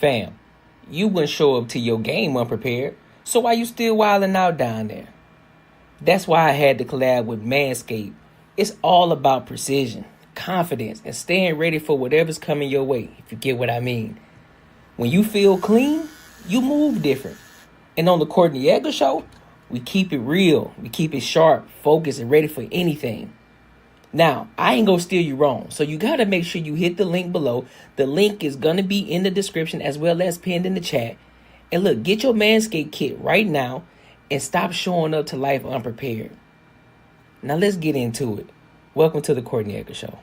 Fam, you wouldn't show up to your game unprepared, so why you still wilding out down there? That's why I had to collab with Manscaped. It's all about precision, confidence, and staying ready for whatever's coming your way, if you get what I mean. When you feel clean, you move different. And on the Courtnee Edgar show, we keep it real, we keep it sharp, focused, and ready for anything. Now, I ain't gonna steer you wrong, so you gotta make sure you hit the link below. The link is gonna be in the description as well as pinned in the chat. And look, get your Manscaped kit right now and stop showing up to life unprepared. Now let's get into it. Welcome to the Courtnee Edgar Show.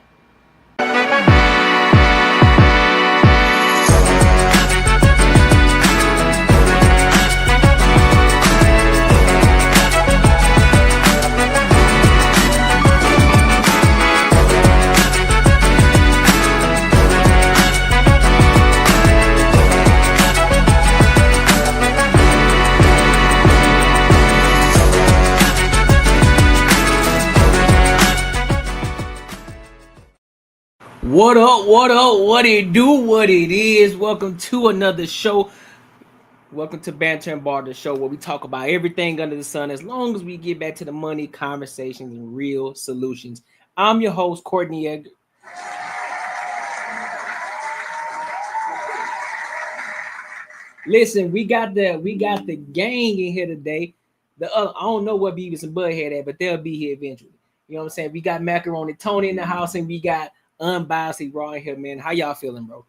What up, what it do, what it is. Welcome to another show. Welcome to Banter and Bar, the show where we talk about everything under the sun as long as we get back to the money, conversations, and real solutions. I'm your host, Courtnee Edgar. Listen, we got the gang in here today. I don't know what Beavis and Butthead at, but they'll be here eventually. You know what I'm saying? We got Macaroni Tony in the house, and we got Unbiasedly Raw in here, man. How y'all feeling, bro?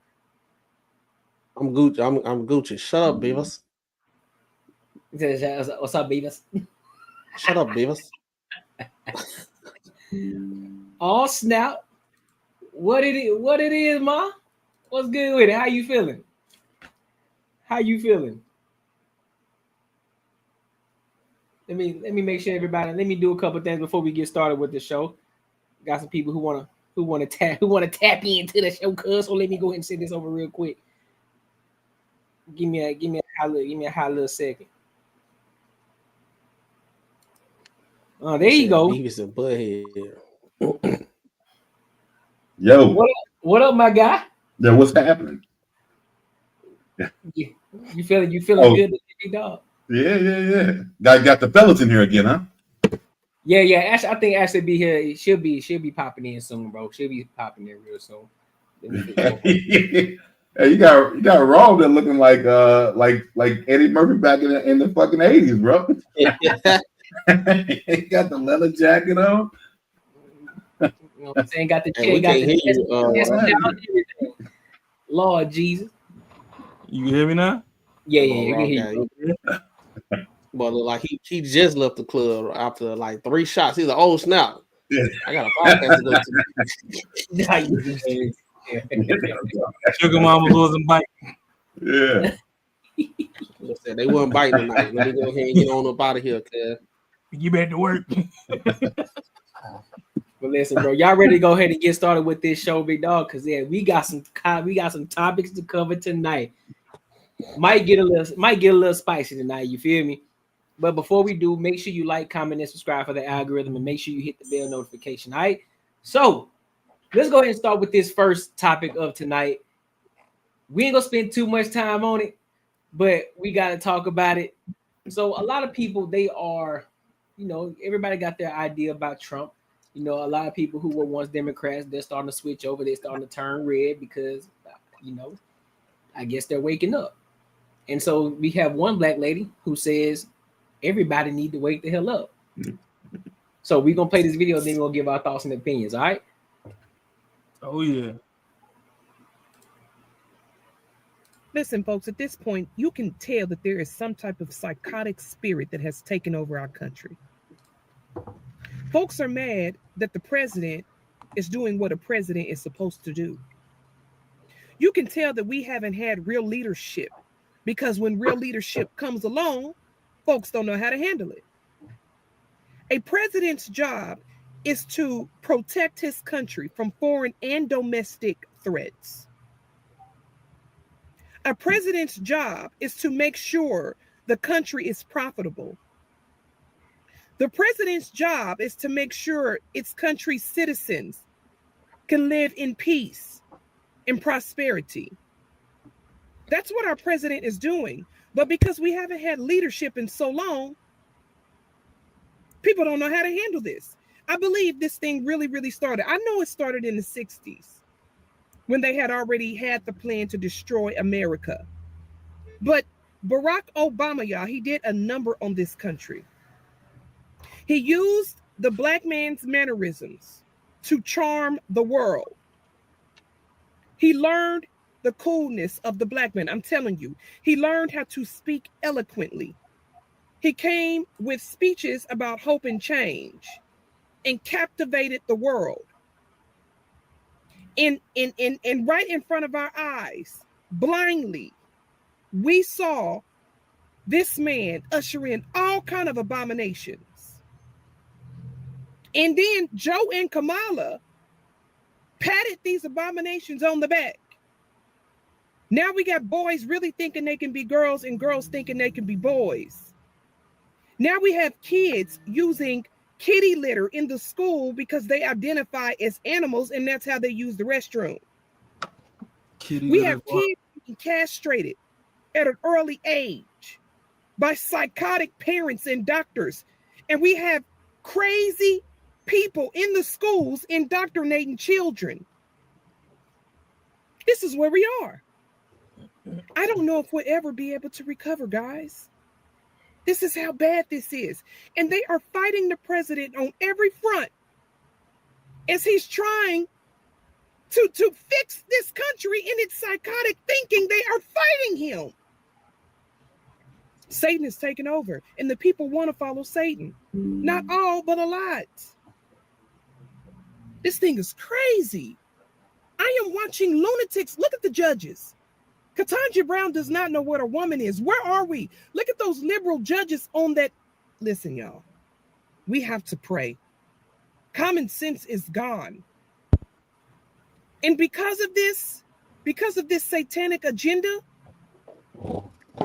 I'm Gucci. I'm Gucci. Shut up, Beavis. What's up, Beavis? Shut up, Beavis. Oh snap! What it is, ma? What's good with it? How you feeling? Let me make sure everybody. Let me do a couple things before we get started with the show. Got some people who want to tap into the show, cuz. So let me go ahead and send this over real quick. Give me a high little second. Oh, there you go. Beavis and Butthead. Yo. What up, my guy? Yeah, what's happening? You feeling good, big dog? Yeah. Got the fellas in here again, huh? Yeah. I think Ashley be here. She'll be popping in soon, bro. She'll be popping in real soon. Hey, you got Raw there looking like Eddie Murphy back in the fucking 80s, bro. He got the leather jacket on. You know what I'm saying? Got the Lord Jesus. You can hear me now? Yeah, you can hear you. But look like he just left the club after like 3 shots. He's like, oh snap. Yeah. I got a podcast to go to. Sugar Mama wasn't biting. Yeah. They wasn't biting tonight. Let me go ahead and get on up out of here, cuz. You back to work. Well, listen, bro, y'all ready to go ahead and get started with this show, big dog? Because we got some topics to cover tonight. Might get a little spicy tonight. You feel me? But before we do, make sure you like, comment, and subscribe for the algorithm, and make sure you hit the bell notification. All right. So let's go ahead and start with this first topic of tonight. We ain't gonna spend too much time on it, but we gotta talk about it. So a lot of people, they are, everybody got their idea about Trump. A lot of people who were once Democrats, they're starting to switch over. They're starting to turn red because, I guess they're waking up. And so we have one black lady who says everybody need to wake the hell up. So we're going to play this video, then we're going to give our thoughts and opinions, all right? Oh, yeah. Listen, folks, at this point, you can tell that there is some type of psychotic spirit that has taken over our country. Folks are mad that the president is doing what a president is supposed to do. You can tell that we haven't had real leadership because when real leadership comes along, folks don't know how to handle it. A president's job is to protect his country from foreign and domestic threats. A president's job is to make sure the country is profitable. The president's job is to make sure its country's citizens can live in peace and prosperity. That's what our president is doing. But because we haven't had leadership in so long, people don't know how to handle this. I believe this thing really, really started. I know it started in the 60s when they had already had the plan to destroy America. But Barack Obama, y'all, he did a number on this country. He used the black man's mannerisms to charm the world. He learned the coolness of the black man. I'm telling you, he learned how to speak eloquently. He came with speeches about hope and change and captivated the world. And right in front of our eyes, blindly, we saw this man usher in all kind of abominations. And then Joe and Kamala patted these abominations on the back. Now we got boys really thinking they can be girls and girls thinking they can be boys. Now we have kids using kitty litter in the school because they identify as animals and that's how they use the restroom. We have kids being castrated at an early age by psychotic parents and doctors. And we have crazy people in the schools indoctrinating children. This is where we are. I don't know if we'll ever be able to recover, guys. This is how bad this is. And they are fighting the president on every front as he's trying to fix this country in its psychotic thinking. They are fighting him. Satan is taking over, and the people want to follow Satan. Not all, but a lot. This thing is crazy. I am watching lunatics. Look at the judges. Ketanji Brown does not know what a woman is. Where are we? Look at those liberal judges on that. Listen, y'all, we have to pray. Common sense is gone. And because of this satanic agenda,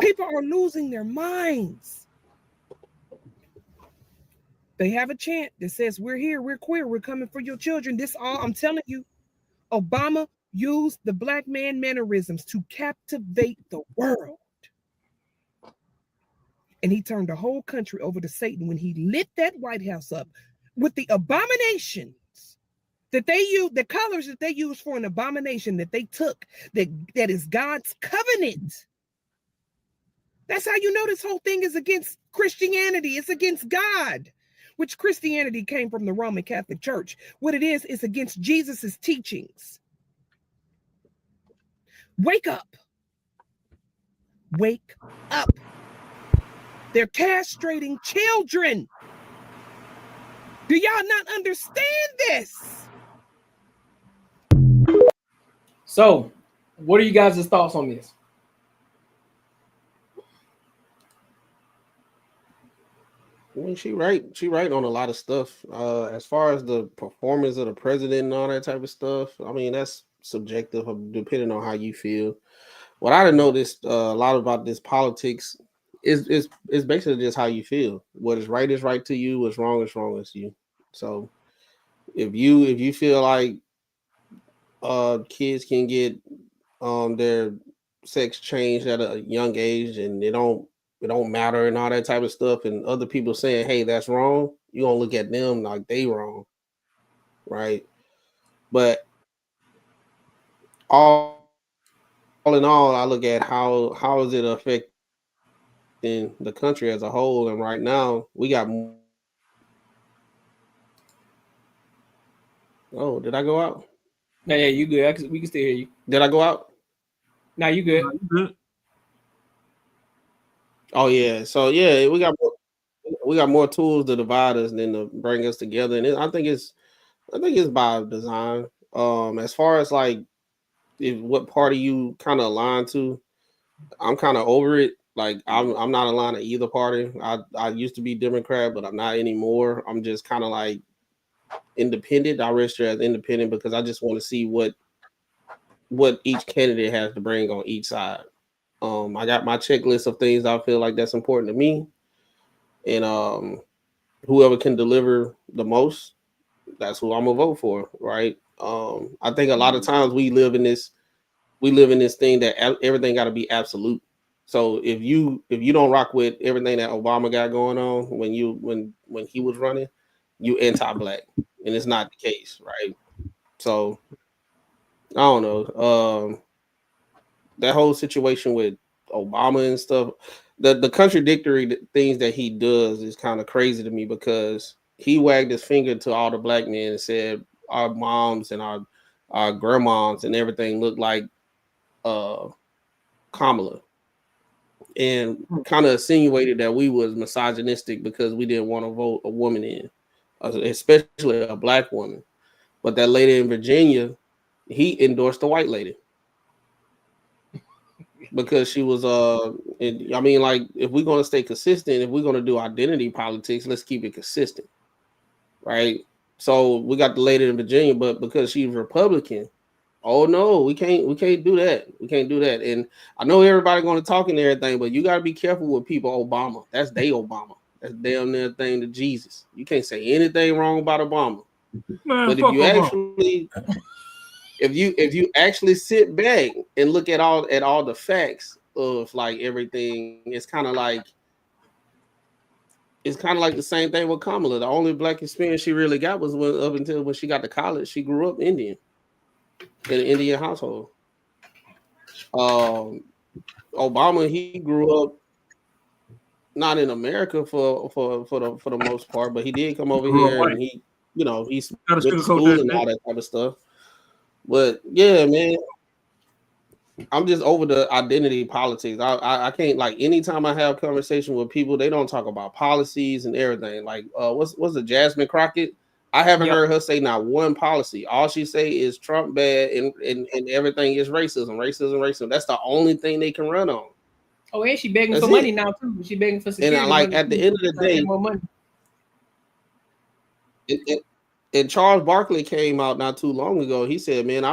people are losing their minds. They have a chant that says, we're here, we're queer, we're coming for your children. This all, I'm telling you, Obama used the black man mannerisms to captivate the world. And he turned the whole country over to Satan when he lit that White House up with the abominations that they use, the colors that they use for an abomination that they took, that is God's covenant. That's how you know this whole thing is against Christianity. It's against God, which Christianity came from the Roman Catholic Church. What it is against Jesus's teachings. Wake up. Wake up. They're castrating children. Do y'all not understand this? So, what are you guys' thoughts on this? I mean, she right on a lot of stuff. As far as the performance of the president and all that type of stuff, I mean, that's subjective depending on how you feel. What I noticed a lot about this politics is basically just how you feel. What is right to you, what's wrong to you. So if you feel like kids can get their sex changed at a young age and it don't matter and all that type of stuff, and other people saying, hey, that's wrong, you're gonna look at them like they wrong, right? But all in all, I look at how is it affecting the country as a whole, and right now we got. Oh, did I go out? No, yeah, you good. We can still hear you. Did I go out? Now you good. Oh yeah, so yeah, we got more tools to divide us than to bring us together, and I think it's by design. As far as like what party you kind of align to, I'm kind of over it. Like I'm not aligned to either party. I used to be Democrat, but I'm not anymore. I'm just kind of like independent. I register as independent because I just want to see what each candidate has to bring on each side. I got my checklist of things I feel like that's important to me, and whoever can deliver the most, that's who I'm gonna vote for, right? I think a lot of times we live in this we live in this thing that everything got to be absolute. So if you don't rock with everything that Obama got going on when he was running, you anti-black, and it's not the case, right? So I don't know. That whole situation with Obama and stuff, the contradictory things that he does is kind of crazy to me, because he wagged his finger to all the black men and said our moms and our grandmoms and everything look like Kamala, and kind of insinuated that we was misogynistic because we didn't want to vote a woman in, especially a black woman. But that lady in Virginia, he endorsed the white lady because she was I mean, like, if we're going to stay consistent, if we're going to do identity politics, let's keep it consistent, right? So we got the lady in Virginia, but because she's Republican, oh no, we can't do that. We can't do that. And I know everybody going to talk and everything, but you got to be careful with people. Obama, that's they Obama. That's damn near thing to Jesus. You can't say anything wrong about Obama. Man, but if you actually if you actually sit back and look at all the facts of like everything, it's kind of like the same thing with Kamala. The only black experience she really got was up until when she got to college. She grew up Indian in an Indian household. Obama, he grew up not in America for the most part, but he did come over here and he, he's went to school and all that type of stuff. But yeah, man, I'm just over the identity politics. I can't, like, anytime I have conversation with people, they don't talk about policies and everything. Like, what's the Jasmine Crockett? I haven't heard her say not one policy. All she say is Trump bad and everything is racism. That's the only thing they can run on. Oh, and she begging for money now too. She begging for security. And like at the end of the day, more money. And Charles Barkley came out not too long ago. He said, "Man,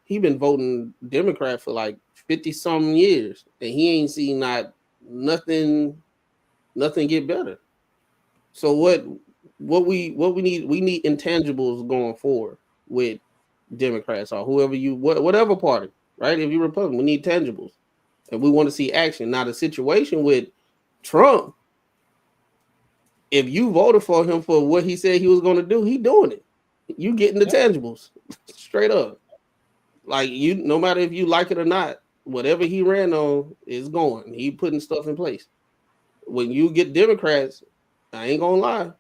He been voting Democrat for like 50-some years, and he ain't seen nothing get better. So what we need? We need intangibles going forward with Democrats or whatever party, right? If you're Republican, we need tangibles, and we want to see action. Now the situation with Trump, if you voted for him for what he said he was going to do, he doing it. You getting the tangibles, straight up. Like, no matter if you like it or not, whatever he ran on is going. He putting stuff in place. When you get Democrats, I ain't gonna lie,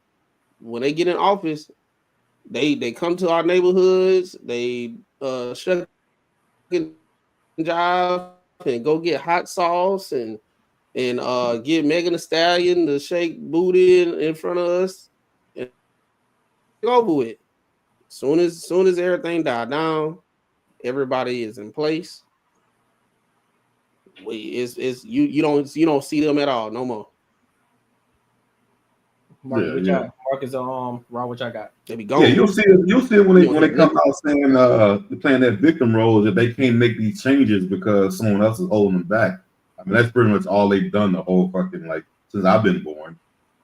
when they get in office, they come to our neighborhoods, they shut job and go get hot sauce and get Megan Thee Stallion to shake booty in front of us and over with. Soon as everything died down, everybody is in place. You don't see them at all no more. Marcus, Rob, what y'all got? They be gone. Yeah, you'll see it when they come out saying they're playing that victim role, that they can't make these changes because someone else is holding them back. I mean, that's pretty much all they've done the whole fucking, like, since I've been born.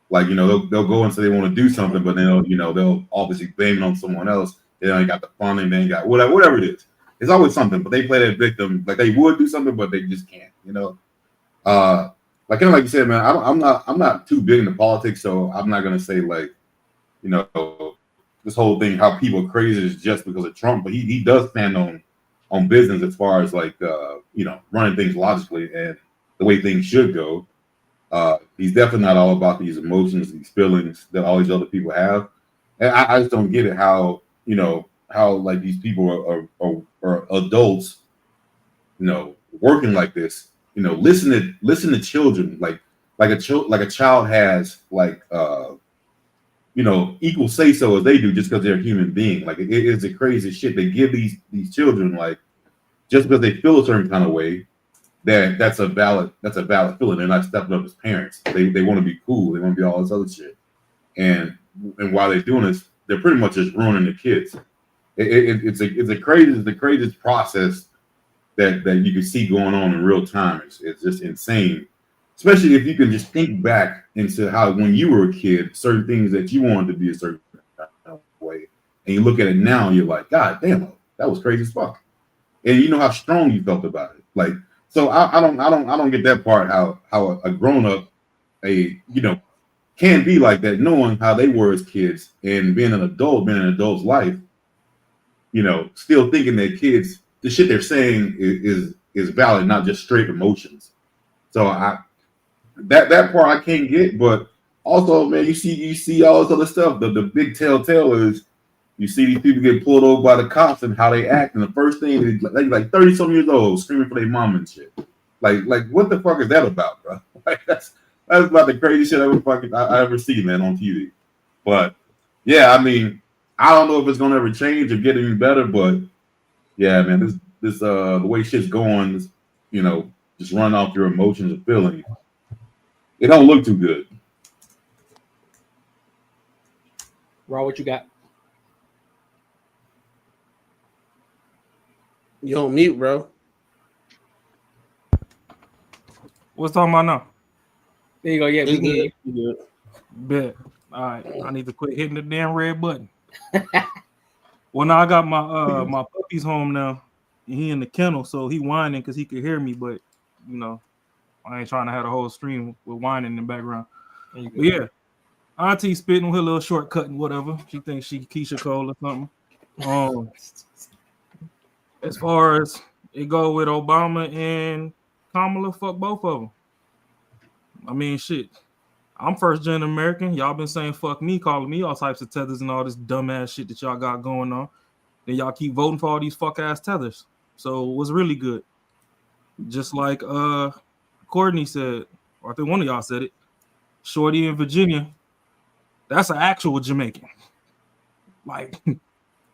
Like, they'll go and say they want to do something, but then they'll obviously blame it on someone else. They ain't got the funding, they ain't got whatever it is. It's always something, but they play that victim, like they would do something, but they just can't. Like, kind of like you said, man. I'm not too big into politics, so I'm not gonna say, like, this whole thing how people are crazy is just because of Trump, but he does stand on business as far as like running things logically and the way things should go. He's definitely not all about these emotions, these feelings that all these other people have, and I just don't get it how like these people are adults, working like this. Listen to children like a child has equal say so as they do just because they're a human being. Like, it is the craziest shit. They give these children, like, just because they feel a certain kind of way, that's a valid feeling. They're not stepping up as parents. They want to be cool. They want to be all this other shit. And while they're doing this, they're pretty much just ruining the kids. It's the craziest process that you can see going on in real time. It's just insane. Especially if you can just think back into how when you were a kid, certain things that you wanted to be a certain way, and you look at it now and you're like, God damn, that was crazy as fuck. and you know how strong you felt about it. Like, so I don't get that part. How a grown up, can be like that, knowing how they were as kids and being an adult's life. Still thinking that kids, the shit they're saying is valid, not just straight emotions. So that part I can't get, but also, man, you see all this other stuff. The big telltale is you see these people get pulled over by the cops and how they act, and the first thing they like 30-some years old screaming for their mom and shit. Like what the fuck is that about, bro? Like that's about the crazy shit I ever see, man, on TV. But yeah, I mean, I don't know if it's gonna ever change or get any better, but yeah, man, this the way shit's going, just run off your emotions and feelings. It don't look too good. Raw, what you got? You on mute, bro. What's talking about now? There you go. Yeah, we can hear you. Bet. All right, I need to quit hitting the damn red button. Well, now I got my my puppy's home now, and he in the kennel, so he whining because he could hear me, but I ain't trying to have a whole stream with whining in the background. But yeah, Auntie spitting with her little shortcut and whatever. She thinks she Keisha Cole or something. As far as it go with Obama and Kamala, fuck both of them. I mean, shit. I'm first-gen American. Y'all been saying fuck me, calling me all types of tethers and all this dumbass shit that y'all got going on. Then y'all keep voting for all these fuck-ass tethers. So what's really good? Just like Courtney said, or I think one of y'all said it, Shorty in Virginia, that's an actual Jamaican. Like,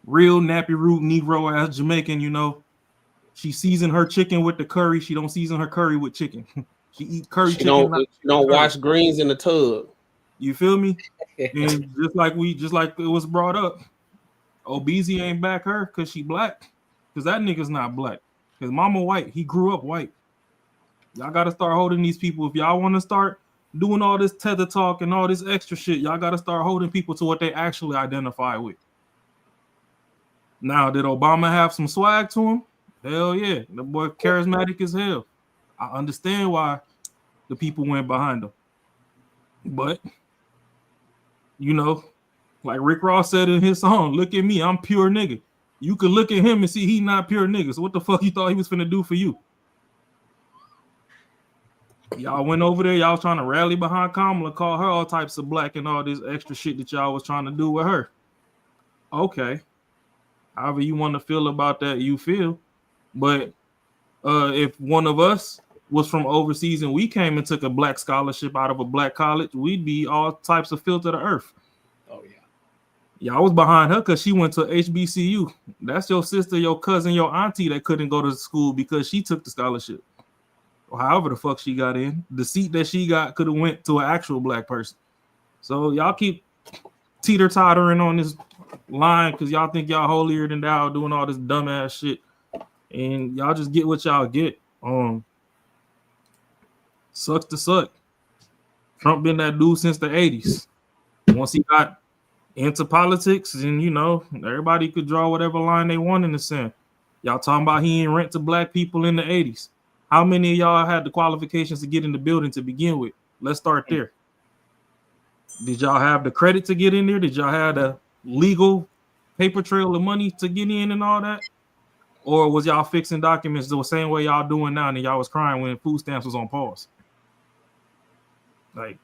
real nappy root Negro-ass Jamaican, She season her chicken with the curry. She don't season her curry with chicken. She eat curry chicken. She don't wash greens in the tub. You feel me? And just like it was brought up, Obeezy ain't back her because she black. Because that nigga's not black. His mama white. He grew up white. Y'all got to start holding these people. If y'all want to start doing all this tether talk and all this extra shit, y'all got to start holding people to what they actually identify with. Now, did Obama have some swag to him? Hell yeah. The boy charismatic as hell. I understand why the people went behind him. But, like Rick Ross said in his song, look at me, I'm pure nigga. You could look at him and see he not pure nigga. So what the fuck you thought he was finna do for you? Y'all went over there, y'all was trying to rally behind Kamala, call her all types of black and all this extra shit that y'all was trying to do with her. Okay. However you want to feel about that, you feel. But if one of us was from overseas and we came and took a black scholarship out of a black college, we'd be all types of filth to the earth. Oh, yeah. Y'all was behind her because she went to HBCU. That's your sister, your cousin, your auntie that couldn't go to school because she took the scholarship. Or however the fuck she got in. The seat that she got could have went to an actual black person. So y'all keep teeter-tottering on this line because y'all think y'all holier than thou doing all this dumbass shit. And y'all just get what y'all get. Sucks to suck. Trump been that dude since the 80s. Once he got into politics, and everybody could draw whatever line they want in the sand. Y'all talking about he ain't rent to black people in the 80s. How many of y'all had the qualifications to get in the building to begin with? Let's start there. Did y'all have the credit to get in there? Did y'all have the legal paper trail of money to get in and all that? Or was y'all fixing documents the same way y'all doing now and y'all was crying when food stamps was on pause? Like,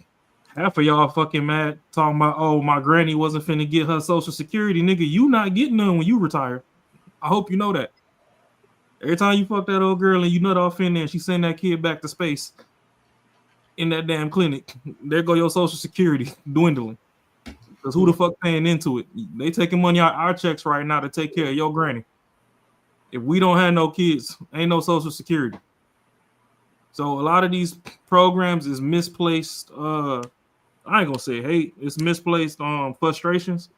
half of y'all fucking mad talking about, oh, my granny wasn't finna get her Social Security. Nigga, you not getting none when you retire. I hope you know that. Every time you fuck that old girl and you nut off in there and she send that kid back to space in that damn clinic, there go your Social Security dwindling. Because who the fuck paying into it? They taking money out our checks right now to take care of your granny. If we don't have no kids, ain't no Social Security. So a lot of these programs is misplaced. I ain't gonna say hate. It's misplaced frustrations.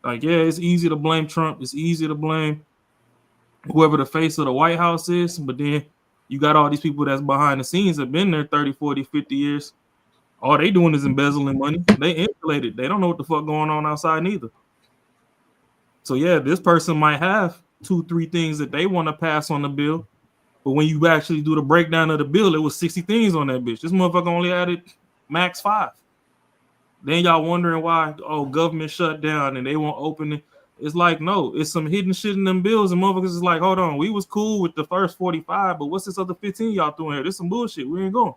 Like, yeah, it's easy to blame Trump. It's easy to blame whoever the face of the White House is. But then you got all these people that's behind the scenes have been there 30, 40, 50 years. All they doing is embezzling money. They insulated. They don't know what the fuck going on outside neither. So yeah, this person might have 2-3 things that they want to pass on the bill. But when you actually do the breakdown of the bill, it was 60 things on that bitch. This motherfucker only added max 5. Then y'all wondering why, government shut down and they won't open it. It's like, no, it's some hidden shit in them bills. And motherfuckers is like, hold on, we was cool with the first 45, but what's this other 15 y'all doing here? This some bullshit. We ain't going.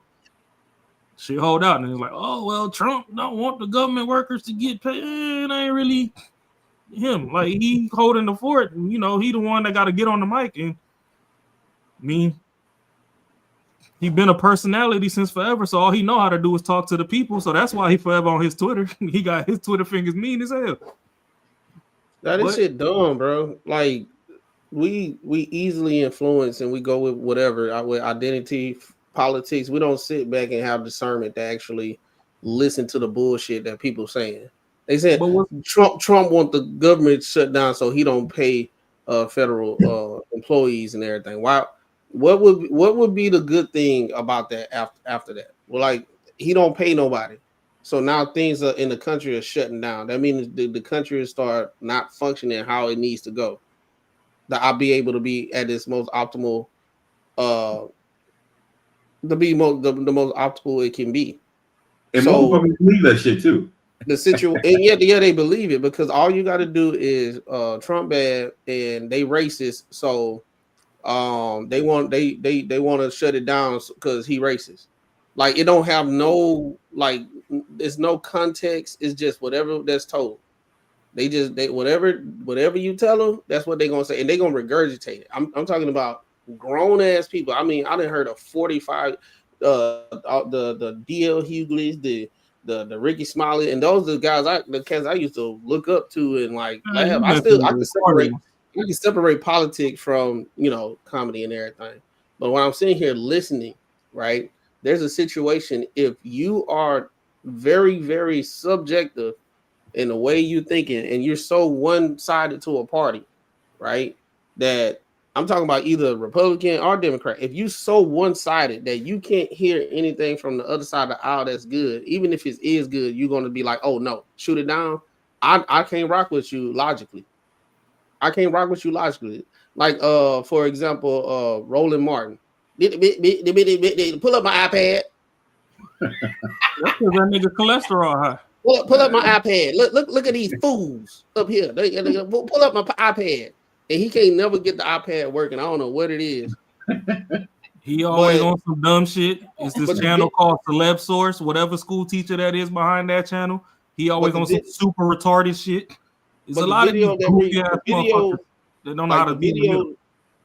Shit hold out. And it's like, oh, well, Trump don't want the government workers to get paid. It ain't really him. Like, he holding the fort. And, he the one that got to get on the mic. And he been a personality since forever, so all he know how to do is talk to the people. So that's why he forever on his Twitter. He got his Twitter fingers mean as hell. This shit dumb, bro. Like we easily influence and we go with whatever with identity politics. We don't sit back and have discernment to actually listen to the bullshit that people saying. They said Trump want the government shut down so he don't pay federal employees and everything. Why? What would be the good thing about that after that? Well, like he don't pay nobody, so now things in the country are shutting down. That means the country will start not functioning how it needs to go. That I'll be able to be at its most optimal, the most optimal it can be. And most people believe that shit too. The situation, and yeah, they believe it because all you got to do is Trump bad and they racist, so. They want to shut it down because he racist. Like it don't have no there's no context. It's just whatever that's told. They whatever you tell them, that's what they're gonna say, and they're gonna regurgitate it. I'm talking about grown ass people. I mean, I didn't heard of 45 the D.L. Hughley's, the Ricky Smiley, and those are the cats I used to look up to and like laugh. I can separate. You can separate politics from, comedy and everything. But when I'm sitting here listening, right, there's a situation. If you are very, very subjective in the way you're thinking and you're so one-sided to a party, right, that I'm talking about either Republican or Democrat. If you're so one-sided that you can't hear anything from the other side of the aisle that's good, even if it is good, you're going to be like, oh, no, shoot it down. I can't rock with you logically. I can't rock with you logically. Like, for example, Roland Martin. Pull up my iPad. That's because that nigga cholesterol high. Pull up my iPad. Look at these fools up here. Pull up my iPad. And he can't never get the iPad working. I don't know what it is. He always on some dumb shit. It's this channel called Celeb Source. Whatever school teacher that is behind that channel, he always on some super retarded shit. It's a lot of these goofy ass motherfuckers that don't know how to do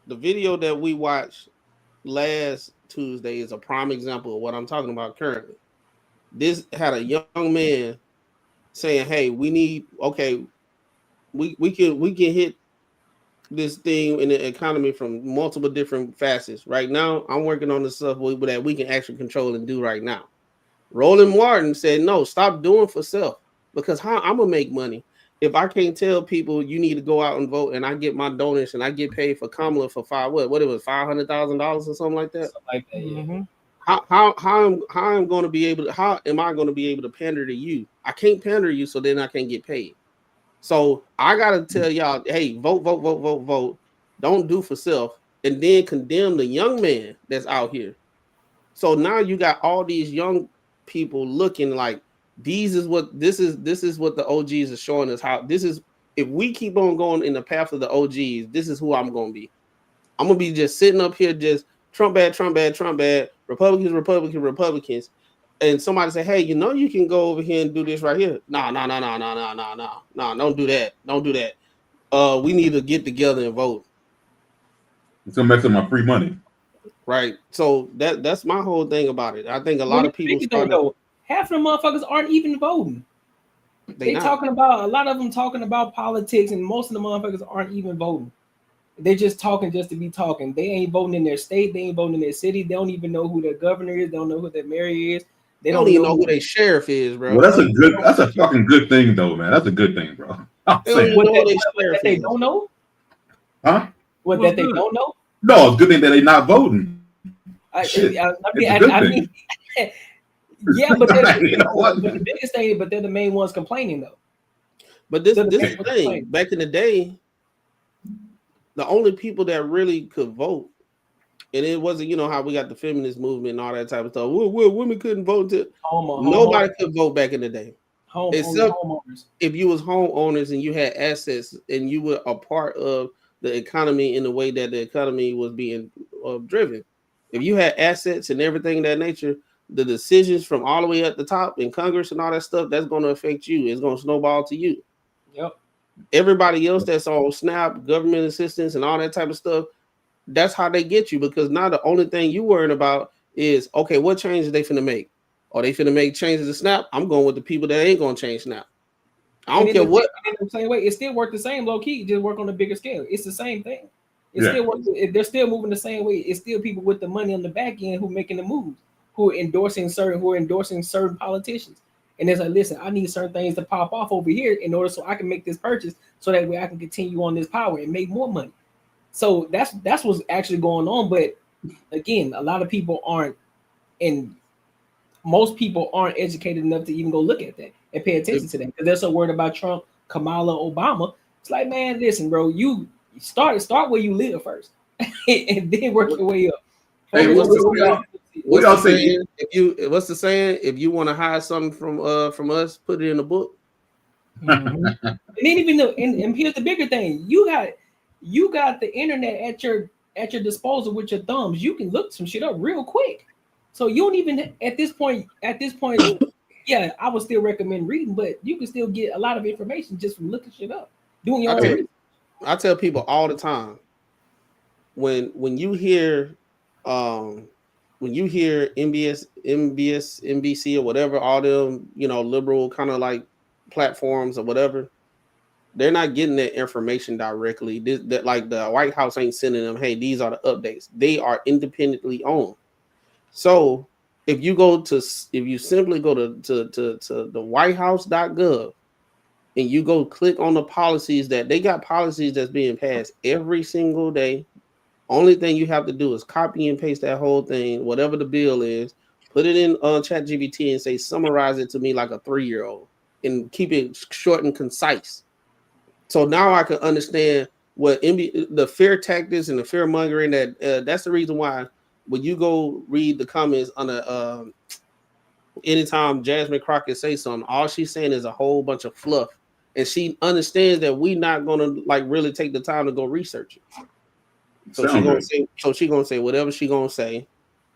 the video that we watched last Tuesday is a prime example of what I'm talking about currently. This had a young man saying, "Hey, we can hit this thing in the economy from multiple different facets. Right now, I'm working on the stuff that we can actually control and do right now." Roland Martin said, "No, stop doing for self because how I'm gonna make money." If I can't tell people you need to go out and vote, and I get my donation, and I get paid for Kamala for $500,000 or something like that. Something like that, yeah. Mm-hmm. How am I going to be able to pander to you? I can't pander to you, so then I can't get paid. So I gotta tell y'all, hey, vote. Don't do for self, and then condemn the young man that's out here. So now you got all these young people looking like. This is what the OGs are showing us how this is. If we keep on going in the path of the OGs, this is who I'm gonna be. I'm gonna be just sitting up here, just Trump bad, Republicans, and somebody say, hey, you can go over here and do this right here. No, don't do that. We need to get together and vote. It's gonna mess up my free money. Right. So that's my whole thing about it. I think a lot of people half of the motherfuckers aren't even voting. They talking about, a lot of them talking about politics, and most of the motherfuckers aren't even voting. They're just talking just to be talking. They ain't voting in their state. They ain't voting in their city. They don't even know who their governor is. They don't know who their mayor is. They don't even know who their sheriff is, bro. Well, that's a fucking good thing, though, man. That's a good thing, bro. They don't know? Huh? What, that they don't know? No, it's a good thing that they're not voting. I mean, yeah, but they're, but the biggest thing, but they're the main ones complaining though. But this is the thing. Back in the day, the only people that really could vote, and it wasn't, you know, how we got the feminist movement and all that type of stuff. Women couldn't vote. Nobody could vote back in the day. Except homeowners. if you was homeowners and you had assets and you were a part of the economy in the way that the economy was being driven. If you had assets and everything of that nature, the decisions from all the way at the top in Congress and all that stuff, that's going to affect you. It's going to snowball to you. Yep. Everybody else that's on SNAP, government assistance, and all that type of stuff, that's how they get you, because now the only thing you worrying about is, okay, what changes they finna make? Are they finna make changes to SNAP? I'm going with the people that ain't going to change SNAP. I don't care what. In the same way, it still work the same low key, just work on a bigger scale. It's the same thing. It's still works. They're still moving the same way. It's still people with the money on the back end who making the moves, who are endorsing certain politicians. And it's like, listen, I need certain things to pop off over here in order so I can make this purchase, so that way I can continue on this power and make more money. So that's what's actually going on. But again, a lot of people aren't, and most people aren't educated enough to even go look at that and pay attention to that, because they're so worried about Trump, Kamala, Obama. It's like, man, listen, bro, you start where you live first, and then work your way up. Hey, what's the saying? If you want to hide something from us, put it in a book. Mm-hmm. And then even though, and here's the bigger thing: you got the internet at your disposal with your thumbs. You can look some shit up real quick. So you don't even at this point, yeah, I would still recommend reading, but you can still get a lot of information just from looking shit up, doing your own research. I tell people all the time, when you hear MBS, NBC, or whatever, all them, you know, liberal kind of like platforms or whatever, they're not getting that information directly. That like the White House ain't sending them, hey, these are the updates. They are independently owned. So if you simply go to the whitehouse.gov and you go click on the policies, that they got policies that's being passed every single day. Only thing you have to do is copy and paste that whole thing, whatever the bill is, put it in ChatGPT and say, summarize it to me like a 3-year-old, and keep it short and concise. So now I can understand what the fear tactics and the fear mongering, that's the reason why when you go read the comments on the anytime Jasmine Crockett says something, all she's saying is a whole bunch of fluff, and she understands that we're not gonna like really take the time to go research it. So she's gonna say whatever she's gonna say,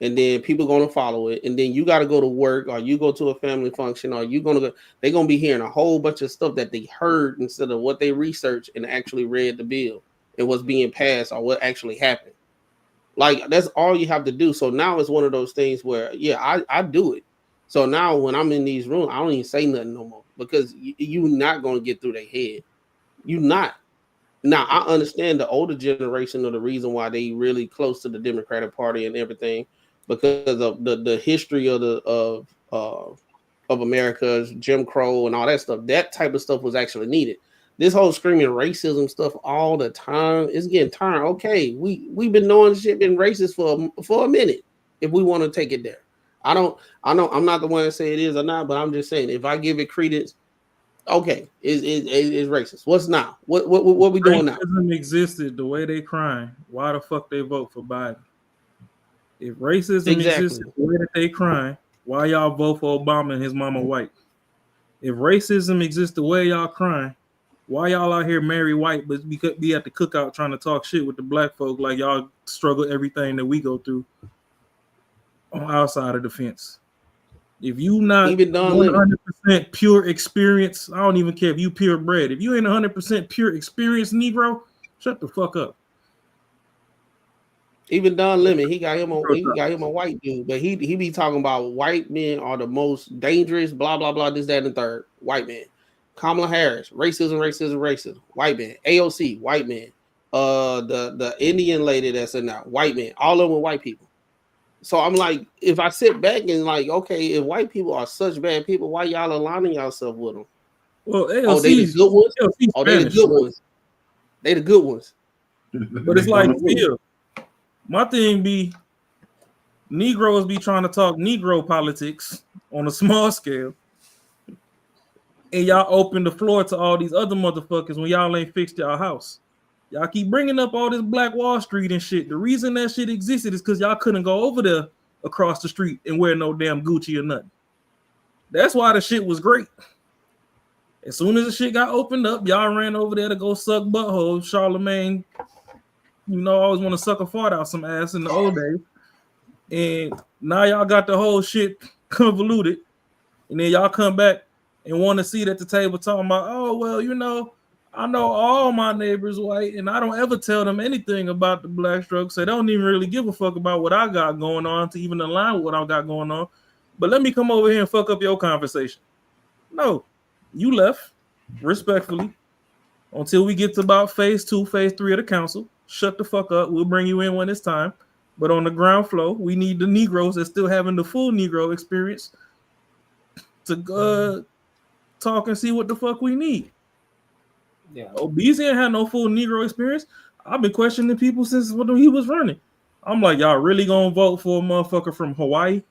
and then people gonna follow it, and then you got to go to work, or you go to a family function, or they're gonna be hearing a whole bunch of stuff that they heard instead of what they researched and actually read the bill and what's being passed or what actually happened. Like, that's all you have to do. So now it's one of those things where, yeah, I do it. So now when I'm in these rooms, I don't even say nothing no more, because you're not going to get through their head. You're not. Now, I understand the older generation of the reason why they really close to the Democratic Party and everything, because of the history of America's Jim Crow and all that stuff. That type of stuff was actually needed. This whole screaming racism stuff all the time is getting tired. Okay, we've been knowing shit been racist for a minute. If we want to take it there, I know I'm not the one to say it is or not, but I'm just saying, if I give it credence, okay, it's racist. What's now? What we doing now? Racism existed the way they crying. Why the fuck they vote for Biden? If racism existed the way that they crying, why y'all vote for Obama and his mama white? If racism exists the way y'all crying, why y'all out here marry white, but we could be at the cookout trying to talk shit with the black folk like y'all struggle everything that we go through on our side of the fence? If you not 100% pure experience, I don't even care if you purebred. If you ain't 100% pure experience, Negro, shut the fuck up. Even Don Lemon, he got him a white dude, but he be talking about white men are the most dangerous, blah blah blah, this, that, and the third. White man. Kamala Harris, racism, white man. AOC, white man. The Indian lady that's in there, white man. All of them white people. So I'm like, if I sit back and like, okay, if white people are such bad people, why y'all aligning yourself with them? Well, AOC, they the good ones. They the good ones. They the good ones. But it's like, still, my thing be, Negroes be trying to talk Negro politics on a small scale, and y'all open the floor to all these other motherfuckers when y'all ain't fixed y'all house. Y'all keep bringing up all this Black Wall Street and shit. The reason that shit existed is because y'all couldn't go over there across the street and wear no damn Gucci or nothing. That's why the shit was great. As soon as the shit got opened up, y'all ran over there to go suck butthole. Charlemagne, you know, always want to suck a fart out some ass in the old days. And now y'all got the whole shit convoluted. And then y'all come back and want to sit at the table talking about, oh, well, you know, I know all my neighbors white, and I don't ever tell them anything about the black struggle. So they don't even really give a fuck about what I got going on to even align with what I got going on. But let me come over here and fuck up your conversation. No, you left respectfully until we get to about phase 2, phase 3 of the council. Shut the fuck up. We'll bring you in when it's time. But on the ground floor, we need the Negroes that still having the full Negro experience to talk and see what the fuck we need. Yeah, OBZ ain't had no full Negro experience. I've been questioning people since when he was running. I'm like, y'all really gonna vote for a motherfucker from Hawaii?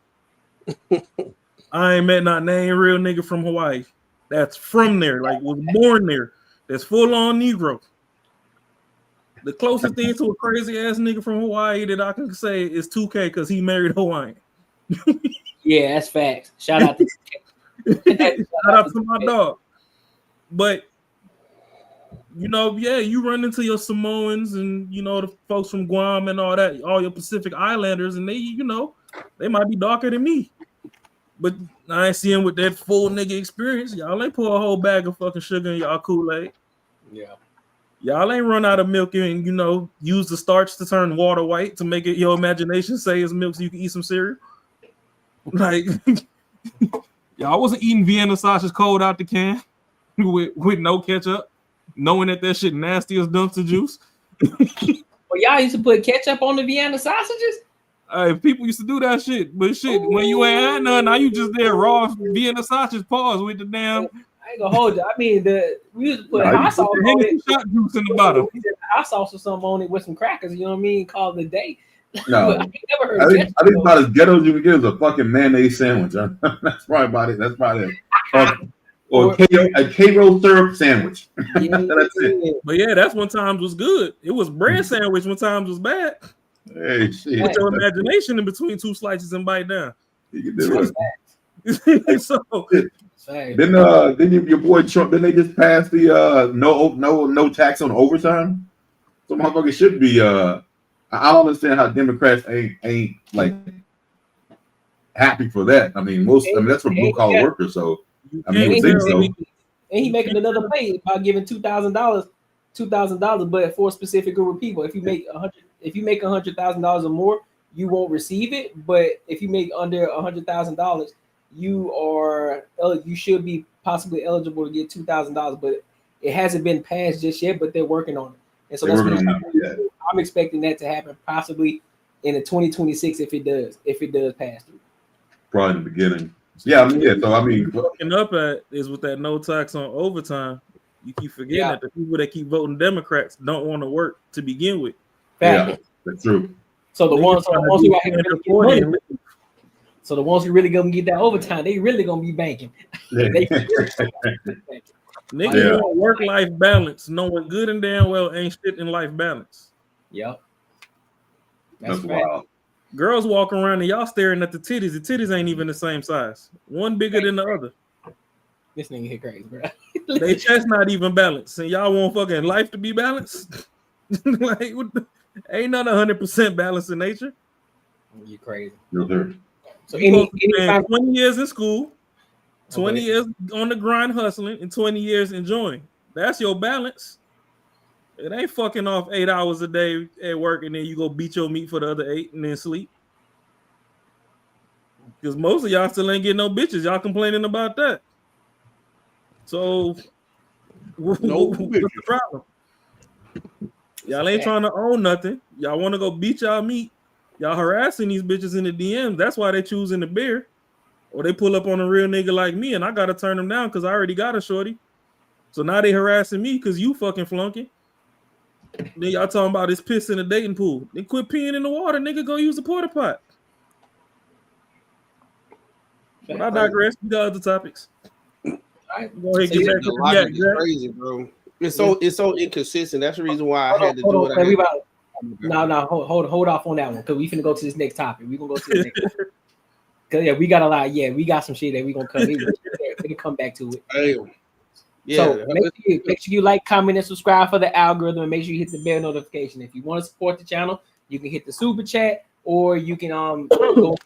I ain't met not name real nigga from Hawaii. That's from there, like was born there. That's full on Negro. The closest thing to a crazy ass nigga from Hawaii that I can say is 2K because he married Hawaiian. Yeah, that's facts. Shout out to shout out to my dog. But you know, yeah, you run into your Samoans and you know the folks from Guam and all that, all your Pacific Islanders, and they, you know, they might be darker than me. But I ain't seeing with that full nigga experience. Y'all ain't pour a whole bag of fucking sugar in y'all Kool-Aid. Yeah. Y'all ain't run out of milk and, you know, use the starch to turn water white to make it your imagination say it's milk so you can eat some cereal. Like, y'all wasn't eating Vienna sausage cold out the can with no ketchup, knowing that shit nasty as dumpster juice. Well, y'all used to put ketchup on the Vienna sausages? People used to do that shit, but shit, when you ain't had none, now you just there raw Vienna sausage pause with the damn. I ain't gonna hold you. I mean, we used to put hot sauce on it. Shot juice in the bottom. Hot sauce or something on it with some crackers. You know what I mean? Call it a day. No, I never heard. I think about as ghetto as you can get is a fucking mayonnaise sandwich. That's probably about it. That's probably it. Or a K-roll syrup sandwich. Yeah, that's it. But yeah, that's when times was good. It was bread sandwich when times was bad. Hey, shit. Put your imagination in between two slices and bite down. You can do it. So then your boy Trump, then they just passed the no tax on overtime. So motherfuckers should be I don't understand how Democrats ain't like happy for that. I mean that's for blue collar workers, so I mean you would think so. And he making another pay by giving $2,000, but for a specific group of people. If you make $100,000 or more, you won't receive it. But if you make under $100,000, you should be possibly eligible to get $2,000. But it hasn't been passed just yet. But they're working on it, and so I'm expecting that to happen possibly in the 2026 if it does pass through. Probably in the beginning. Yeah, I mean, yeah. So I mean, looking up at is with that no tax on overtime. You keep forgetting that the people that keep voting Democrats don't want to work to begin with. Yeah, that's true. So the ones who really gonna get that overtime, they really gonna be banking. Niggas want work-life balance, knowing good and damn well ain't shit in life balance. Yep. That's wild. Girls walk around and y'all staring at the titties. The titties ain't even the same size. One bigger than the other. This nigga hit crazy, bro. They chest not even balanced, and y'all want fucking life to be balanced. Like, ain't none 100% balanced in nature. You crazy. So any 20 years in school, 20 years on the grind hustling, and 20 years enjoying. That's your balance. It ain't fucking off 8 hours a day at work and then you go beat your meat for the other 8 and then sleep. Because most of y'all still ain't getting no bitches. Y'all complaining about that. So what's the problem? Y'all ain't trying to own nothing. Y'all want to go beat y'all meat. Y'all harassing these bitches in the DMs. That's why they choosing the beer. Or they pull up on a real nigga like me and I got to turn them down because I already got a shorty. So now they harassing me because you fucking flunking. Then y'all talking about this piss in the dating pool. Then quit peeing in the water, nigga. Go use the porta pot. But I digress. We got other topics. Go ahead, get back to the crazy, bro. It's so inconsistent. That's the reason why I had to do it. Hold off on that one because we finna go to this next topic. We gonna go to the next topic. Cause we got a lot. Yeah, we got some shit that we gonna cover. We can come back to it. Yeah. So make sure you like, comment, and subscribe for the algorithm, and make sure you hit the bell notification. If you want to support the channel, you can hit the super chat, or you can go to the link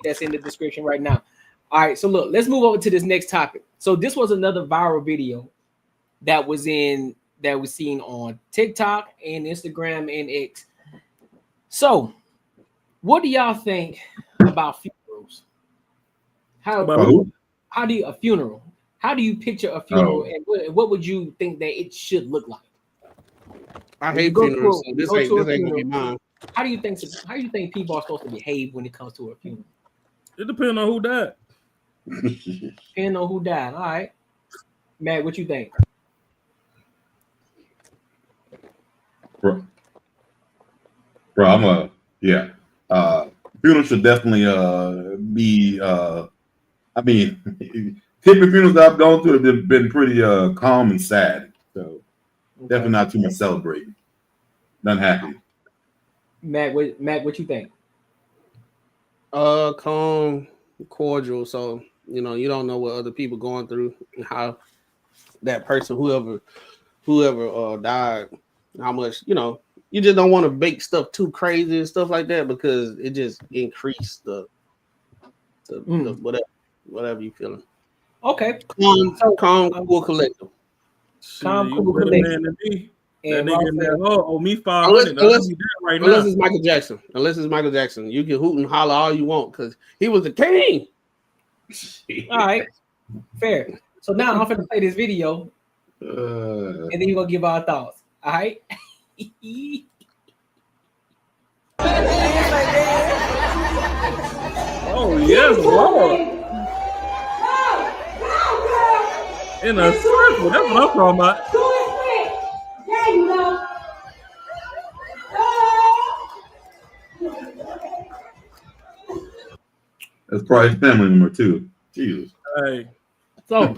that's in the description right now. All right, so look, let's move over to this next topic. So this was another viral video that was seen on TikTok and Instagram and X. So, what do y'all think about funerals? How do you a funeral? How do you picture a funeral, and what would you think that it should look like? I hate funerals. So this ain't gonna be mine. How do you think people are supposed to behave when it comes to a funeral? It depends on who died. Depending on who died. All right, Matt, what you think? Bro, funeral should definitely be. I mean, typical funerals that I've gone through have been pretty calm and sad. So definitely not too much celebrating. Not happy. Matt, what you think? Calm, cordial. So you don't know what other people going through and how that person, whoever died, how much you just don't want to make stuff too crazy and stuff like that because it just increased the whatever you feeling. Okay. Calm, cool, collective. Calm, cool, collective. That nigga in there, me 500. Unless it's Michael Jackson. You can hoot and holler all you want because he was the king. All right. Fair. So now I'm going to play this video and then you're going to give our thoughts. All right? Oh, yes, Lord. In a circle. That's what I'm talking about. There you go. That's probably his family member too. Jesus. Hey. So,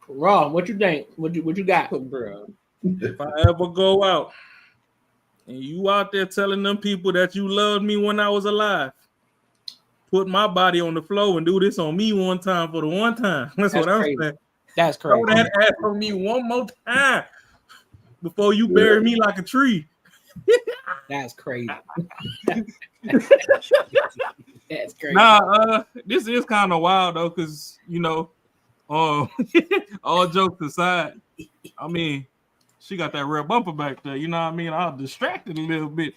Raw, what you think? What you got, bro? If I ever go out and you out there telling them people that you loved me when I was alive, put my body on the floor and do this on me one time for the one time. That's what I'm saying. That's crazy. Throw that ass on me one more time before you bury me like a tree. That's crazy. That's crazy. Nah, this is kind of wild though, because all jokes aside, I mean, she got that real bumper back there. You know what I mean? I was distracted a little bit.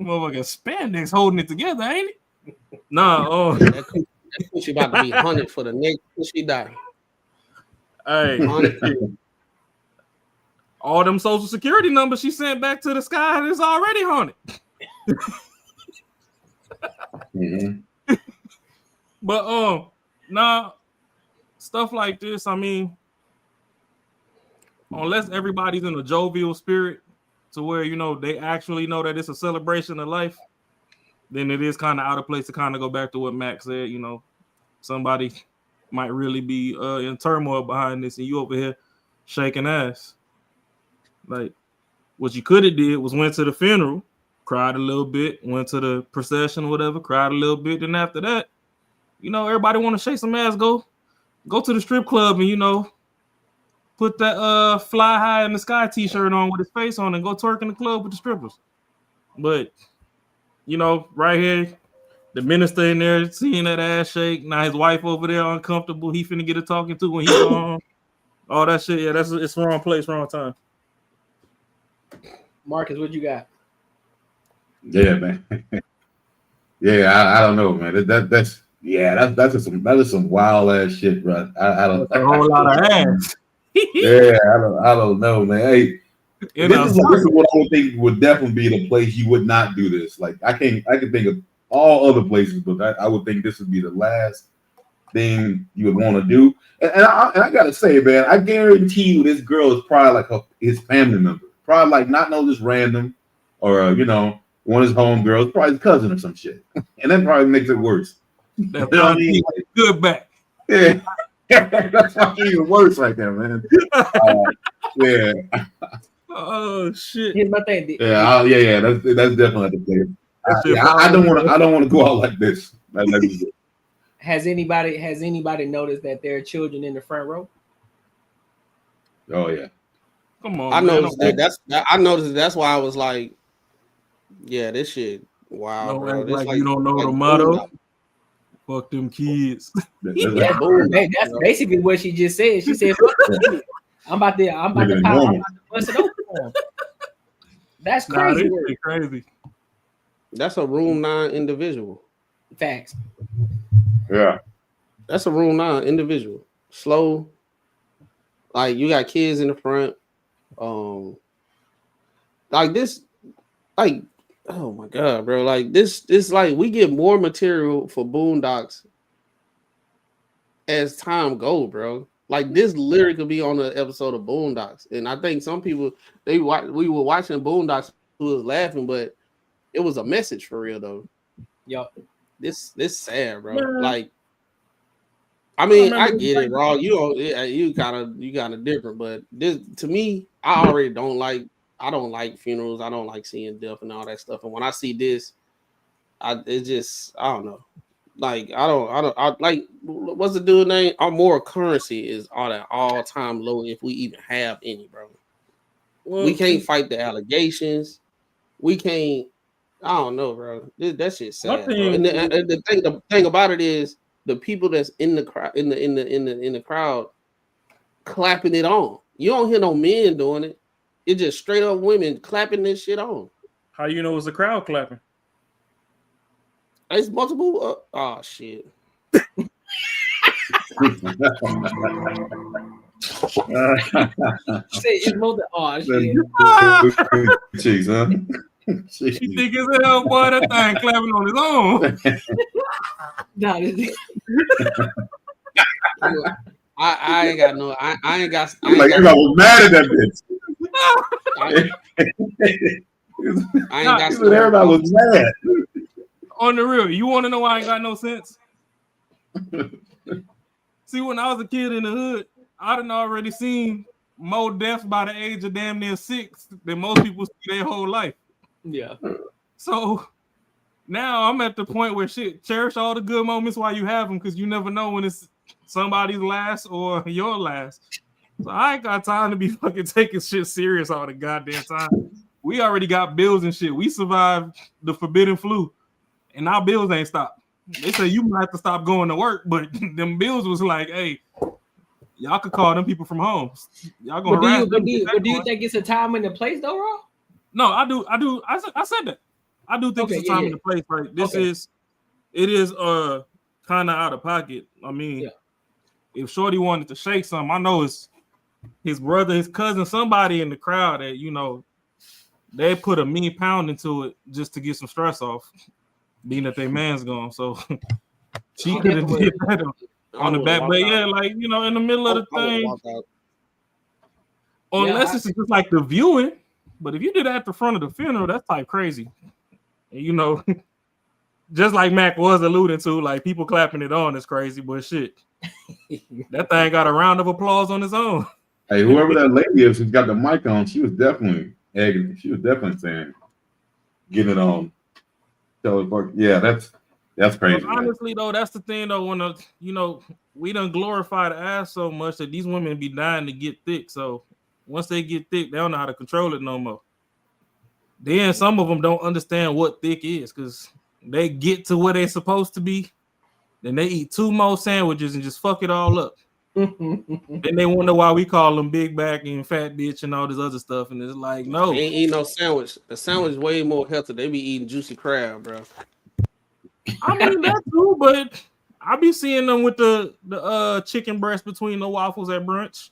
Motherfucker spandex holding it together, ain't it? Nah, that she about to be hunted for the next till she die. Hey, all them social security numbers she sent back to the sky is already haunted. Mm-hmm. But nah, stuff like this, I mean, unless everybody's in a jovial spirit to where they actually know that it's a celebration of life, then it is kind of out of place to kind of go back to what Max said. Somebody might really be in turmoil behind this, and you over here shaking ass. Like, what you could have did was went to the funeral, cried a little bit, went to the procession or whatever, cried a little bit, then after that, everybody want to shake some ass, go to the strip club and put that fly high in the sky t-shirt on with his face on and go twerk in the club with the strippers. But right here, the minister in there seeing that ass shake. Now his wife over there uncomfortable. He finna get a talking to when he's gone. All that shit. Yeah, it's wrong place, wrong time. Marcus, what you got? Yeah, man. Yeah, I don't know, man. That's just some wild ass shit, bro. I don't. That's a whole lot of ass. Yeah, I don't know, man. Hey, this is what I would think would definitely be the place you would not do this. Like I can think of all other places, but I would think this would be the last thing you would want to do. And I gotta say, man, I guarantee you this girl is probably like his family member, probably like not just random or one of his homegirls, probably his cousin or some shit, and that probably makes it worse. That's good back. Yeah. That's fucking even worse right there, man. Yeah. Oh shit. Here's my thing. Yeah. That's definitely the place. I don't want to go out like this. Has anybody noticed that there are children in the front row? Oh yeah. Come on, I man. noticed that. I noticed that's why I was like, yeah, this shit. Wow, Don't bro. act This like you don't know the motto. Fuck them kids. That's basically what she just said. She said, "Fuck you. I'm about to bust it open for him." That's crazy. This is crazy. That's a room 9 individual. Facts. Yeah. That's a room 9 individual. Slow. Like you got kids in the front. Like this, like, oh my god, bro. Like this like we get more material for Boondocks as time go, bro. Like this literally could be on an episode of Boondocks. And I think some people we were watching Boondocks who was laughing, but it was a message for real though. Yup. This sad, bro. Like I mean, I get it, Raw. You kind of different, but this to me, I don't like funerals. I don't like seeing death and all that stuff. And when I see this, I don't know. Like I like what's the dude name? Our moral currency is at an all-time low if we even have any, bro. Well, we can't fight the allegations. We can't. I don't know, bro. That shit's sad. Bro. And the thing about it is the people that's in the crowd in the crowd clapping it on. You don't hear no men doing it. It's just straight up women clapping this shit on. How you know it's the crowd clapping? It's multiple. Oh shit. Say it's multiple. Oh shit. Jeez, huh? She think it's hell, boy. That thing clapping on his own. No, I ain't got no. I ain't got. I was mad at that bitch. I ain't got. Everybody was mad. On the real, you want to know why I ain't got no sense? See, when I was a kid in the hood, I done already seen more deaths by the age of damn near 6 than most people see their whole life. Yeah. So now I'm at the point where shit, cherish all the good moments while you have them, because you never know when it's somebody's last or your last. So I ain't got time to be fucking taking shit serious all the goddamn time. We already got bills and shit. We survived the forbidden flu, and our bills ain't stopped. They say you might have to stop going to work, but them bills was like, hey, y'all could call them people from home. Y'all gonna do you think it's a time and a place though, Raw? No, I do. I said that. I do think it's a time and a place, right? It is kind of out of pocket. I mean, if Shorty wanted to shake something, I know it's his brother, his cousin, somebody in the crowd that, you know, they put a mean pound into it just to get some stress off, being that their man's gone. So she could have did that on the back. But yeah, like, you know, in the middle of the thing, unless it's just like the viewing. But if you did that at the front of the funeral, that's like crazy. And, you know, just like Mac was alluding to, like people clapping it on is crazy, but shit, that thing got a round of applause on its own. Hey, whoever that lady is who's got the mic on, she was definitely egging. She was definitely saying, "Get it on." So, yeah, that's crazy. But honestly, though, that's the thing, though. When you know, we done glorify the ass so much that these women be dying to get thick. So once they get thick, they don't know how to control it no more. Then some of them don't understand what thick is because they get to where they're supposed to be, then they eat 2 more sandwiches and just fuck it all up. Then they wonder why we call them big back and fat bitch and all this other stuff. And it's like, no, they ain't eat no sandwich. The sandwich is way more healthy. They be eating juicy crab, bro. I mean that too, but I be seeing them with the chicken breast between the waffles at brunch.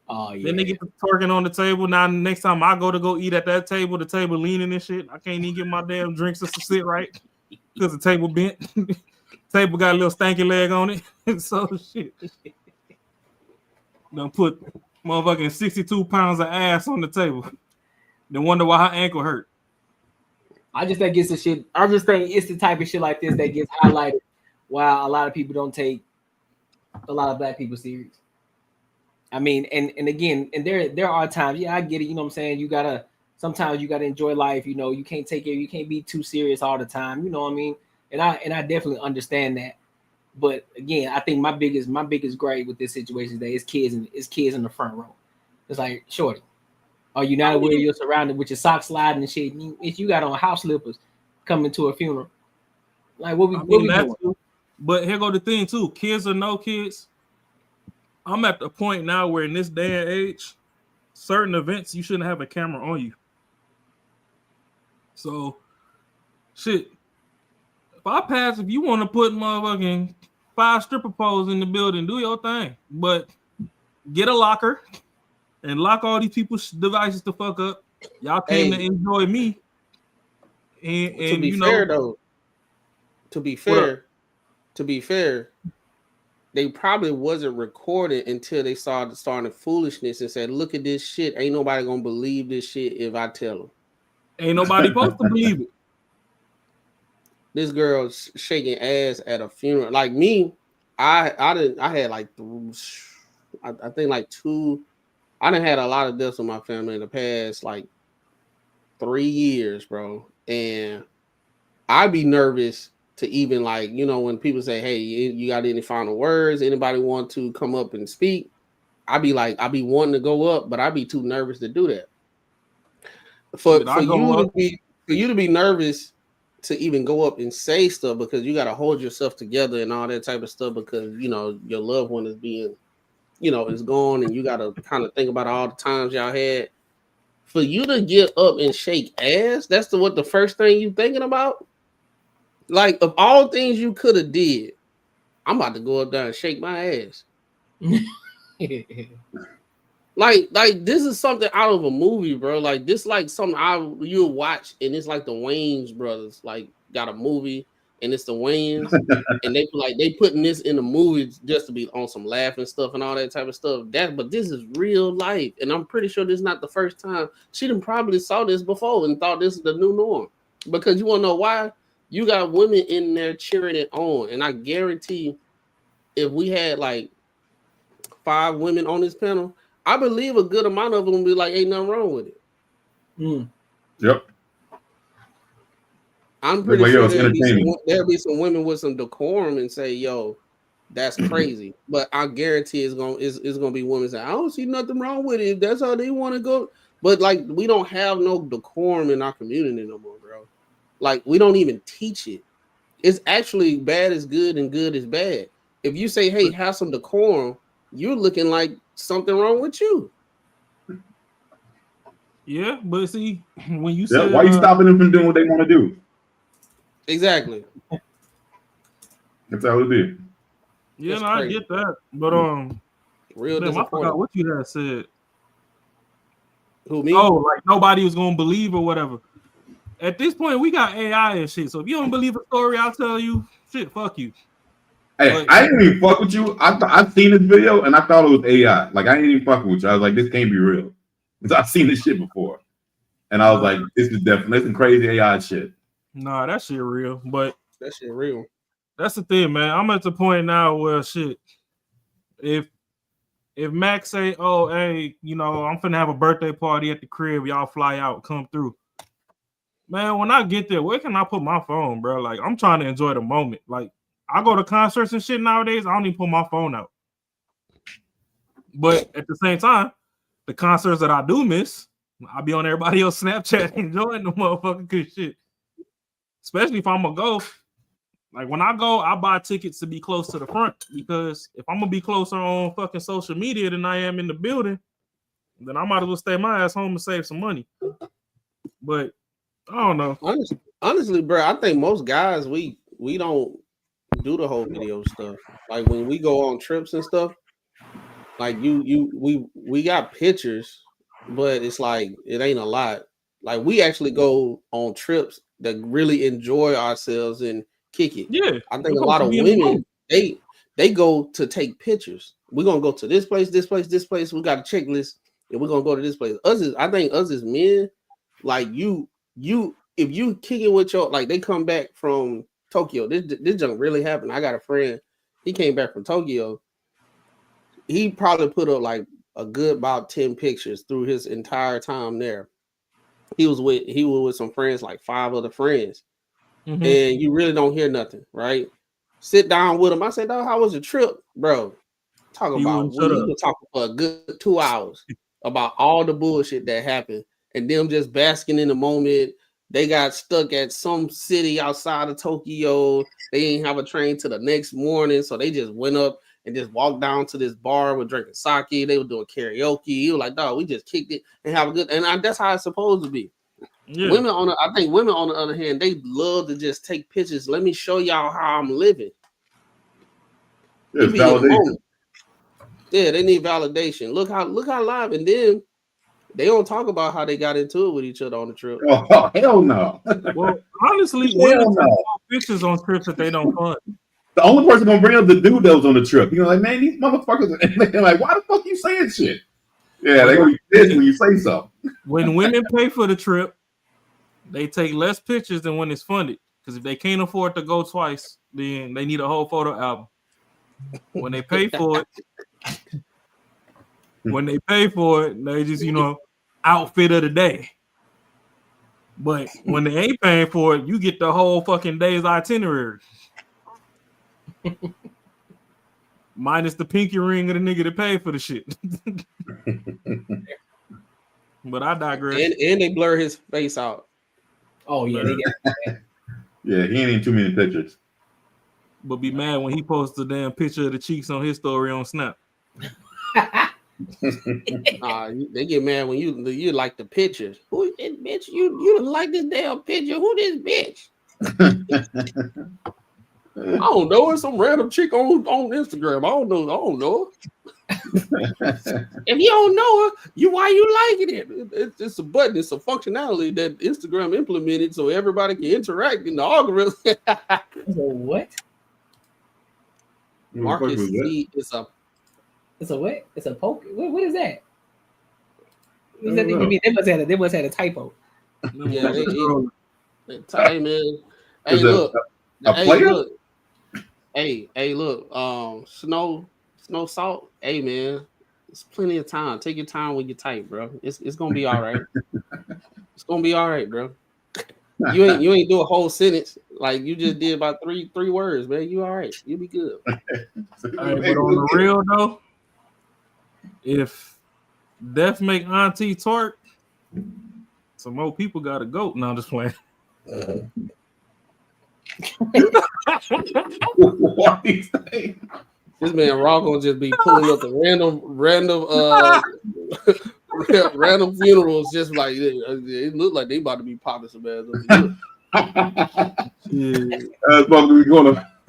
Oh yeah. Then they get the twerking on the table. Now next time I go eat at that table, the table leaning and shit. I can't even get my damn drinks to sit right because the table bent. Table got a little stanky leg on it. So shit. Done put motherfucking 62 pounds of ass on the table. Then wonder why her ankle hurt. I just think it's the shit. I just think it's the type of shit like this that gets highlighted. While a lot of people don't take a lot of black people serious. I mean, and again, and there are times, yeah, I get it. You know what I'm saying? Sometimes you gotta enjoy life. You know, you can't you can't be too serious all the time. You know what I mean? And I definitely understand that. But again, I think my biggest gripe with this situation is that it's kids in the front row. It's like, shorty, are you not aware you're surrounded with your socks sliding and shit? If you got on house slippers coming to a funeral, like what we doing? Too. But here go the thing too, kids or no kids. I'm at the point now where in this day and age, certain events you shouldn't have a camera on you. So, shit. If you want to put motherfucking 5 stripper poles in the building, do your thing. But get a locker and lock all these people's devices the fuck up. Y'all came to enjoy me. And to be fair, they probably wasn't recording until they started foolishness and said, "Look at this shit. Ain't nobody gonna believe this shit if I tell them." Ain't nobody supposed to believe it. This girl's shaking ass at a funeral. Like me, I had like I think like 2. I done had a lot of deaths in my family in the past like 3 years, bro. And I'd be nervous to even like, you know, when people say, "Hey, you got any final words? Anybody want to come up and speak?" I'd be wanting to go up, but I'd be too nervous to do that. For you to be nervous to even go up and say stuff because you got to hold yourself together and all that type of stuff because, you know, your loved one is being, you know, is gone and you got to kind of think about all the times y'all had. For you to get up and shake ass, that's the first thing you thinking about? Like, of all things you could have did, I'm about to go up there and shake my ass. Like this is something out of a movie, bro. Like this, like something you'll watch, and it's like the Wayans brothers, like got a movie, and it's the Wayans, and they putting this in the movie just to be on some laughing stuff and all that type of stuff. But this is real life, and I'm pretty sure this is not the first time. She done probably saw this before and thought this is the new norm. Because you want to know why? You got women in there cheering it on, and I guarantee, if we had like 5 women on this panel, I believe a good amount of them will be like, "Ain't nothing wrong with it." Yep. I'm pretty sure there'll be some women with some decorum and say, "Yo, that's crazy." But I guarantee it's gonna be women saying, "I don't see nothing wrong with it. If that's how they want to go." But like, we don't have no decorum in our community no more, bro. Like, we don't even teach it. It's actually bad is good and good is bad. If you say, "Hey, have some decorum," you're looking like something wrong with you. Yeah, but see, when you say, why are you stopping them from doing what they want to do? Exactly. That's how it is. Yeah, no, I get that, but real damn, I forgot what you had said. Who, me? Oh, like nobody was gonna believe or whatever. At this point, we got AI and shit. So if you don't believe a story, I'll tell you, shit, fuck you. Hey, I didn't even fuck with you. I've seen this video and I thought it was AI. Like, I didn't even fuck with you. I was like, this can't be real. Because I've seen this shit before. And I was like, this is definitely some crazy AI shit. Nah, that shit real. But that shit real. That's the thing, man. I'm at the point now where shit, if Max say, "Oh, hey, you know, I'm finna have a birthday party at the crib, y'all fly out, come through." Man, when I get there, where can I put my phone, bro? Like, I'm trying to enjoy the moment. Like, I go to concerts and shit nowadays, I don't even put my phone out. But at the same time, the concerts that I do miss, I'll be on everybody else Snapchat enjoying the motherfucking good shit. Especially if I'm gonna go. Like, when I go, I buy tickets to be close to the front, because if I'm gonna be closer on fucking social media than I am in the building, then I might as well stay my ass home and save some money. But I don't know. Honestly, bro, I think most guys we don't do the whole video stuff. Like, when we go on trips and stuff, like we got pictures, but it's like it ain't a lot. Like, we actually go on trips that really enjoy ourselves and kick it. Yeah, I think a lot of women they go to take pictures. We're gonna go to this place, this place, this place. We got a checklist, and we're gonna go to this place. I think us as men, like you if you kick it with your, like, they come back from Tokyo. This junk really happened. I got a friend. He came back from Tokyo, he probably put up like a good about 10 pictures through his entire time there. He was with some friends, like 5 other friends, and you really don't hear nothing, right? Sit down with him. I said, "Dog, how was the trip, bro?" Talk about we were talking for a good 2 hours about all the bullshit that happened, and them just basking in the moment. They got stuck at some city outside of Tokyo. They didn't have a train till the next morning, so they just went up and just walked down to this bar with drinking sake. They were doing karaoke. He was like, "Dog, we just kicked it and have a good." And that's how it's supposed to be. Yeah. I think women on the other hand, they love to just take pictures. Let me show y'all how I'm living. Validation. Yeah, they need validation. Look how live, and then they don't talk about how they got into it with each other on the trip. Oh hell no! Well, honestly, women take pictures on trips that they don't fund. The only person gonna bring up the dude that was on the trip. You know, like, man, these motherfuckers, and they're like, why the fuck you saying shit? Yeah, they gonna be pissed when you say something. When women pay for the trip, they take less pictures than when it's funded. Because if they can't afford to go twice, then they need a whole photo album. When they pay for it, they just, outfit of the day. But when they ain't paying for it, you get the whole fucking day's itinerary. Minus the pinky ring of the nigga that paid for the shit. But I digress. And they blur his face out. Oh yeah, they get that. Yeah, he ain't in too many pictures. But be mad when he posts a damn picture of the cheeks on his story on Snap. They get mad when you like the pictures. Who is this bitch? You don't like this damn picture. Who this bitch? I don't know. It's some random chick on Instagram. I don't know her. If you don't know her, why you liking it? It's a button. It's a functionality that Instagram implemented so everybody can interact in the algorithm. What? Marcus C is a. It's a what? It's a poke. What is that? What does that mean? They must have a typo. Yeah, hey man. Hey look. Hey look. Snow salt. Hey man, it's plenty of time. Take your time with your type, bro. It's gonna be all right. It's gonna be all right, bro. You ain't do a whole sentence like you just did about three words, man. You all right? You'll be good. Hey, but on the real though, if Death make Auntie twerk, some more people gotta go. No, I'm just playing. What is that? This man Raw gonna just be pulling up the random funerals, just like it look like they about to be popping some ass.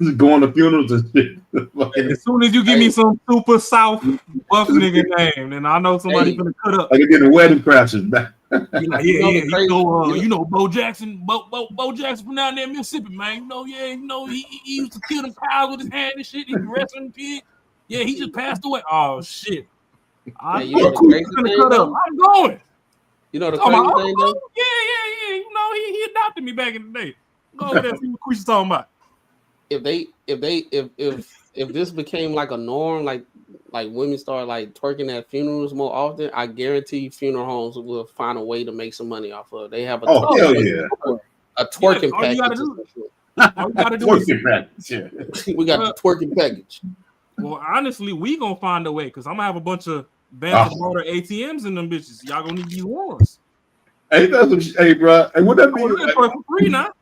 We going to funerals and shit. As soon as you give me some super South buff nigga name, then I know somebody gonna cut up. Like it getting wedding crashes back. Like, you know, Bo Jackson from down there in Mississippi, man. He used to kill them cows with his hand and shit. He wrestling pig. Yeah, he just passed away. Oh shit! I'm going. You know the crazy thing though? Yeah. You know, he adopted me back in the day. Go over there and see what Quisha's talking about. If this became like a norm, like women start like twerking at funerals more often, I guarantee funeral homes will find a way to make some money off of it. They have a twerking package. All you gotta do is we got the twerking package. Well, honestly, we gonna find a way because I'm gonna have a bunch of Banter Motor ATMs in them bitches. Y'all gonna need these ones. Hey, that's what. Hey, bro. Hey, what that mean? For free now.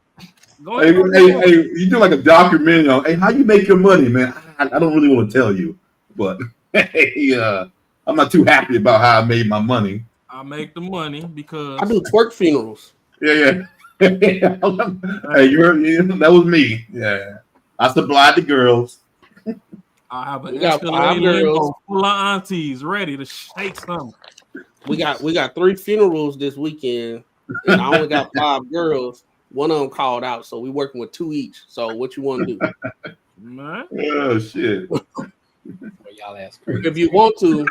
Hey, you do like a documentary on. Hey, how you make your money, man? I don't really want to tell you, but hey, I'm not too happy about how I made my money. I make the money because I do twerk funerals. Yeah. Hey, that was me. Yeah, I supplied the girls. I have an Escalade full of aunties ready to shake something. We got 3 funerals this weekend, and I only got 5 girls. One of them called out, so we're working with 2 each. So what you want to do? Man. Oh shit! Y'all ask crazy. If you want to,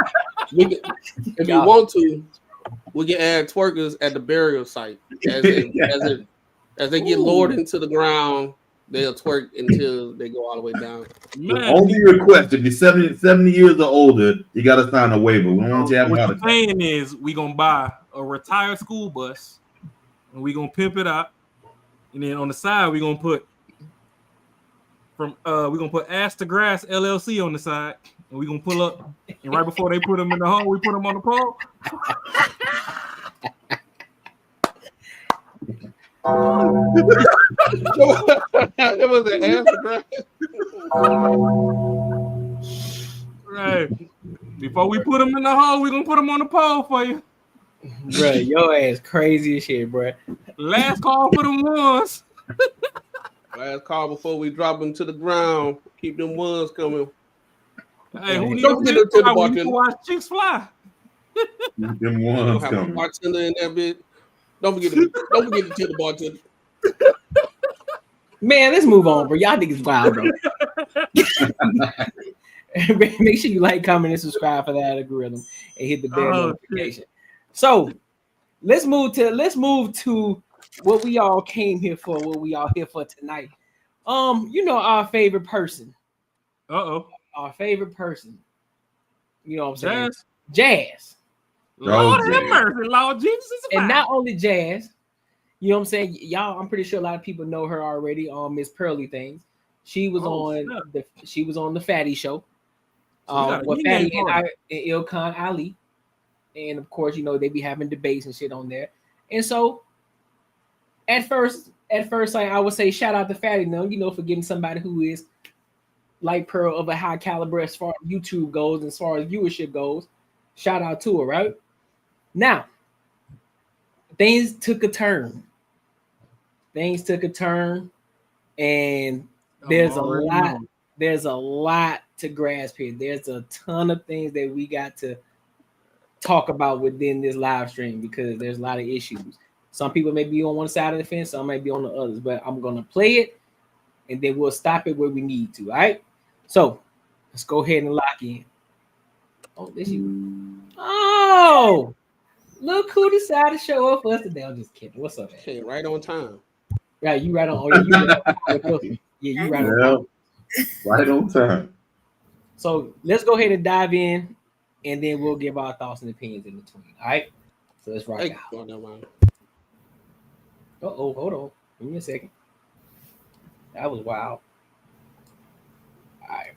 we can add twerkers at the burial site as they get lowered into the ground. They'll twerk until they go all the way down. The only request, if you're 70 years or older, you got to sign a waiver. We don't want you having what a you're heart attack. saying is we gonna buy a retired school bus and we gonna pimp it out, and then on the side we gonna put Ass to Grass LLC on the side, and we gonna pull up, and right before they put them in the hole, we put them on the pole. That was an answer, Right. Before we put them in the hole, we gonna put them on the pole for you. Bro, your ass crazy as shit, bro. Last call for them ones. Last call before we drop them to the ground. Keep them ones coming. Hey, who needs Don't forget to tell the to bartender. watch chicks fly? Them ones Have a coming. bartender in that bit. Don't forget to tell the bartender. Man, let's move on, bro. Y'all niggas wild, bro. Make sure you like, comment, and subscribe for that algorithm and hit the bell notification. So let's move to what we all came here for, what we all here for tonight. Our favorite person. Our favorite person. You know what I'm saying? Jazz. Lord have mercy, Lord Jesus. And not only Jazz, you know what I'm saying? Y'all, I'm pretty sure a lot of people know her already on Miss PearlyThings. She was on the Fatty Show. With Fatty and Ilkan Ali. And of course, they be having debates and shit on there. And so at first, I would say shout out to Fatty now, for getting somebody who is like Pearl of a high caliber as far as YouTube goes, and as far as viewership goes. Shout out to her, right? Now, things took a turn. And there's a lot to grasp here. There's a ton of things that we got to talk about within this live stream because there's a lot of issues. Some people may be on one side of the fence, some may be on the others, but I'm gonna play it and then we'll stop it where we need to. All right. So let's go ahead and lock in. Oh, look who decided to show up for us today. I'm just kidding. What's up? Okay, right on time. Yeah, you right on. Oh, yeah, you right on. Yeah, you right on. Right on time. So let's go ahead and dive in, and then we'll give our thoughts and opinions in between. All right. So let's rock out. Hold on. Give me a second. That was wild. All right.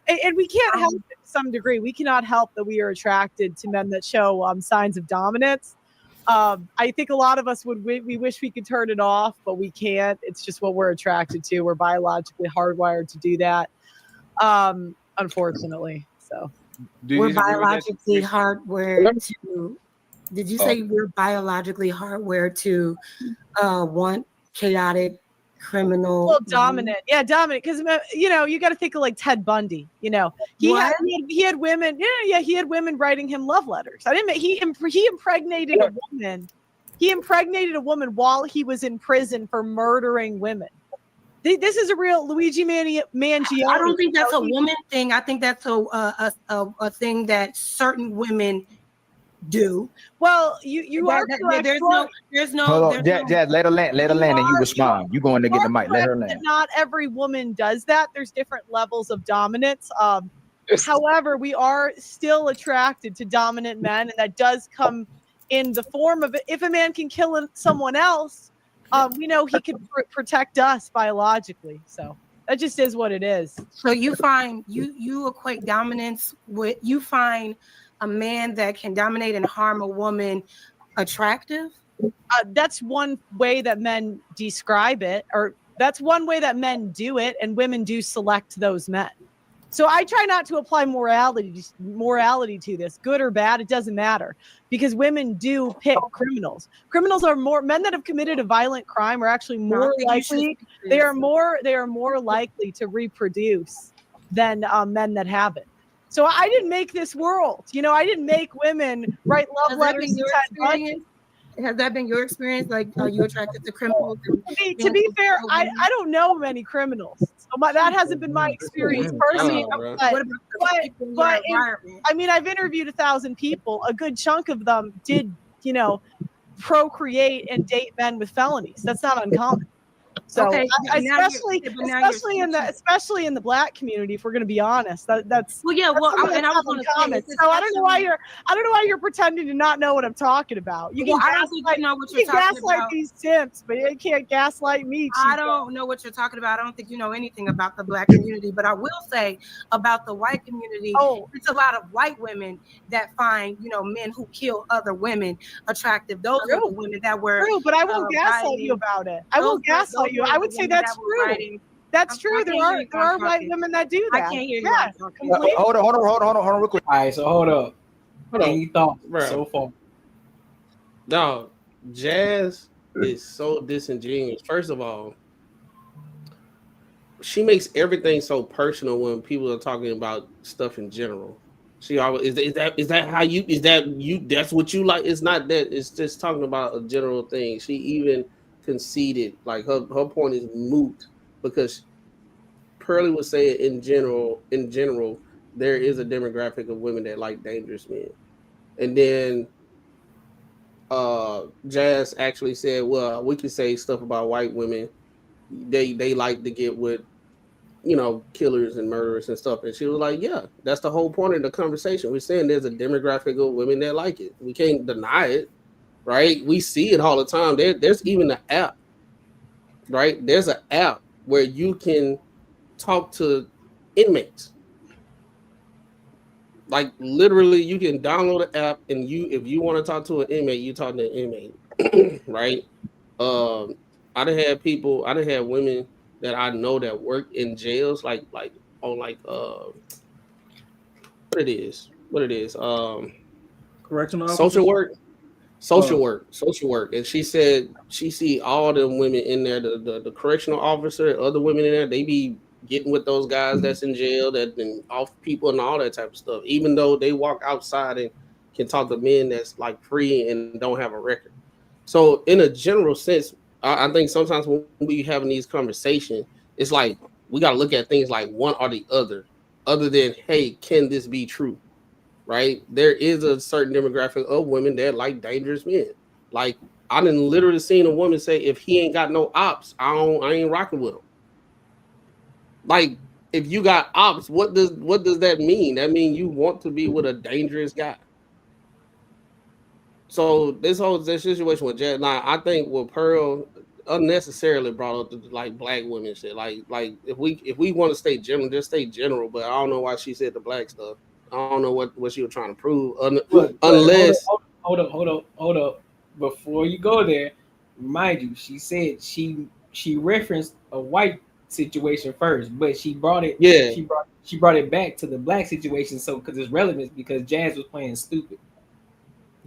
And we can't help it to some degree. We cannot help that we are attracted to men that show signs of dominance. I think a lot of us we wish we could turn it off, but we can't. It's just what we're attracted to. We're biologically hardwired to do that, unfortunately. So we're biologically hardwired to. Did you say we're biologically hardwired to want chaotic, criminal? Well, dominant. Yeah, dominant. Because you got to think of like Ted Bundy. He had women. Yeah, he had women writing him love letters. He impregnated a woman. He impregnated a woman while he was in prison for murdering women. This is a real Luigi Mangione. I don't think that's a woman thing. I think that's a thing that certain women do. Well, you are correct. There's no. Hold on, Jazz, let her land, and you respond. You going to get the mic? Let her land. Not every woman does that. There's different levels of dominance. However, we are still attracted to dominant men, and that does come in the form of if a man can kill someone else, we know he can protect us biologically. So that just is what it is. So you find you equate dominance with a man that can dominate and harm a woman attractive? That's one way that men describe it, or that's one way that men do it, and women do select those men. So I try not to apply morality to this, good or bad, it doesn't matter, because women do pick criminals. Criminals are men that have committed a violent crime are actually more likely. They are more likely to reproduce than men that haven't. So I didn't make this world. I didn't make women write love letters to Ted Bundy. Has that been your experience? Like, are you attracted to criminals? To be fair, I don't know many criminals. So that hasn't been my experience personally. But I've interviewed 1,000 people. A good chunk of them did, procreate and date men with felonies. That's not uncommon. So Okay, especially in the black community, if we're going to be honest, that's well, yeah. that's Well, something and I that's was not going to say, uncommon. So I don't know why you're pretending to not know what I'm talking about. You can I don't think you know what you're talking gaslight about. these simps, but you can't gaslight me. I don't know what you're talking about. I don't think you know anything about the black community, but I will say about the white community, it's a lot of white women that find, men who kill other women attractive. Those are the women that were true, but I won't gaslight you about it. I won't gaslight you. I would say that's true. That's true. There are white women that do that. I can't hear you. Yeah, hold on, real quick. All right, so hold up. Any thoughts so far? Dog, Jazz is so disingenuous. First of all, she makes everything so personal when people are talking about stuff in general. She always is that that's what you like. It's not that, it's just talking about a general thing. She even conceded, like her point is moot, because Pearly would say in general, there is a demographic of women that like dangerous men. And then Jazz actually said, well, we can say stuff about white women. They like to get with, killers and murderers and stuff. And she was like, yeah, that's the whole point of the conversation. We're saying there's a demographic of women that like it. We can't deny it, right? We see it all the time. There's even an app, right? There's an app where you can talk to inmates. Like literally, you can download the app, and if you want to talk to an inmate, you talk to an inmate, right? I done had women that I know that work in jails, like on what it is, correctional social officers? work, and she said she see all them women in there, the correctional officer, other women in there, they be getting with those guys that's in jail, that and off people and all that type of stuff, even though they walk outside and can talk to men that's like free and don't have a record. So in a general sense, I think sometimes when we having these conversations, it's like we got to look at things like one or the other than, hey, can this be true? Right? There is a certain demographic of women that like dangerous men. Like I done literally seen a woman say, if he ain't got no ops, I ain't rocking with him. Like, if you got ops, what does that mean? That means you want to be with a dangerous guy. So this whole situation with Jazz, now I think with Pearl unnecessarily brought up the like black women shit. Like if we want to stay general, just stay general. But I don't know why she said the black stuff. I don't know what she was trying to prove. Unless hold up. Before you go there, mind you, she said she referenced a white situation first, but she brought it. Yeah, she brought it back to the black situation. So because it's relevant, because Jazz was playing stupid.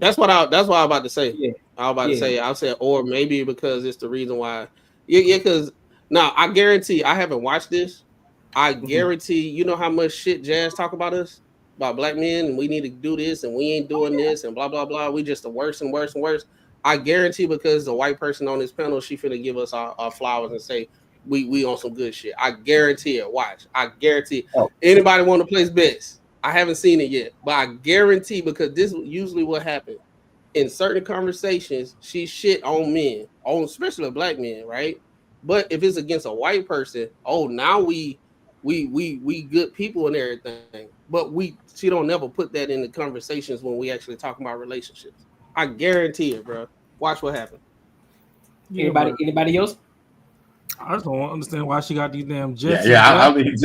That's what I was about to say. Yeah. I was about to say. I said, or maybe because it's the reason why. Yeah. Because now I guarantee I haven't watched this. I guarantee you know how much shit Jazz talk about us, about black men, and we need to do this, and we ain't doing this, and blah blah blah. We just the worst and worse and worse. I guarantee because the white person on this panel, she finna give us our flowers and say we on some good shit. I guarantee it. Watch. I guarantee. Anybody want to place bets? I haven't seen it yet, but I guarantee, because this is usually what happens in certain conversations. She shit on men, especially black men, right? But if it's against a white person, now we good people and everything. But she don't never put that in the conversations when we actually talk about relationships. I guarantee it, bro. Watch what happens. Anybody else? I just don't understand why she got these damn jets. I mean,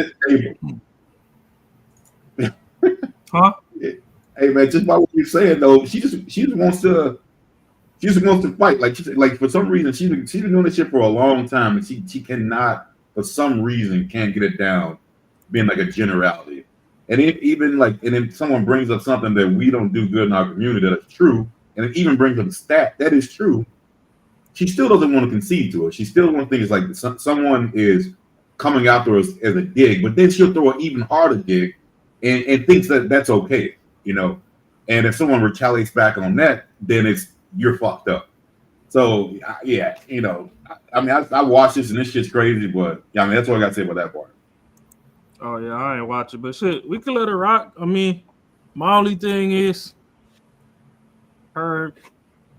huh? Hey man, just by what you're saying though, she just wants to fight. Like for some reason she's been doing this shit for a long time, and she cannot, for some reason, can't get it down, being like a generality. And if someone brings up something that we don't do good in our community that's true, and it even brings up a stat that is true, she still doesn't want to concede to it. She still wants things like someone is coming after us as a dig, but then she'll throw an even harder dig and thinks that that's okay, And if someone retaliates back on that, then you're fucked up. So yeah, I mean, I watched this and this shit's crazy, but yeah, I mean, that's what I got to say about that part. Oh yeah, I ain't watching, but shit, we can let her rock. I mean, my only thing is her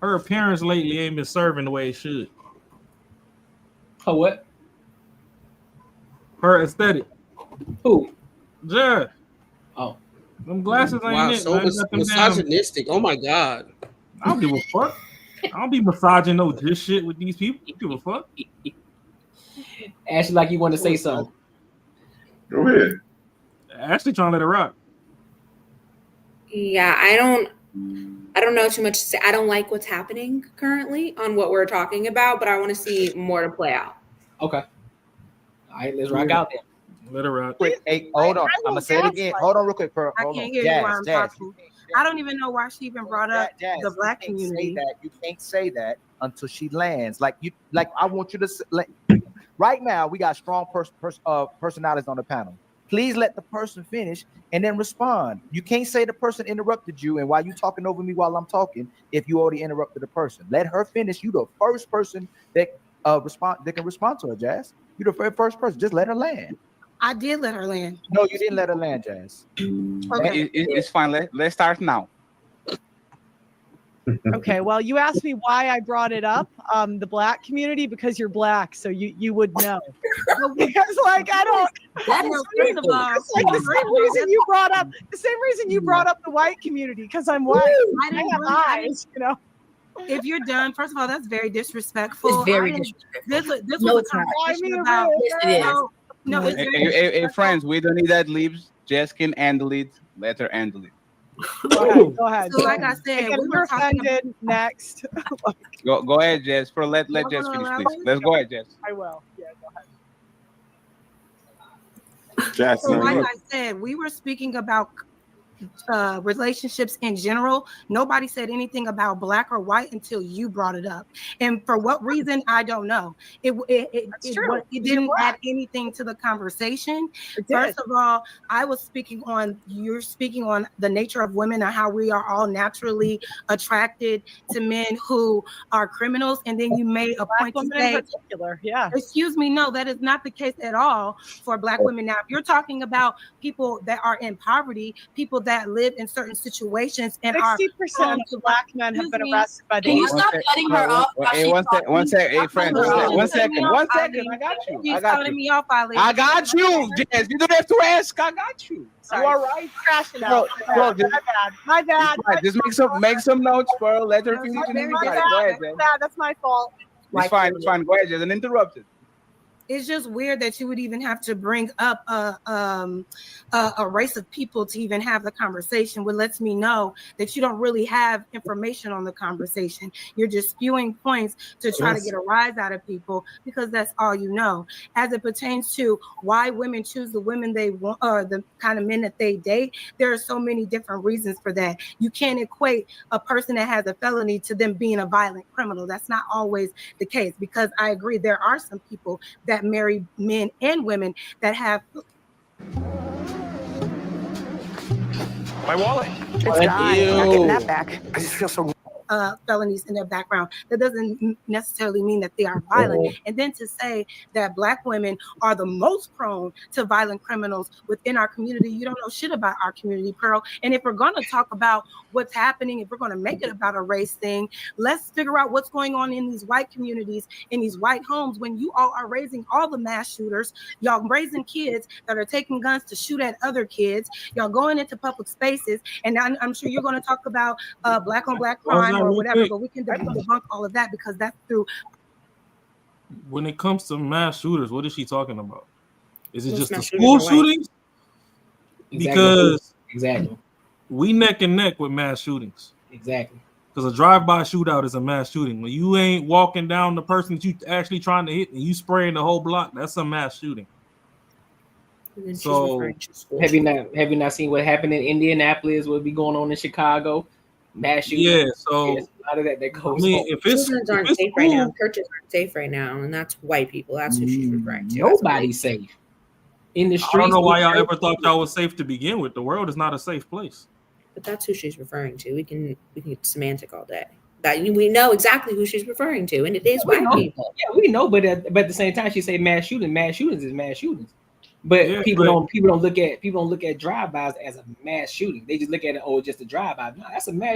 her appearance lately ain't been serving the way it should. Oh, what? Her aesthetic. Who? Yeah. Oh. Them glasses ain't Wow, it, so man. Got them misogynistic. Oh my god. I don't give a fuck. I don't be massaging no this shit with these people. Give a fuck. Ashley, like you want to say something. Go ahead. Ashley trying to let it rock. Yeah, I don't know too much to say. I don't like what's happening currently on what we're talking about, but I want to see more to play out. Okay. All right, let's rock out there. Let it rock. Quick, hey, hold on. I'm gonna say it again. Hold on, real quick, Pearl. I Hold can't on. hear you while I'm Jazz, talking. I don't even know why she even brought up the black community. You can't say that until she lands. Like I want you to right now. We got strong personalities on the panel. Please let the person finish and then respond. You can't say the person interrupted you and why you talking over me while I'm talking if you already interrupted the person. Let her finish. You the first person that can respond to her, Jazz. You the first person. Just let her land. I did let her land. No, you didn't let her land, Jazz. Okay. It's fine. Let's start now. Okay, well, you asked me why I brought it up, the black community, because you're black, so you would know. Because like I don't. That's first of all, It's like the same reason you brought up the white community, because I'm white. I have eyes, you know. If you're done, first of all, that's very disrespectful. It's very disrespectful. This No, was it's a not. conversation about. Yes, it is. No, it's very Hey, disrespectful. friends, we don't need ad libs. Jess can handle it. Let her handle it. Go ahead. So, like I said, we were talking offended. Next. Go ahead, Jess. Let Y'all Jess gonna finish, allow please. me? Let's go ahead, Jess. I will. Yeah, go ahead. Jess, So, like I said, we were speaking about relationships in general. Nobody said anything about black or white until you brought it up, and for what reason I don't know. It didn't add anything to the conversation. First of all, you're speaking on the nature of women and how we are all naturally attracted to men who are criminals, and then you made a point to say, in particular, yeah. Excuse me, no, that is not the case at all for black women. Now, if you're talking about people that are in poverty, people that live in certain situations and 60% are of black men have been arrested by the Can you stop cutting her off? Hey, one sec. Hey, friends, one second. I got you. She's cutting me off, Ali. I got you, Jess. You don't have to ask. I got you. Sorry. You all right? Crashing out. My bad. Just make some notes, Pearl. Let her finish. Go ahead, Jess. That's my fault. It's fine. Go ahead, Jess. Uninterrupted. It's just weird that you would even have to bring up a race of people to even have the conversation, which lets me know that you don't really have information on the conversation. You're just spewing points to try to get a rise out of people because that's all you know. As it pertains to why women choose the women they want or the kind of men that they date, there are so many different reasons for that. You can't equate a person that has a felony to them being a violent criminal. That's not always the case, because I agree there are some people that marry men and women that have. My wallet. It's gone. I'm not getting that back. I just feel so. Felonies in their background. That doesn't necessarily mean that they are violent. And then to say that black women are the most prone to violent criminals within our community, you don't know shit about our community, Pearl. And if we're going to talk about what's happening, if we're going to make it about a race thing, let's figure out what's going on in these white communities, in these white homes, when you all are raising all the mass shooters, y'all raising kids that are taking guns to shoot at other kids, y'all going into public spaces, and I'm sure you're going to talk about black on black crime or whatever, but we can debunk all of that because that's through. When it comes to mass shooters, what is she talking about? Is it just the shooters school are white. shootings? Because exactly, we neck and neck with mass shootings. Exactly. Because a drive-by shootout is a mass shooting. When you ain't walking down the person that you actually trying to hit and you spraying the whole block, that's a mass shooting. So have you not seen what happened in Indianapolis? What be going on in Chicago? Mass shooting. Yeah, so there's a lot of that goes. I mean, if it's Children aren't safe right now. Churches aren't safe right now, and that's white people. That's who she's referring to. Nobody's safe in the streets. I don't know why y'all ever thought y'all was safe to begin with. The world is not a safe place. But that's who she's referring to. We can semantic all day. That we know exactly who she's referring to, and it is white people. Yeah, we know, but at the same time, she say mass shooting. Mass shootings is mass shootings. But people don't look at drive-bys as a mass shooting. They just look at it, just a drive-by. No,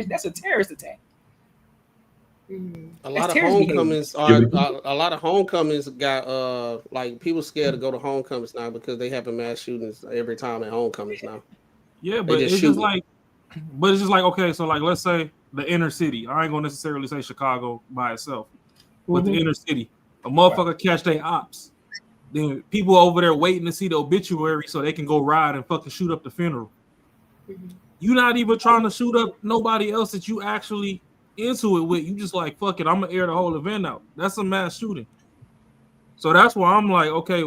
that's a terrorist attack. A lot of homecomings got like people scared to go to homecomings now because they happen mass shootings every time at homecomings now. Yeah, but it's just like, okay, so like let's say the inner city. I ain't gonna necessarily say Chicago by itself, but the inner city, a motherfucker catch their ops. Then people over there waiting to see the obituary so they can go ride and fucking shoot up the funeral. You're not even trying to shoot up nobody else that you actually into it with. You just like, fuck it, I'm gonna air the whole event out. That's a mass shooting. So that's why I'm like, okay,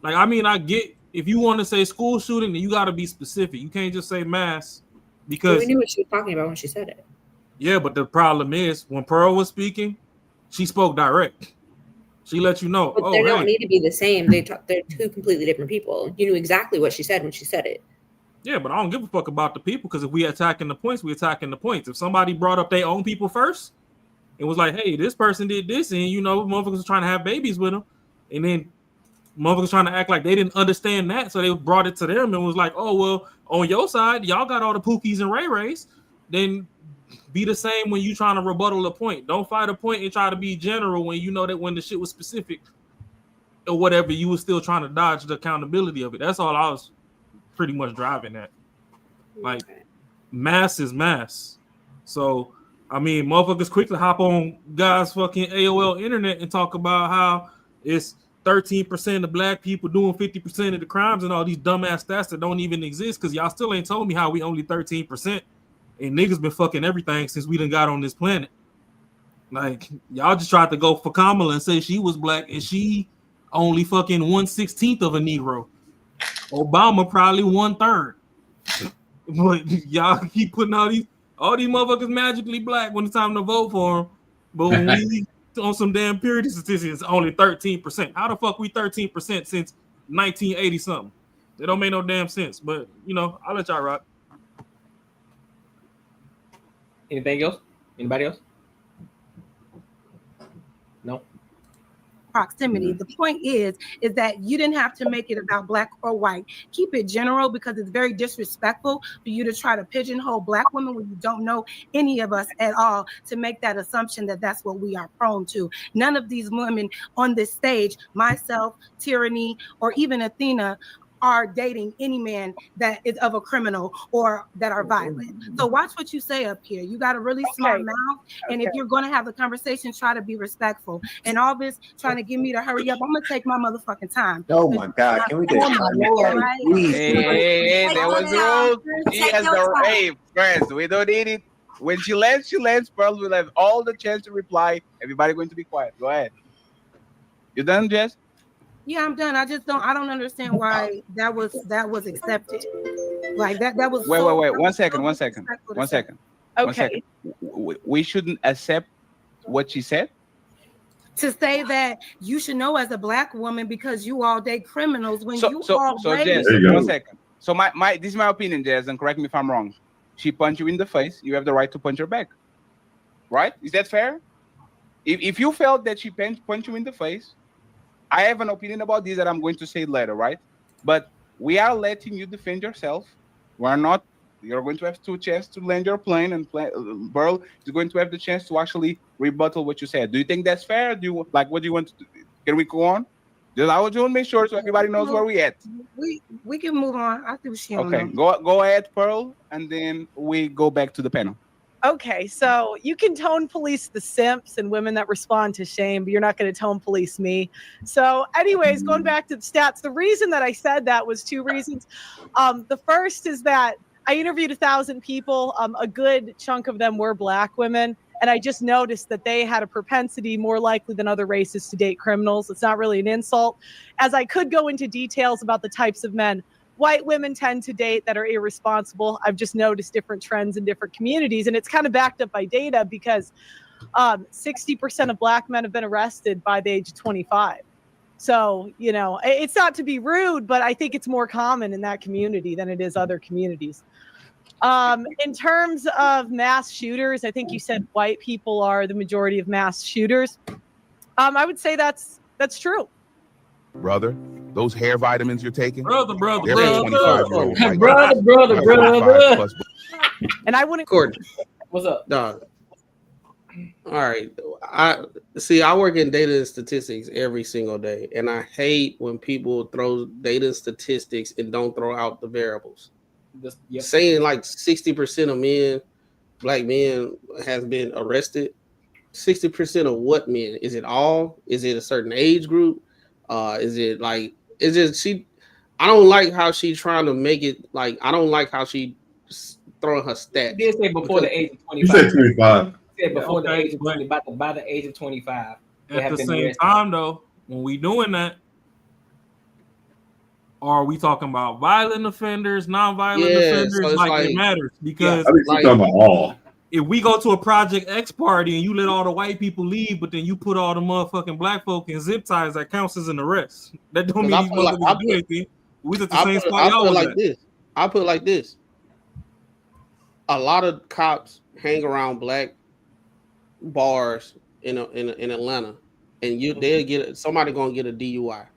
I get if you want to say school shooting, then you got to be specific. You can't just say mass because we knew what she was talking about when she said it. Yeah, but the problem is when Pearl was speaking, she spoke direct. She let you know. But they don't need to be the same. They're two completely different people. You knew exactly what she said when she said it. Yeah, but I don't give a fuck about the people because if we attacking the points, we attacking the points. If somebody brought up their own people first, it was like, hey, this person did this, and motherfuckers was trying to have babies with them, and then motherfuckers trying to act like they didn't understand that, so they brought it to them and was like, oh well, on your side, y'all got all the Pookies and Ray Rays, then be the same when you trying to rebuttal a point. Don't fight a point and try to be general when you know that when the shit was specific or whatever, you was still trying to dodge the accountability of it. That's all I was pretty much driving at. Like, mass is mass. So, I mean, motherfuckers quick to hop on guys' fucking AOL internet and talk about how it's 13% of black people doing 50% of the crimes and all these dumbass stats that don't even exist because y'all still ain't told me how we only 13%. And niggas been fucking everything since we done got on this planet. Like, y'all just tried to go for Kamala and say she was black and she only fucking 1/16 of a Negro. Obama probably 1/3. But y'all keep putting all these motherfuckers magically black when it's time to vote for them. But when we on some damn purity statistics, it's only 13%. How the fuck we 13% since 1980 something? It don't make no damn sense. But I'll let y'all rock. Anything else? Anybody else? No. Proximity. The point is that you didn't have to make it about black or white. Keep it general because it's very disrespectful for you to try to pigeonhole black women when you don't know any of us at all to make that assumption that that's what we are prone to. None of these women on this stage, myself, Tyranny, or even Athena, are dating any man that is of a criminal or that are violent. So watch what you say up here. You got a really smart mouth. And if you're going to have the conversation, try to be respectful. And all this trying to get me to hurry up, I'm going to take my motherfucking time. Oh my God. Can we get Hey, there was rules. She has the hey, friends. We don't need it. When she lands, Pearl will have all the chance to reply. Everybody going to be quiet. Go ahead. You done, Jess? Yeah, I'm done. I don't understand why that was accepted. Like that was wait. 1 second. Okay. We shouldn't accept what she said. To say that you should know as a black woman because you all date criminals when you all Jess, 1 second. So this is my opinion, Jess, and correct me if I'm wrong. She punched you in the face, you have the right to punch her back. Right? Is that fair? If you felt that she punched you in the face, I have an opinion about this that I'm going to say later, right? But we are letting you defend yourself. We're not. You're going to have 2 chances to land your plane, and Pearl is going to have the chance to actually rebuttal what you said. Do you think that's fair? What do you want to do? Can we go on? I want to make sure so everybody knows where we at. We can move on. I think she okay. Go ahead, Pearl, and then we go back to the panel. Okay, so you can tone police the simps and women that respond to shame, but you're not going to tone police me. So anyways, going back to the stats, the reason that I said that was 2 reasons. The first is that I interviewed 1,000 people. A good chunk of them were black women. And I just noticed that they had a propensity more likely than other races to date criminals. It's not really an insult. As I could go into details about the types of men white women tend to date that are irresponsible. I've just noticed different trends in different communities, and it's kind of backed up by data because 60% of black men have been arrested by the age of 25. So, it's not to be rude, but I think it's more common in that community than it is other communities. In terms of mass shooters, I think you said white people are the majority of mass shooters. I would say that's true. Brother, those hair vitamins you're taking, brother. And I wouldn't. Courtnee, what's up, dog? All right. I work in data and statistics every single day, and I hate when people throw data and statistics and don't throw out the variables. Saying like 60% of black men, has been arrested. 60% of what men? Is it all? Is it a certain age group? Is it like? Is it she? I don't like how she's trying to make it like. I don't like how she throwing her stats. She did say before the age of 25. You said 25. She said before the Okay, age of 20, by the age of 25. At the same time, though, when we doing that, are we talking about violent offenders, non-violent offenders? So like it matters because I think she's talking about all. If we go to a Project X party and you let all the white people leave, but then you put all the motherfucking black folk in zip ties, that counts as an arrest. That don't mean these motherfuckers do anything. We at the same spot y'all was at. I put it like this. A lot of cops hang around black bars in Atlanta, and they'll get somebody gonna get a DUI,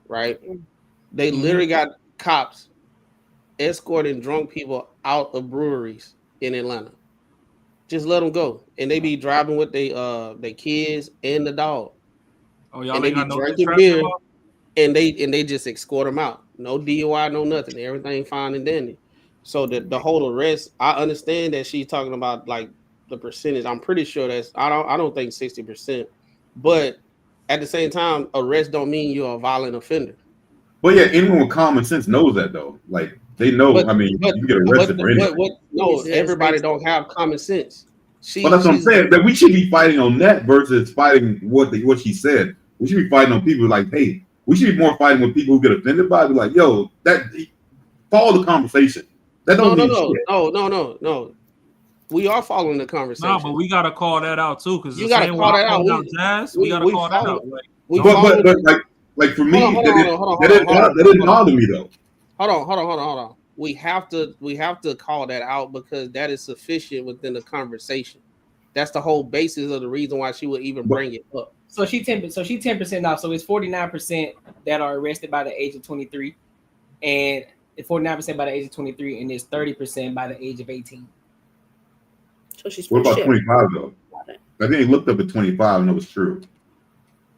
right? They literally got cops escorting drunk people out of breweries in Atlanta. Just let them go, and they be driving with their kids and the dog. Oh, y'all and they ain't be got no drinking beer, and they just escort them out. No DUI, no nothing. Everything fine and dandy. So the whole arrest, I understand that she's talking about like the percentage. I'm pretty sure I don't think 60%, but at the same time, arrest don't mean you're a violent offender. But yeah, anyone with common sense knows that though. Like they know. You get arrested for anything. No, everybody don't have common sense. But that's what I'm saying. That we should be fighting on that versus fighting what she said. We should be fighting on people like, hey, we should be more fighting with people who get offended by it. Be like, yo, that follow the conversation. That don't mean shit. No. We are following the conversation. No, but we gotta call that out too, because you gotta call that out. We gotta call that out. But like for me, that didn't bother me though. Hold on. We have to call that out because that is sufficient within the conversation. That's the whole basis of the reason why she would even bring it up. So she 10% off. So it's 49% that are arrested by the age of 23, and 49% by the age of 23, and it's 30% by the age of 18. So she's what about 25 though? I think he looked up at 25 and it was true.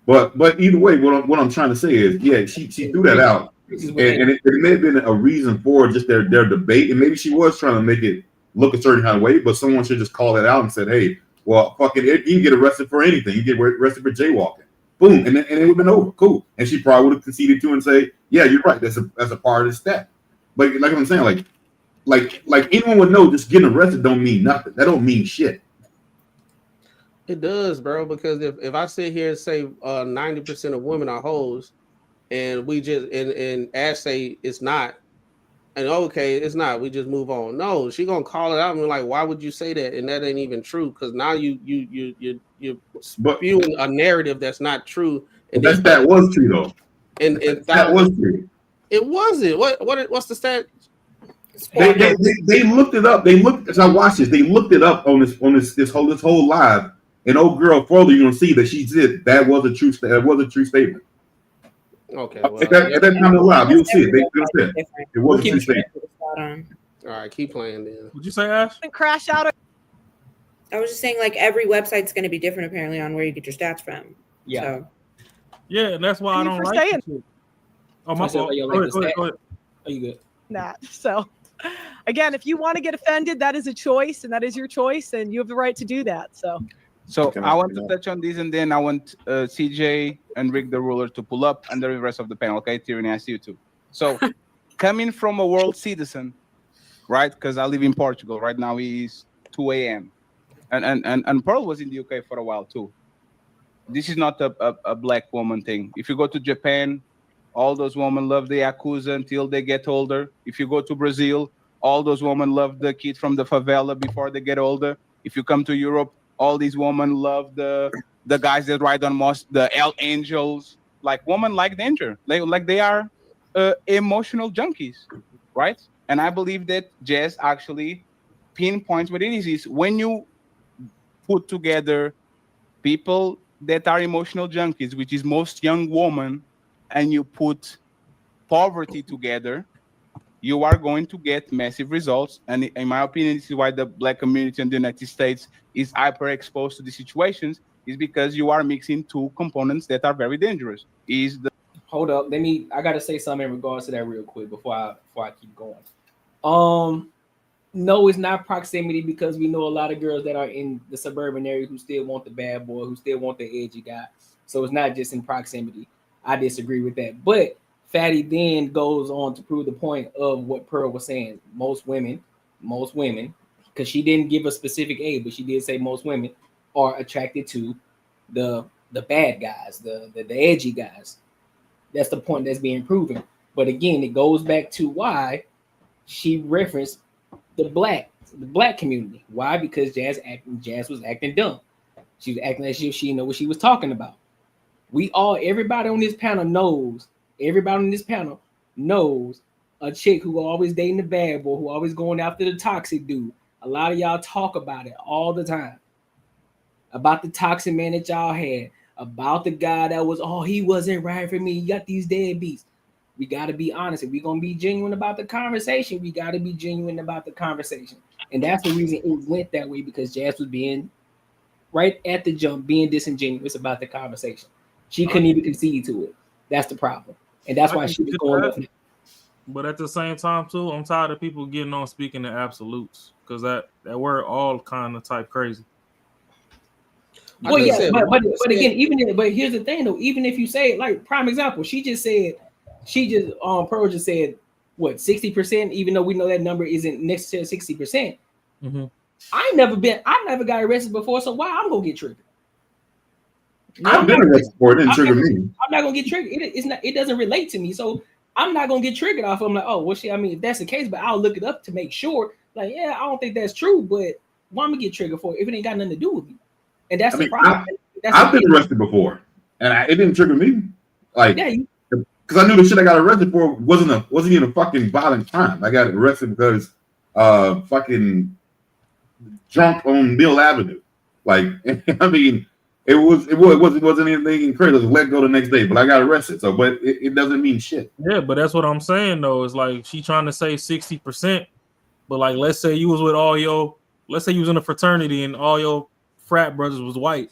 But either way, what I'm trying to say is, yeah, she threw that out, and it may have been a reason for just their debate, and maybe she was trying to make it look a certain kind of way, but someone should just call that out and said, hey, well, fucking, you can get arrested for anything. You get arrested for jaywalking. Boom, and it would have been over. Cool. And she probably would have conceded to and say, yeah, you're right. That's a part of the step. But like I'm saying, like anyone would know, just getting arrested don't mean nothing. That don't mean shit. It does, bro, because if I sit here and say 90% of women are hoes, and we just and Ash say it's not, and okay, it's not, we just move on. No, she gonna call it out and be like, why would you say that? And that ain't even true, because now you're spewing a narrative that's not true. And that was true though. And that was true. It wasn't. What's the stat? They looked it up. As I watched this, they looked it up on this whole live. And old girl, further you're gonna see that she did. That was a true statement. Okay. Well, at that time of live, you'll see it. It was a true statement. All right, keep playing then. Would you say, Ash? Crash out. I was just saying, like, every website's going to be different apparently on where you get your stats from. Yeah. So. Yeah, and that's why I don't like it. Oh, my fault. Go ahead. Are you good? Nah. So, again, if you want to get offended, that is a choice, and that is your choice, and you have the right to do that. So I want to touch on this, and then I want CJ and Rick the ruler to pull up, and the rest of the panel. Okay, Tyranny, I see you too. So, coming from a world citizen, right? Because I live in Portugal right now. It's 2 a.m. and Pearl was in the UK for a while too. This is not a black woman thing. If you go to Japan, all those women love the Yakuza until they get older. If you go to Brazil, all those women love the kid from the favela before they get older. If you come to Europe, all these women love the guys that ride on the L Angels. Like, women like danger. They are emotional junkies, right? And I believe that Jazz actually pinpoints what it is when you put together people that are emotional junkies, which is most young women, and you put poverty together, you are going to get massive results. And in my opinion, this is why the Black community in the United States is hyper exposed to these situations, is because you are mixing two components that are very dangerous. Hold up, I gotta say something in regards to that real quick before I keep going. No, it's not proximity, because we know a lot of girls that are in the suburban area who still want the bad boy, who still want the edgy guy. So it's not just in proximity. I disagree with that. But Fatty then goes on to prove the point of what Pearl was saying. Most women, because she didn't give a specific age, but she did say most women are attracted to the bad guys, the edgy guys. That's the point that's being proven. But again, it goes back to why she referenced the black community. Why? Because Jazz was acting dumb. She was acting as if she didn't know what she was talking about. Everybody on this panel knows a chick who always dating the bad boy, who always going after the toxic dude. A lot of y'all talk about it all the time. About the toxic man that y'all had, about the guy that was, he wasn't right for me. You got these deadbeats. We got to be honest. If we're going to be genuine about the conversation, we got to be genuine about the conversation. And that's the reason it went that way, because Jazz was being, right at the jump, being disingenuous about the conversation. She couldn't even concede to it. That's the problem. And that's why she was going up. But at the same time, too, I'm tired of people getting on speaking in absolutes, because that word all kind of type crazy. Well, yeah, but again, but here's the thing though. Even if you say it, like prime example, Pearl just said what 60%, even though we know that number isn't necessarily 60%. Mm-hmm. I never got arrested before, so why I'm gonna get triggered? I've been arrested before. It didn't trigger me. I'm not gonna get triggered. It doesn't relate to me, so I'm not gonna get triggered off. I'm like, oh, well, shit. I mean, if that's the case, but I'll look it up to make sure. Like, yeah, I don't think that's true, but why am I get triggered for it if it ain't got nothing to do with me? And that's the problem. I've been arrested before, and it didn't trigger me. Like, because I knew the shit I got arrested for wasn't even a fucking violent crime. I got arrested because fucking drunk on Mill Avenue. Like, I mean, it wasn't anything crazy. I was let go the next day, but I got arrested. So, but it doesn't mean shit. Yeah, but that's what I'm saying though. It's like she trying to say 60%, but like let's say you was in a fraternity and all your frat brothers was white,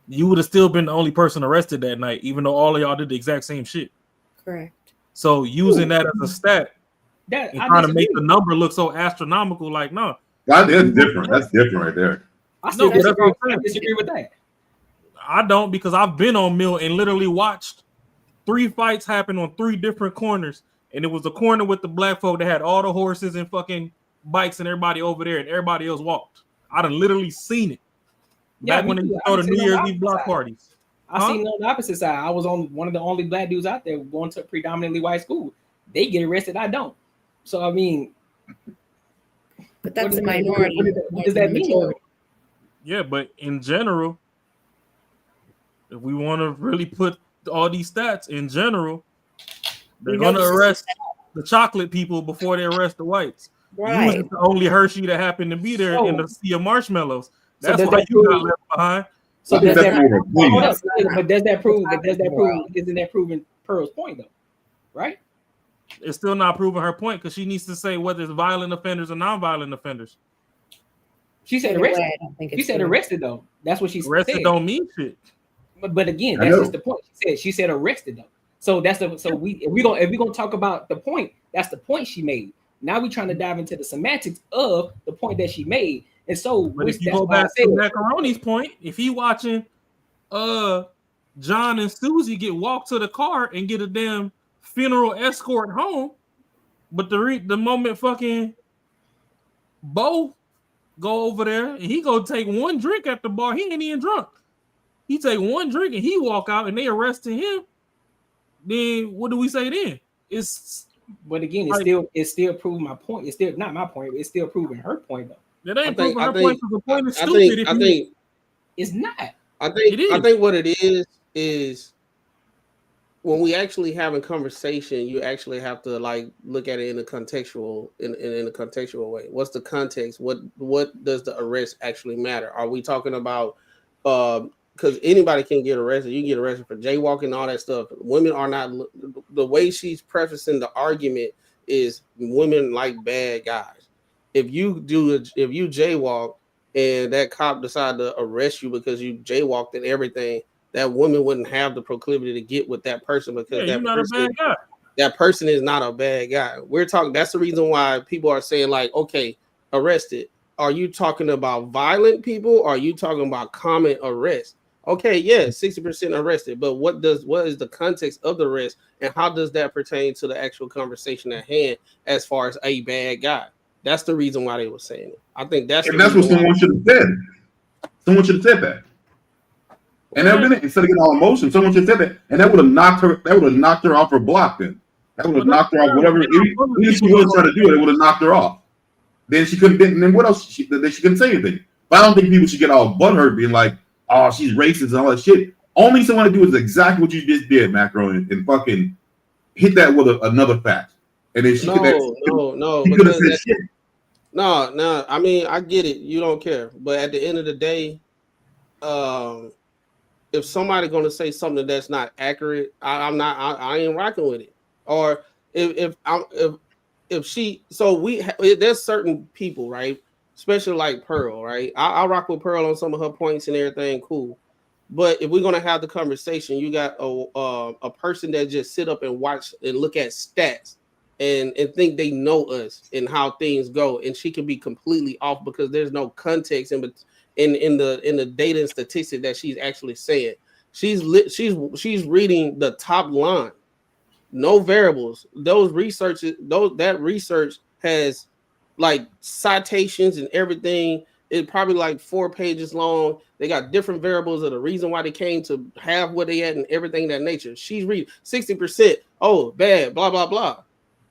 you would have still been the only person arrested that night, even though all of y'all did the exact same shit. Correct. So using that as a stat and trying to make the number look so astronomical, like no, that's different. That's different right there. I disagree with that. I don't, because I've been on Mill and literally watched 3 fights happen on 3 different corners, and it was the corner with the black folk that had all the horses and fucking bikes and everybody over there, and everybody else walked. I done literally seen it. Back when they go to New Year's Eve block parties. I seen it on the opposite side. I was on one of the only black dudes out there going to a predominantly white school. They get arrested, I don't. So I mean, but that's a minority. What does that mean? Yeah, but in general, if we want to really put all these stats in general, they're going to arrest the chocolate people before they arrest the whites. Right. Usually the only Hershey that happened to be there in the sea of marshmallows. That's why that you got left behind. So does that prove? Isn't that proving Pearl's point though? Right? It's still not proving her point, because she needs to say whether it's violent offenders or non-violent offenders. She said arrested. She said arrested though. That's what she said. Arrested don't mean shit. But again, that's just the point. She said arrested though. So that's if we're gonna talk about the point, that's the point she made. Now we're trying to dive into the semantics of the point that she made. And so, but if you go back to Macaroni's point, if he watching John and Susie get walked to the car and get a damn funeral escort home, but the moment fucking Bo go over there and he go take one drink at the bar, he ain't even drunk. He take one drink and he walk out and they arrested him. Then what do we say then? But again, it's still proving my point. It's still not my point. It's still proving her point though. It ain't proving her point, because the point is stupid. I think it's not. I think what it is when we actually having conversation, you actually have to like look at it in a contextual in a contextual way. What's the context? What does the arrest actually matter? Are we talking about because anybody can get arrested. You can get arrested for jaywalking, all that stuff. Women are not. The way she's prefacing the argument is women like bad guys. If you jaywalk and that cop decide to arrest you because you jaywalked and everything, that woman wouldn't have the proclivity to get with that person because you're not a bad guy. That person is not a bad guy. We're talking. That's the reason why people are saying like, okay, arrested. Are you talking about violent people? Or are you talking about common arrest? Okay, yeah, 60% arrested. But what is the context of the arrest, and how does that pertain to the actual conversation at hand as far as a bad guy? That's the reason why they were saying it. I think that's what someone should have said. Someone should have said that. And everything, instead of getting all emotion, someone should have said that, and that would have knocked her. That would have knocked her off her block. Then that would have knocked her off. Whatever. Even if she wasn't trying to do it, it would have knocked her off. Then she couldn't. Then what else? She couldn't say anything. But I don't think people should get all butthurt, being like, "Oh, she's racist and all that shit." Only someone to do is exactly what you just did, Macro, and fucking hit that with another fact. And then she could have said shit. No. I mean, I get it. You don't care, but at the end of the day, if somebody gonna say something that's not accurate, I ain't rocking with it. Or if she, there's certain people, right? Especially like Pearl, right? I rock with Pearl on some of her points and everything, cool. But if we're gonna have the conversation, you got a person that just sit up and watch and look at stats and think they know us and how things go, and she can be completely off because there's no context in the data and statistic that she's actually saying. She's reading the top line, no variables. That research has like citations and everything. It's probably like 4 pages long. They got different variables of the reason why they came to have what they had and everything of that nature. She's reading 60%. Oh, bad, blah, blah, blah.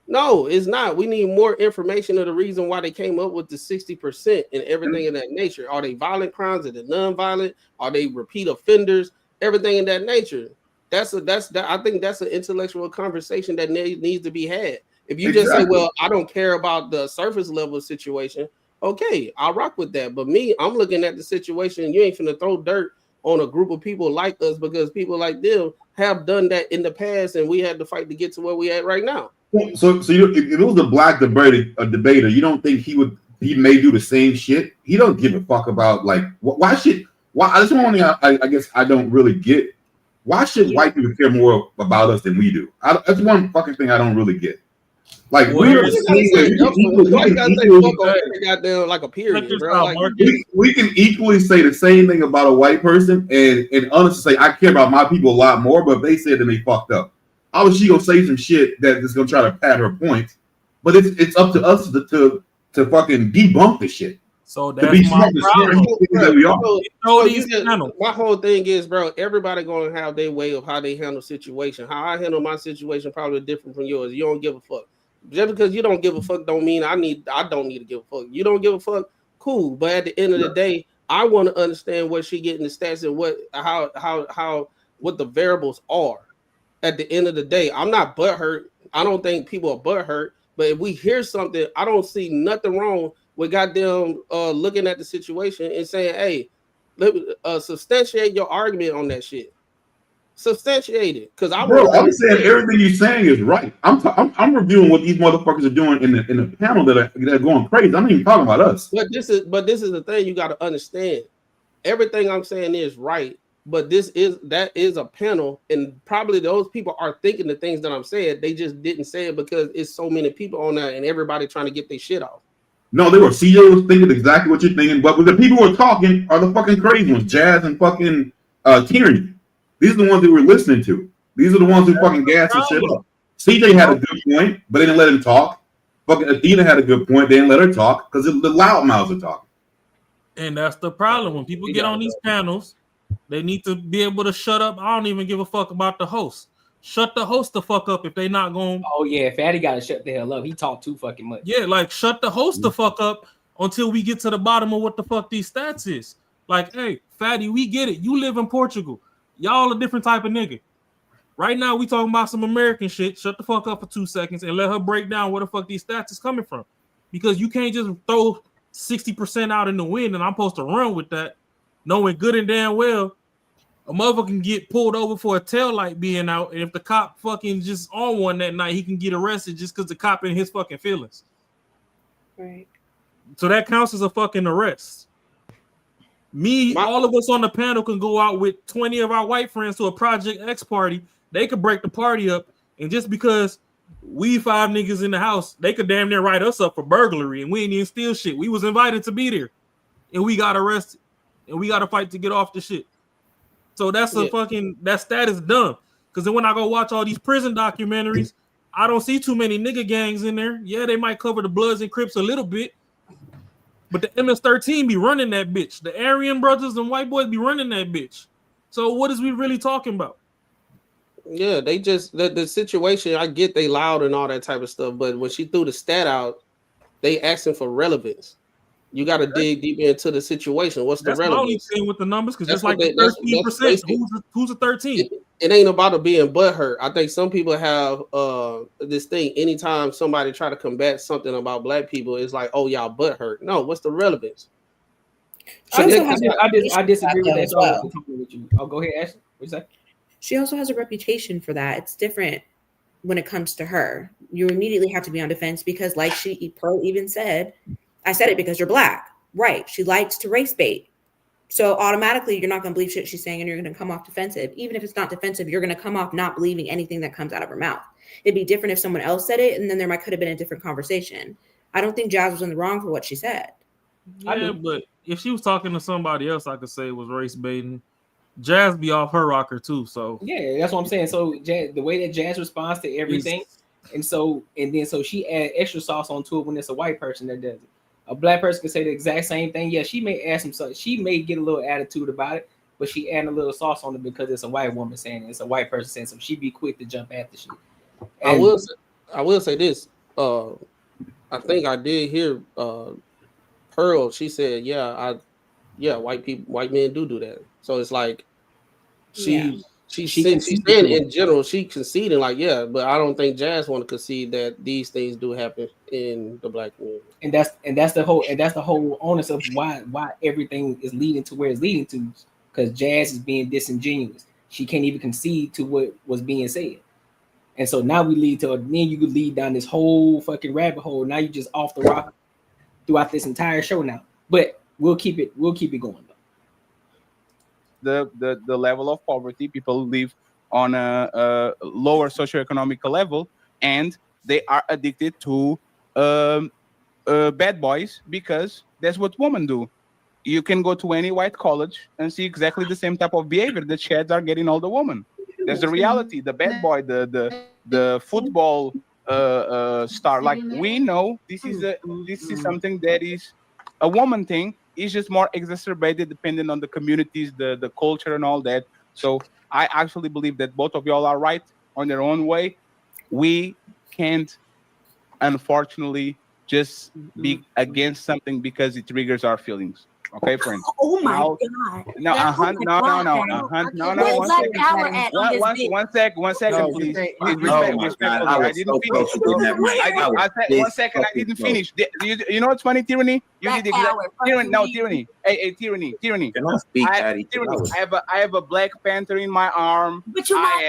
No, it's not. We need more information of the reason why they came up with the 60% and everything of that nature. Are they violent crimes? Are they non-violent? Are they repeat offenders? Everything in that nature. I think that's an intellectual conversation that needs to be had. If you just say, well, I don't care about the surface level situation, okay, I'll rock with that. But me, I'm looking at the situation. You ain't finna throw dirt on a group of people like us because people like them have done that in the past, and we had to fight to get to where we at right now. So if it was a black debater, you don't think he may do the same shit? He don't give a fuck about like why? That's one thing I guess I don't really get. Why should white people care more about us than we do? That's one fucking thing I don't really get. Like we can equally say the same thing about a white person and honestly say I care about my people a lot more, but if they said then they fucked up. Obviously, she gonna say some shit that is gonna try to pad her points, but it's up to us to fucking debunk the shit. So that's my problem. My whole thing is, bro, everybody gonna have their way of how they handle situation. How I handle my situation probably different from yours. You don't give a fuck. Just because you don't give a fuck don't mean I don't need to give a fuck. You don't give a fuck, cool. But at the end of the day, I want to understand what she getting the stats and what the variables are. At the end of the day, I'm not butthurt. I don't think people are butthurt. But if we hear something, I don't see nothing wrong with goddamn looking at the situation and saying, hey, substantiate your argument on that shit. Substantiate it, because I'm saying everything you're saying is right. I'm reviewing what these motherfuckers are doing in the panel that are going crazy. I'm not even talking about us. But this is the thing you got to understand. Everything I'm saying is right, but that is a panel, and probably those people are thinking the things that I'm saying. They just didn't say it because it's so many people on there and everybody trying to get their shit off. No, CJ was thinking exactly what you're thinking, but the people who are talking are the fucking crazy ones, Jazz and fucking Tyranny. These are the ones that we're listening to. These are the ones who fucking gas and shit up. CJ had a good point, but they didn't let him talk. Fucking Athena had a good point, they didn't let her talk because the loudmouths are talking. And that's the problem. When people get on these panels, they need to be able to shut up. I don't even give a fuck about the host. Shut the host the fuck up if they not going. Oh yeah, Fatty gotta shut the hell up. He talked too fucking much. Yeah, like shut the host the fuck up until we get to the bottom of what the fuck these stats is. Like, hey, Fatty, we get it. You live in Portugal. Y'all a different type of nigga. Right now, we talking about some American shit. Shut the fuck up for 2 seconds and let her break down where the fuck these stats is coming from. Because you can't just throw 60% out in the wind and I'm supposed to run with that, knowing good and damn well A motherfucker can get pulled over for a tail light being out, and if the cop fucking just on one that night, he can get arrested just because the cop in his fucking feelings. Right. So that counts as a fucking arrest. All of us on the panel can go out with 20 of our white friends to a Project X party. They could break the party up, and just because we 5 niggas in the house, they could damn near write us up for burglary, and we ain't even steal shit. We was invited to be there, and we got arrested, and we got to fight to get off the shit. So that's that is dumb. Because then when I go watch all these prison documentaries, I don't see too many nigga gangs in there. Yeah, they might cover the Bloods and Crips a little bit, but the MS-13 be running that bitch. The Aryan brothers and white boys be running that bitch. So what is we really talking about? Yeah, they just the situation. I get they loud and all that type of stuff, but when she threw the stat out, they asking for relevance. You got to dig deep into the situation. What's the relevance? That's my only thing with the numbers, because just like the 13%, who's a 13? It ain't about it being butthurt. I think some people have this thing. Anytime somebody try to combat something about black people, it's like, oh, y'all butthurt. No, what's the relevance? I disagree with that as well. Oh, go ahead, Ashley. What's that? She also has a reputation for that. It's different when it comes to her. You immediately have to be on defense because, like Pearl even said, I said it because you're black. Right. She likes to race bait. So automatically you're not going to believe shit she's saying and you're going to come off defensive. Even if it's not defensive, you're going to come off not believing anything that comes out of her mouth. It'd be different if someone else said it and then could have been a different conversation. I don't think Jazz was in the wrong for what she said. Yeah, but if she was talking to somebody else, I could say it was race baiting. Jazz be off her rocker too. So yeah, that's what I'm saying. So the way that Jazz responds to everything, and then she add extra sauce onto it when it's a white person that does it. A black person can say the exact same thing. Yeah, she may add some. She may get a little attitude about it, but she add a little sauce on it because it's a white woman saying it. It's a white person saying, so she be quick to jump at the shit. And I will say this. I think I did hear Pearl. She said, white men do that. So it's like she's saying in general, she conceding like, but I don't think Jazz want to concede that these things do happen in the black community. And that's the whole onus of why everything is leading to where it's leading to, because Jazz is being disingenuous. She can't even concede to what was being said. And so now then you could lead down this whole fucking rabbit hole. Now you just off the rock throughout this entire show now. But we'll keep it going. The level of poverty, people live on a lower socioeconomic level, and they are addicted to bad boys because that's what women do. You can go to any white college and see exactly the same type of behavior that shads are getting all the women. That's the reality. The bad boy, the football star. Like, we know this is something that is a woman thing. It's just more exacerbated depending on the communities, the culture, and all that. So I actually believe that both of y'all are right on their own way. We can't, unfortunately, just be against something because it triggers our feelings. Okay, friends. Oh my God. No. One second, please. Respectfully. I didn't finish. One second. I didn't finish. You know what's funny, Tyranny? You did exactly. Tyranny. Hey, Tyranny. I have a Black Panther in my arm. But you're not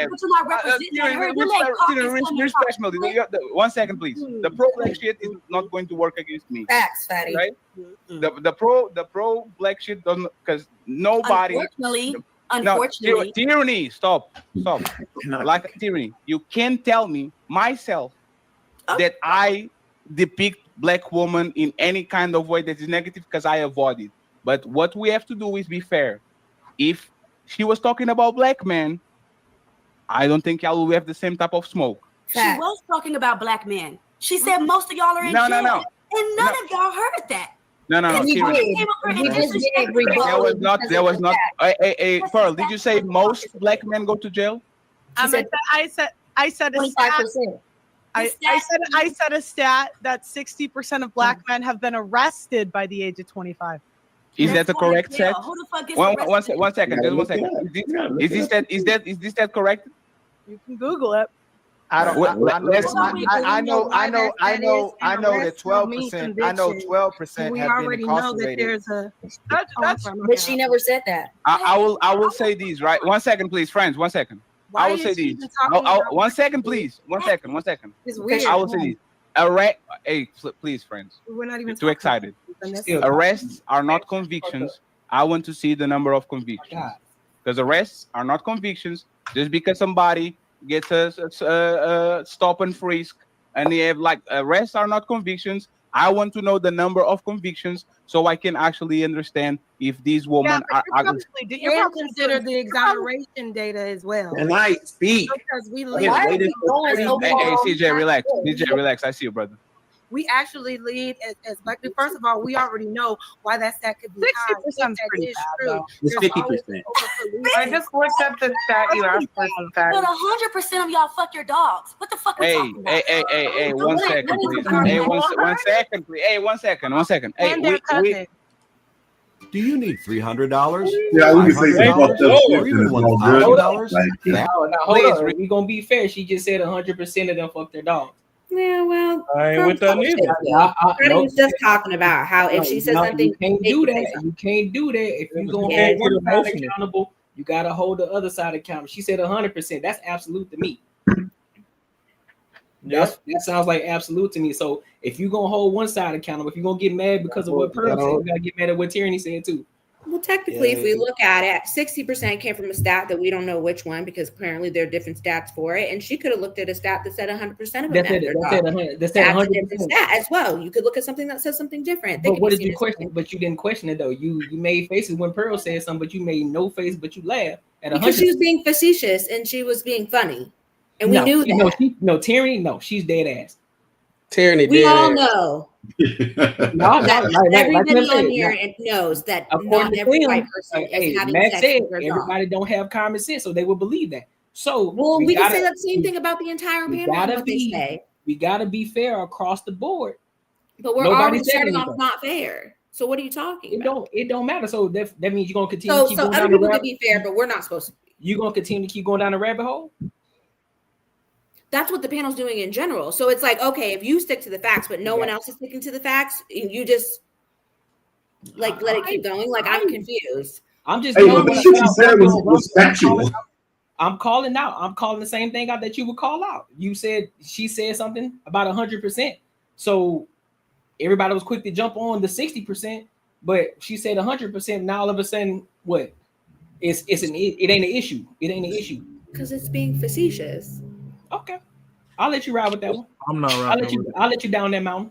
representing her. One second, please. The pro-black shit is not going to work against me. Facts, Fatty. Right? The pro black shit doesn't, because nobody. Unfortunately, Tyranny. Stop. Like Tyranny, you can't tell me myself that I depict black woman in any kind of way that is negative, because I avoid it. But what we have to do is be fair. If she was talking about black men, I don't think y'all will have the same type of smoke. She was talking about black men. She said most of y'all are in jail. And none of y'all heard that. No. There was not. Hey, Pearl, did you say most black men go to jail? I said a stat. I said a stat that 60% of black men have been arrested by the age of 25. Is that the correct stat? Who the fuck is one second. Just 1 second. Is this that correct? You can Google it. I don't. I know Let's- I know that 12%. I know 12% have been incarcerated. But she never said that. I will say these, right? 1 second, please, friends. 1 second. I will say these. 1 second, please. 1 second. 1 second. It's weird. I will say these. Arrest. Hey, please, friends. We're not even You're too excited. Arrests are not convictions. I want to see the number of convictions. Because arrests are not convictions. Just because somebody gets a stop and frisk, and they have like arrests are not convictions. I want to know the number of convictions so I can actually understand if these women are. You're consider the exoneration data as well. And I speak. Because we Hey, CJ, relax. CJ, relax. I see you, brother. We actually lead as black people. First of all, we already know why that stat could be high. 60% is pretty bad, though. It's 50%. I just looked up the stat you asked for some But facts. 100% of y'all fuck your dogs. What the fuck we talking about? Hey, 1 second, please. Hey, 1 second, please. Hey, 1 second, 1 second. Hey, we Do you need $300? Yeah, we can say some fucked up shit or and even it's all good. $1,000? Like, Now, hold on. We gonna be fair. She just said 100% of them fuck their dogs. Yeah, well, I ain't with that neither. Freddie was just talking about how if she says something, you can't do that. You can't do that. If you gonna hold one side accountable, you gotta hold the other side accountable. She said 100%. That's absolute to me. That sounds like absolute to me. So if you gonna hold one side accountable, if you're gonna get mad because of what Pearl said, you gotta get mad at what Tierney said too. well, technically, if we look at it, 60% came from a stat that we don't know which one because apparently there are different stats for it. And she could have looked at a stat that said 100% of them. That's a different stat as well. You could look at something that says something different. But what did you question? But you didn't question it though. You made faces when Pearl said something, but you made no face, but you laughed at 100%. Because she was being facetious and she was being funny. And we knew that. No, Tierney, no, she's dead ass. Tierney, we all know. Everybody like on here knows that not every white person is having Matt sex said with their dog. everybody don't have common sense, so they would believe that. So well, we can say that same thing about the entire panel and what they say. We gotta be fair across the board. But we're already starting off not fair. So what are you talking about? It don't matter. So that means you're gonna continue so, to keep going other down the people rabbit. could be fair, but we're not supposed to be. You're gonna continue to keep going down the rabbit hole? That's what the panel's doing in general. So it's like, okay, if you stick to the facts, but no one else is sticking to the facts, and you just like let it keep going. Like I'm confused. I'm just the shit you said was factual. I'm calling out. I'm calling the same thing out that you would call out. You said she said something about 100%. So everybody was quick to jump on the 60%, but she said 100%. Now all of a sudden, what? It ain't an issue. It ain't an issue. Because it's being facetious. Okay. I'll let you ride with that one. I'm not riding. I'll let you down that mountain.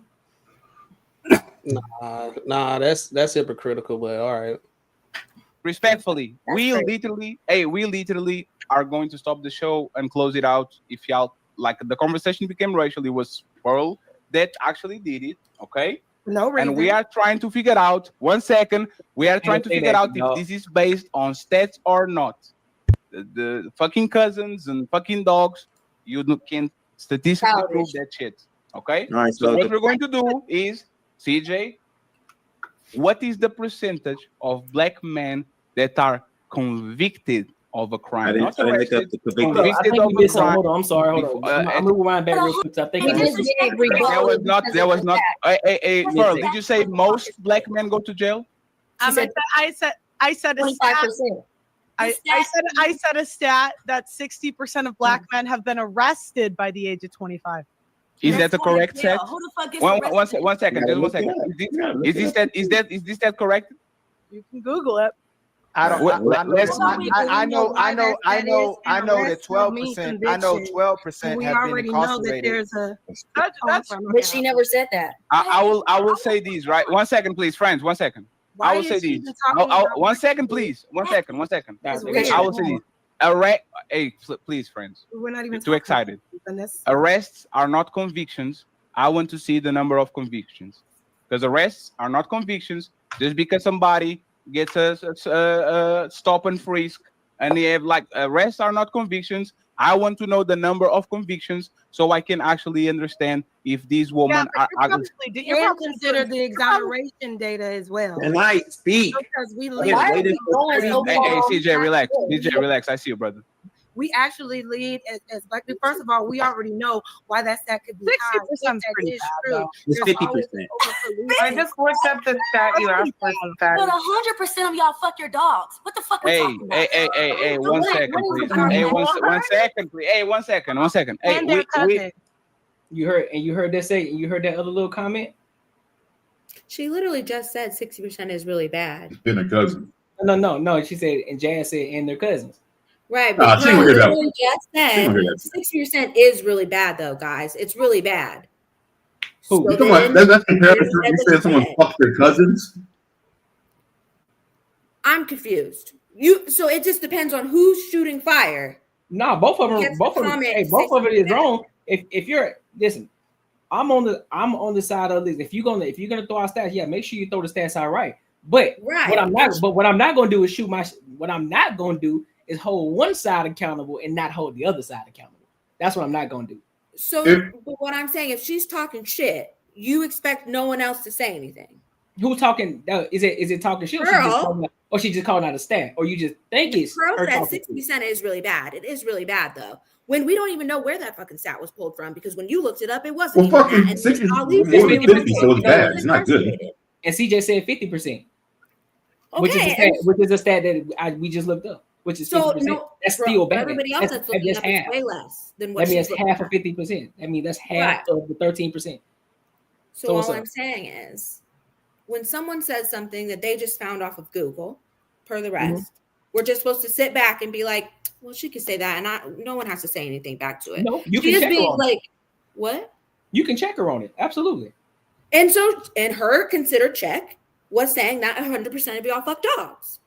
Nah, that's hypocritical, but all right. Respectfully, we literally are going to stop the show and close it out. If y'all like, the conversation became racial, it was Pearl that actually did it, okay? No reason. And we are trying to figure out, 1 second, we are trying to figure out if this is based on stats or not. The fucking cousins and fucking dogs, you can statistically prove that shit, okay? All right, so what we're going to do is, CJ, what is the percentage of black men that are convicted of a crime? Not arrested, convicted of a crime. Hold on, I'm sorry. Hold on. I'm gonna rewind back real quick. I think there was not. Hey, Pearl, did you say most black men go to jail? I said a stat. I said a stat that 60% of black men have been arrested by the age of 25. Is that the correct stat? Who the fuck gets One second, just 1 second. Is this stat correct? You can Google it. I know that 12%. I know 12% have been incarcerated. But she never said that. I will say these, right? 1 second, please, friends. 1 second. I will say these. 1 second, please. 1 second. 1 second. I will say these. Hey, please, friends. We're not even too excited. Arrests are not convictions. I want to see the number of convictions, because arrests are not convictions. Just because somebody gets a stop and frisk, and they have like arrests are not convictions. I want to know the number of convictions so I can actually understand if these women are. You're consider the exoneration data as well. And I speak. Because we Hey, CJ, relax. CJ, relax. I see you, brother. we actually lead as black people. First of all, we already know why that stat could be high. 60% is pretty bad, though. It's 50%. I just looked up the stat you asked for. But 100% of y'all fuck your dogs. What the fuck we talking about? Hey, 1 second, please. Hey, one second, please. Hey, 1 second, 1 second. Hey, And their cousin. You heard that say, you heard that other little comment? She literally just said 60% is really bad. And their cousins. No. She said, and Jazz said, and their cousins. Right, but she don't hear that. literally just said 60% is really bad, though, guys. It's really bad. Who? So That's comparison. You said someone fucked their cousins. I'm confused. So it just depends on who's shooting fire. No, both of them it is wrong. If you're listen, I'm on the side of this. If you're gonna throw out stats, yeah, make sure you throw the stats out right. But what I'm not gonna do is what I'm not gonna do is hold one side accountable and not hold the other side accountable. That's what I'm not gonna do. So but what I'm saying, if she's talking shit, you expect no one else to say anything. Who's talking? Is it talking shit? Or she just calling out a stat? Or you just think it's Pearl said 60% is really bad. It is really bad though. When we don't even know where that fucking stat was pulled from, because when you looked it up, it wasn't. Well, fucking 60 more than 50, so it's bad. It's not good. And CJ said 50%, which is a stat that we just looked up, which is 50%. That's still bad. Everybody else that's looking up is way less than what. That means half of 50%. I mean, that's half of the 13%. So all I'm saying is, when someone says something that they just found off of Google, per the rest, we're just supposed to sit back and be like, well, she could say that, and no one has to say anything back to it. No, you can check her on like, what? You can check her on it, absolutely. And so, her considered check was saying that 100% of y'all fuck dogs,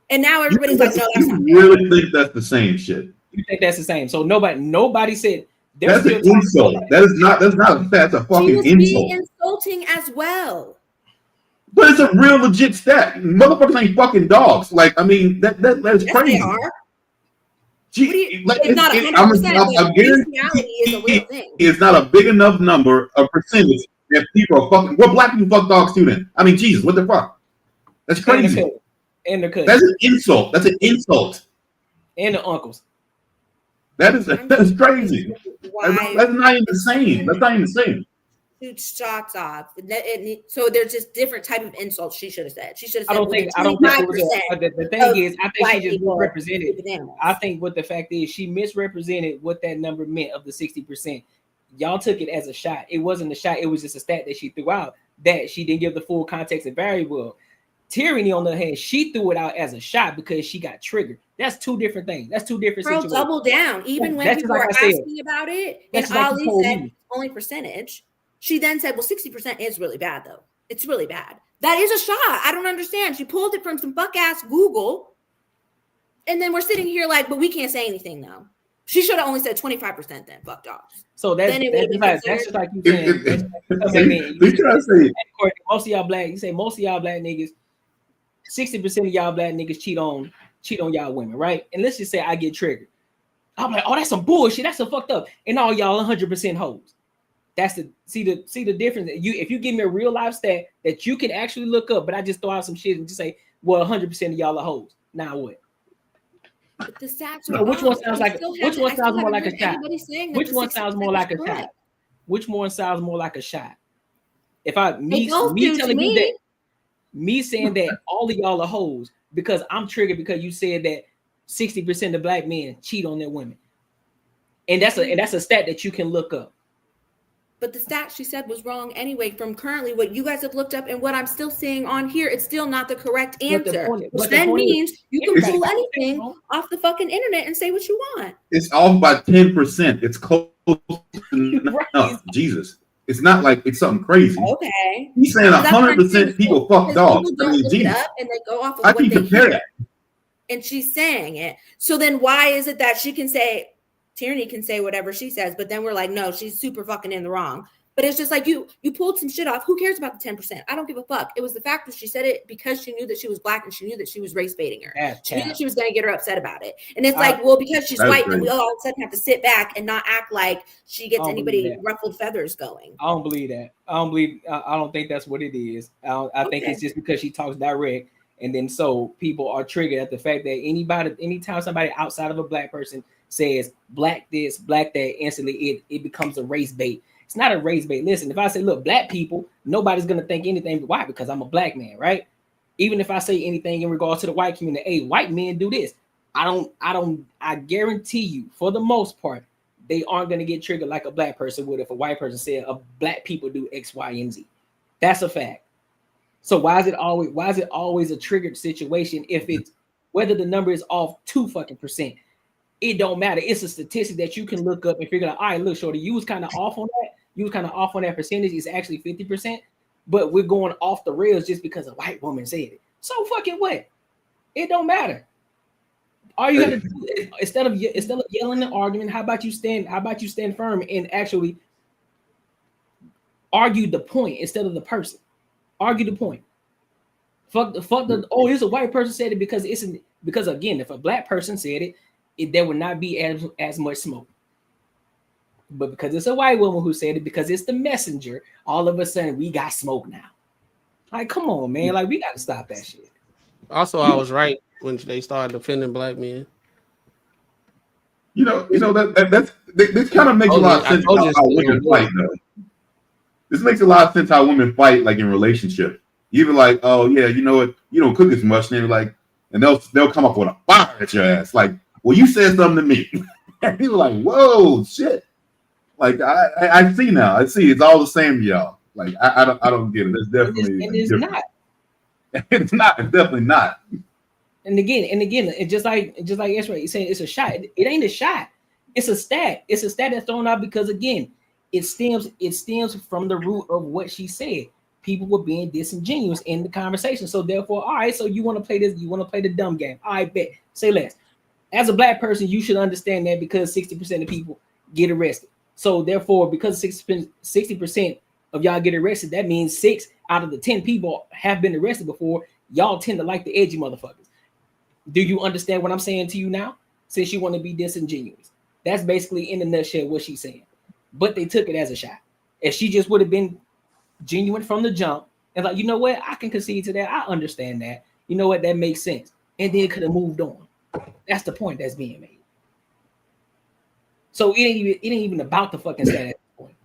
and now everybody's like, no, that's not. You really think that's the same shit? You think that's the same? So nobody said that's an insult. That's a fucking insult. Being insulting as well. But it's a real legit stat. Motherfuckers ain't fucking dogs. Like, I mean, that's crazy. They are. It's not 100%. I guarantee is a real thing. It's not a big enough number, a percentage that people are fucking. Well, black people fuck dogs too. Then I mean, Jesus, what the fuck? That's crazy. And their cousins. That's an insult. That's an insult. And the uncles. That's crazy. That's not even the same. That's not even the same. Huge shots off. So there's just different type of insults she should have said. She should have said. I don't think it was the thing is, I think she just misrepresented. I think what the fact is, she misrepresented what that number meant of the 60%. Y'all took it as a shot. It wasn't a shot. It was just a stat that she threw out that she didn't give the full context and variable. Tyranny, on the other hand, she threw it out as a shot because she got triggered. That's two different things. That's two different situations. Double down. Even when people are asking about it, and Ali said only percentage. She then said, well, 60% is really bad, though. It's really bad. That is a shot. I don't understand. She pulled it from some fuck-ass Google. And then we're sitting here like, but we can't say anything, though. She should have only said 25% then. Fuck dogs. So that's just like you saying. Most of y'all black, you say most of y'all black niggas, 60% of y'all black niggas cheat on y'all women, right? And let's just say I get triggered. I'm like, oh, that's some bullshit. That's some fucked up. And all y'all 100% hoes. That's see the difference. If you give me a real life stat that you can actually look up, but I just throw out some shit and just say, well, 100% of y'all are hoes. Now what? But the stats are which one sounds more like a shot? Which one sounds more like a shot? Which one sounds more like a shot? If me telling you that, me saying that all of y'all are hoes because I'm triggered because you said that 60% of black men cheat on their women, and that's a stat that you can look up. But the stat she said was wrong anyway. From currently what you guys have looked up and what I'm still seeing on here, it's still not the correct answer. Which then means you can pull anything off the fucking internet and say what you want. It's off by 10%. It's close enough. Jesus. It's not like it's something crazy. Okay. He's saying 100% people fuck dogs. I mean, Jesus. And they go off of what they hear. And she's saying it. So then why is it that she can say, Tierney can say whatever she says, but then we're like, no, she's super fucking in the wrong. But it's just like you pulled some shit off. Who cares about the 10%? I don't give a fuck. It was the fact that she said it because she knew that she was black and she knew that she was race baiting her. She knew that she was going to get her upset about it. And it's like, well, because she's white, then we all of a sudden have to sit back and not act like she gets anybody ruffled feathers going. I don't believe that. I don't think that's what it is. I think it's just because she talks direct. And then so people are triggered at the fact that anytime somebody outside of a black person says black this, black that, instantly it becomes a race bait. It's not a race bait. Listen, if I say, look, black people, nobody's gonna think anything. Why? Because I'm a black man, right? Even if I say anything in regards to the white community, hey, white men do this. I guarantee you, for the most part, they aren't gonna get triggered like a black person would if a white person said black people do X, Y, and Z. That's a fact. So why is it always a triggered situation if it's whether the number is off 2%? It don't matter. It's a statistic that you can look up and figure out, all right, look, shorty, you was kind of off on that. You was kind of off on that percentage. It's actually 50%, but we're going off the rails just because a white woman said it. So fucking what? It don't matter. All you got to do is, instead of yelling and arguing, how about you stand firm and actually argue the point instead of the person. Argue the point. Fuck the it's a white person said it because again, if a black person said it, there would not be as much smoke. But because it's a white woman who said it, because it's the messenger, all of a sudden we got smoke now. Like, come on, man. Like, we got to stop that shit. Also, I was right when they started defending black men. That's this kind of makes a lot of sense how women fight, though. This makes a lot of sense how women fight, like in relationships. Even like, oh yeah, you know what, you don't cook as much, and they're like, and they'll come up with a fire at your ass, like, well, you said something to me. And people like, whoa, shit. Like I see now. I see it's all the same to y'all. Like I don't get it. It's definitely it's not. It's not. It's definitely not. And again, it's just like X-Ray, you're saying it's a shot. It ain't a shot. It's a stat. It's a stat that's thrown out because again, it stems from the root of what she said. People were being disingenuous in the conversation. So therefore, all right, so you want to play this, you want to play the dumb game. I bet. Say less. As a black person, you should understand that because 60% of people get arrested. So therefore, because 60% of y'all get arrested, that means 6 out of the 10 people have been arrested before. Y'all tend to like the edgy motherfuckers. Do you understand what I'm saying to you now? Since you want to be disingenuous. That's basically in a nutshell what she's saying. But they took it as a shot. If she just would have been genuine from the jump and like, you know what, I can concede to that. I understand that. You know what, that makes sense. And then could have moved on. That's the point that's being made. So it ain't even about the fucking stat at this point.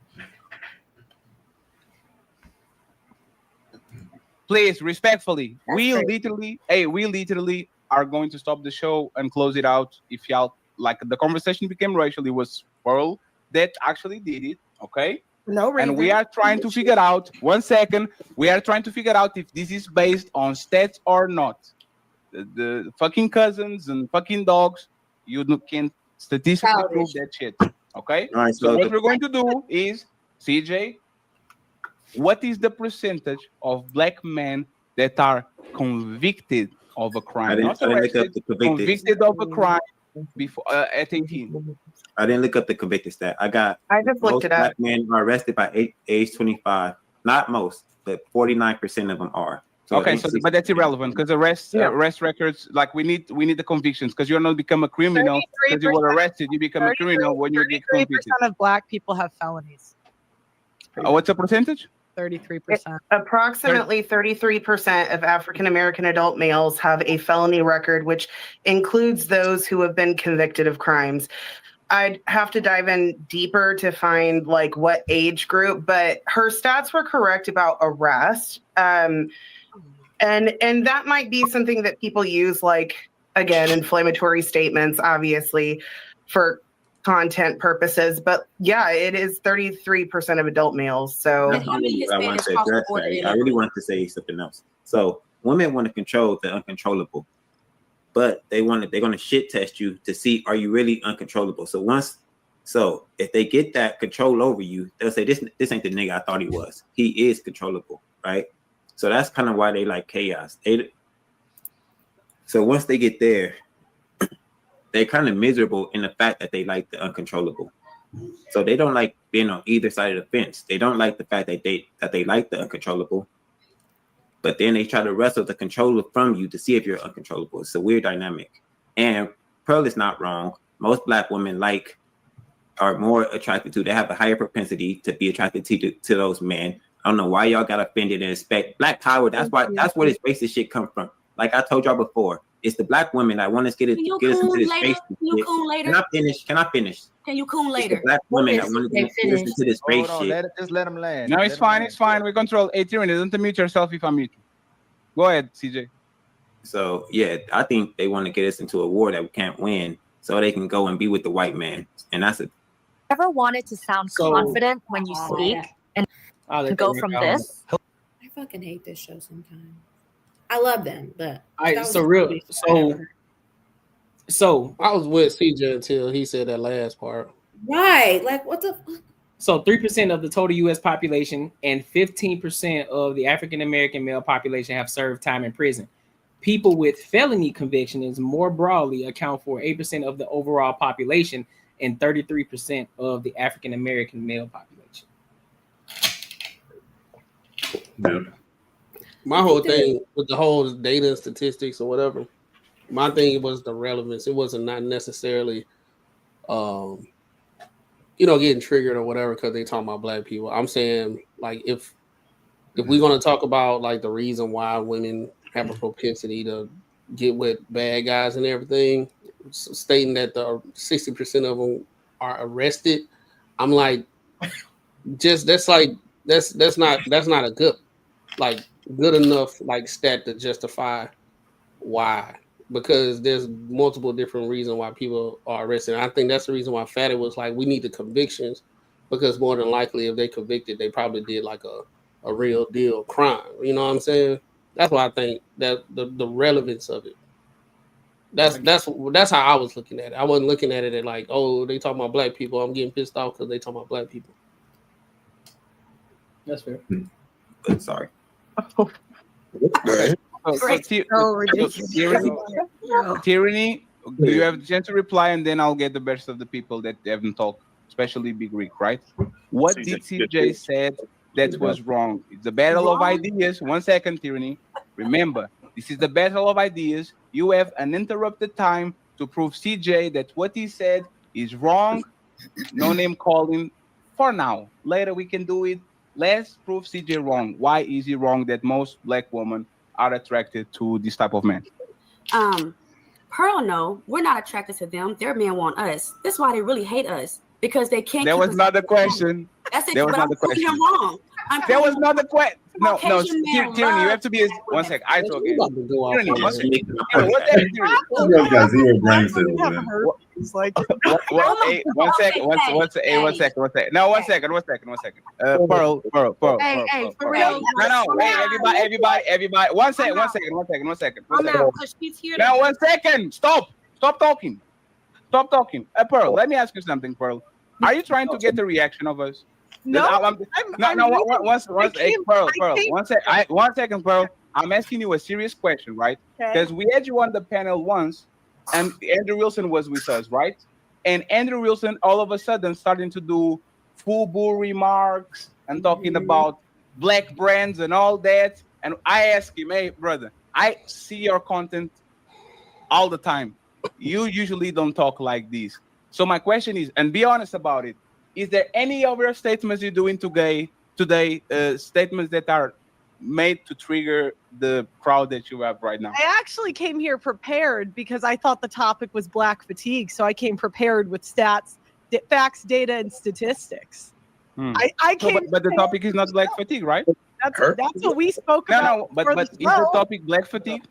Please, respectfully, we literally are going to stop the show and close it out. If y'all like, the conversation became racial, it was Pearl that actually did it, okay? No reason. And we are trying to figure out, 1 second, we are trying to figure out if this is based on stats or not. The fucking cousins and fucking dogs, you can statistically prove that shit, okay? All right, so what we're going to do is, CJ, what is the percentage of black men that are convicted of a crime? Not arrested, convicted of a crime before at 18. I didn't look up the convicted stat. I just looked it up. Black men are arrested by age 25. Not most, but 49% of them are. So okay, but that's irrelevant because arrest records, like we need the convictions because you're not become a criminal because you were arrested. You become a criminal when you get convicted. 33% of black people have felonies. What's the percentage? 33%. Approximately 33% of African American adult males have a felony record, which includes those who have been convicted of crimes. I'd have to dive in deeper to find like what age group, but her stats were correct about arrest. And that might be something that people use, like, again, inflammatory statements, obviously, for content purposes. But yeah, it is 33% of adult males. So I really wanted to say something else. So women want to control the uncontrollable, but they're going to shit test you to see, are you really uncontrollable? So if they get that control over you, they'll say, this ain't the nigga I thought he was. He is controllable, right? So that's kind of why they like chaos. So once they get there, they're kind of miserable in the fact that they like the uncontrollable. So they don't like being on either side of the fence. They don't like the fact that they like the uncontrollable, but then they try to wrestle the controller from you to see if you're uncontrollable. It's a weird dynamic. And Pearl is not wrong. Most black women are more attracted to. They have a higher propensity to be attracted to those men. I don't know why y'all got offended and expect black power. That's where this racist shit come from. Like I told y'all before, It's the black women that want to get us into this race. Can I finish? Can you coon later? It's the black women that want to get us into this race shit. Just let them land. No, it's fine. It's fine. We control. Hey, Tyranny, don't mute yourself if I mute you. Go ahead, CJ. So yeah, I think they want to get us into a war that we can't win, so they can go and be with the white man, and that's it. Ever wanted to sound confident when you speak and go from this? I fucking hate this show sometimes. I love them, but so I was with CJ until he said that last part. Right, like what the fuck? So 3% of the total U.S. population and 15% of the African American male population have served time in prison. People with felony convictions more broadly account for 8% of the overall population and 33% of the African American male population. Yeah. My whole thing with the whole data and statistics or whatever, my thing was the relevance. It wasn't not necessarily, getting triggered or whatever because they talking about black people. I'm saying like if we're gonna talk about like the reason why women have a propensity to get with bad guys and everything, stating that the 60% of them are arrested, I'm like, just that's not a good enough like stat to justify why, because there's multiple different reasons why people are arrested. And I think that's the reason why Fatty was like, we need the convictions, because more than likely if they convicted, they probably did like a real deal crime. You know what I'm saying? That's why I think that the relevance of it. That's how I was looking at it. I wasn't looking at it at like, oh, they talking about black people, I'm getting pissed off because they talking about black people. That's fair. Sorry. Tyranny, do you have the chance to reply, and then I'll get the best of the people that haven't talked, especially Big Rick, right? What did CJ said that was wrong? It's a battle of ideas. 1 second, Tyranny. Remember, this is the battle of ideas. You have uninterrupted time to prove CJ that what he said is wrong. No name calling for now. Later we can do it. Let's prove CJ wrong. Why is he wrong that most black women are attracted to this type of man? Pearl, no, we're not attracted to them. Their men want us. That's why they really hate us, because they can't. That was not the question. That's it. That was but not I'm the question. him wrong. That was not the question. No, Tyranny, you have to be. 1 second. I talk. Tyranny, what's that? You got zero brain cells, man. It's like Hey, 1 second. 1 second. No, 1 second. Pearl. Hey, for real. No. Hey, everybody. 1 second. Now, 1 second. Stop talking. Pearl, let me ask you something, Pearl. Are you trying to get the reaction of us? No. Pearl. 1 second, Pearl. I'm asking you a serious question, right? Because we had you on the panel once, and Andrew Wilson was with us, right? And Andrew Wilson all of a sudden starting to do FUBU remarks and talking about black brands and all that. And I asked him, hey, brother, I see your content all the time. You usually don't talk like this. So my question is, and be honest about it, is there any of your statements you're doing today, statements that are made to trigger the crowd that you have right now? I actually came here prepared because I thought the topic was black fatigue. So I came prepared with stats, facts, data, and statistics. I came but the topic is not black fatigue, right? That's what we spoke about. But is the topic black fatigue?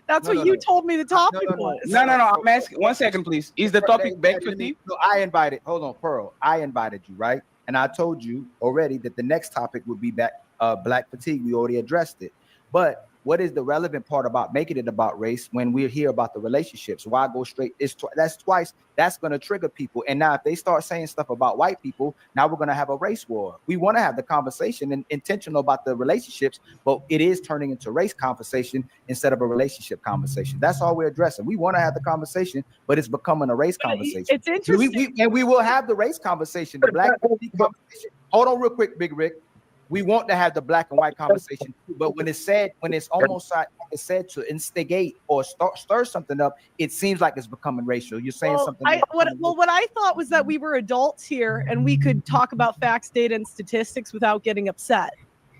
That's what you told me the topic was. No. I'm asking. 1 second, please. Is the topic black fatigue? No, hold on, Pearl. I invited you, right? And I told you already that the next topic would be black fatigue. We already addressed it. But what is the relevant part about making it about race when we're here about the relationships? Why go straight? That's twice. That's going to trigger people. And now if they start saying stuff about white people, now we're going to have a race war. We want to have the conversation and intentional about the relationships, but it is turning into race conversation instead of a relationship conversation. That's all we're addressing. We want to have the conversation, but it's becoming a race conversation. It's interesting. We will have the race conversation, the black conversation. Hold on real quick, Big Rick. We want to have the black and white conversation, but when it's almost like it's said to instigate or stir something up, it seems like it's becoming racial. You're saying something. What I thought was that we were adults here and we could talk about facts, data, and statistics without getting upset.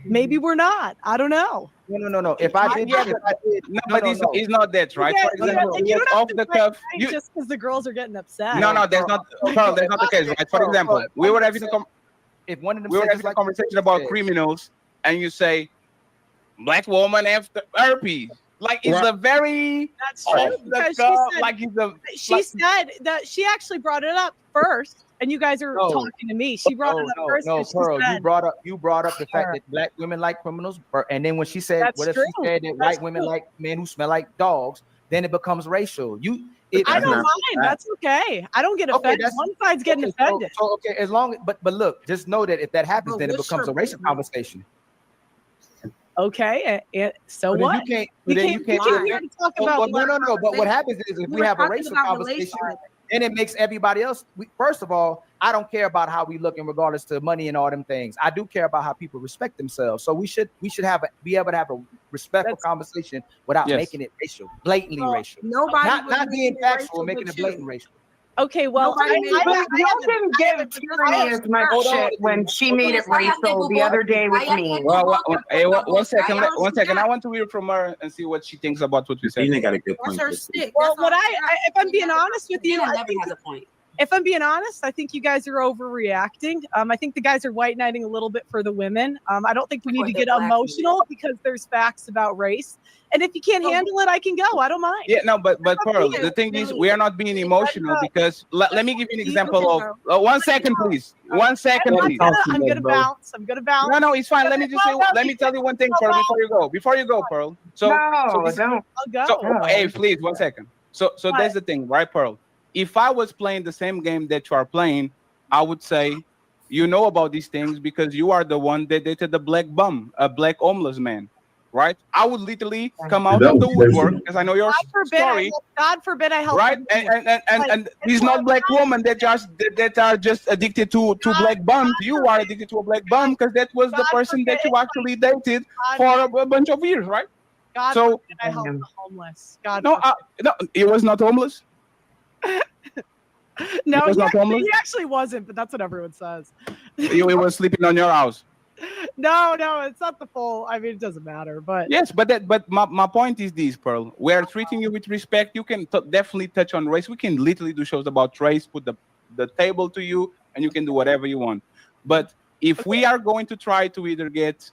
Maybe we're not. I don't know. No. If I did, Yeah, if I did, no, but it's not that, right? For example, you don't have off to the play cuff. right just because the girls are getting upset. No, that's not. Carl, that's not the case, right? For example, we were having a conversation about criminals, and you say, "Black woman after herpes." Like it's a very That's true. Because she said that she actually brought it up first, and you guys are talking to me. She brought it up first. No, she Pearl, said, you brought up the fact that black women like criminals, and then when she said, That's what if true. she said that That's white women true. like men who smell like dogs, then it becomes racial. I don't mind. That's okay. I don't get offended. One side's getting offended. So okay, as long but look, just know that if that happens, then it becomes a racial conversation. Okay, so But what? You can't talk about. No. But what happens is if we have a racial conversation, then it makes everybody else. First of all, I don't care about how we look in regardless to money and all them things. I do care about how people respect themselves. So we should be able to have a respectful conversation without making it racial, blatantly racial. Not being factual, making it blatant racial. Okay, well, y'all didn't give Tierney as much shit when she made it racial the other day with me. Well, hey, one second. I want to hear from her and see what she thinks about what we said. Tina got a good point. Well, if I'm being honest with you, if I'm being honest, I think you guys are overreacting. I think the guys are white knighting a little bit for the women. I don't think we need to get emotional because there's facts about race. And if you can't handle it, I can go. I don't mind. Yeah, no, but Pearl, the thing is, we are not being emotional because let me give you an example of 1 second, please. 1 second, please. I'm gonna bounce. No, it's fine. Let me tell you one thing, Pearl, before you go, Pearl. I'll go. Hey, please, 1 second. So that's the thing, right, Pearl? If I was playing the same game that you are playing, I would say, you know about these things because you are the one that dated the black bum, a black homeless man, right? I would literally come out of the woodwork because I know your story. God forbid I help. Right, and these not black women that are just addicted to black bums. You are addicted to a black bum because that was the person that you actually dated for a bunch of years, right? God so forbid I help the homeless. God no, he was not homeless. No, he actually wasn't, but that's what everyone says. He was sleeping on your house. No, it's not the full. I mean, it doesn't matter, but yes, but my point is this, Pearl. We are treating you with respect. You can definitely touch on race. We can literally do shows about race, put the table to you, and you can do whatever you want. But if we are going to try to either get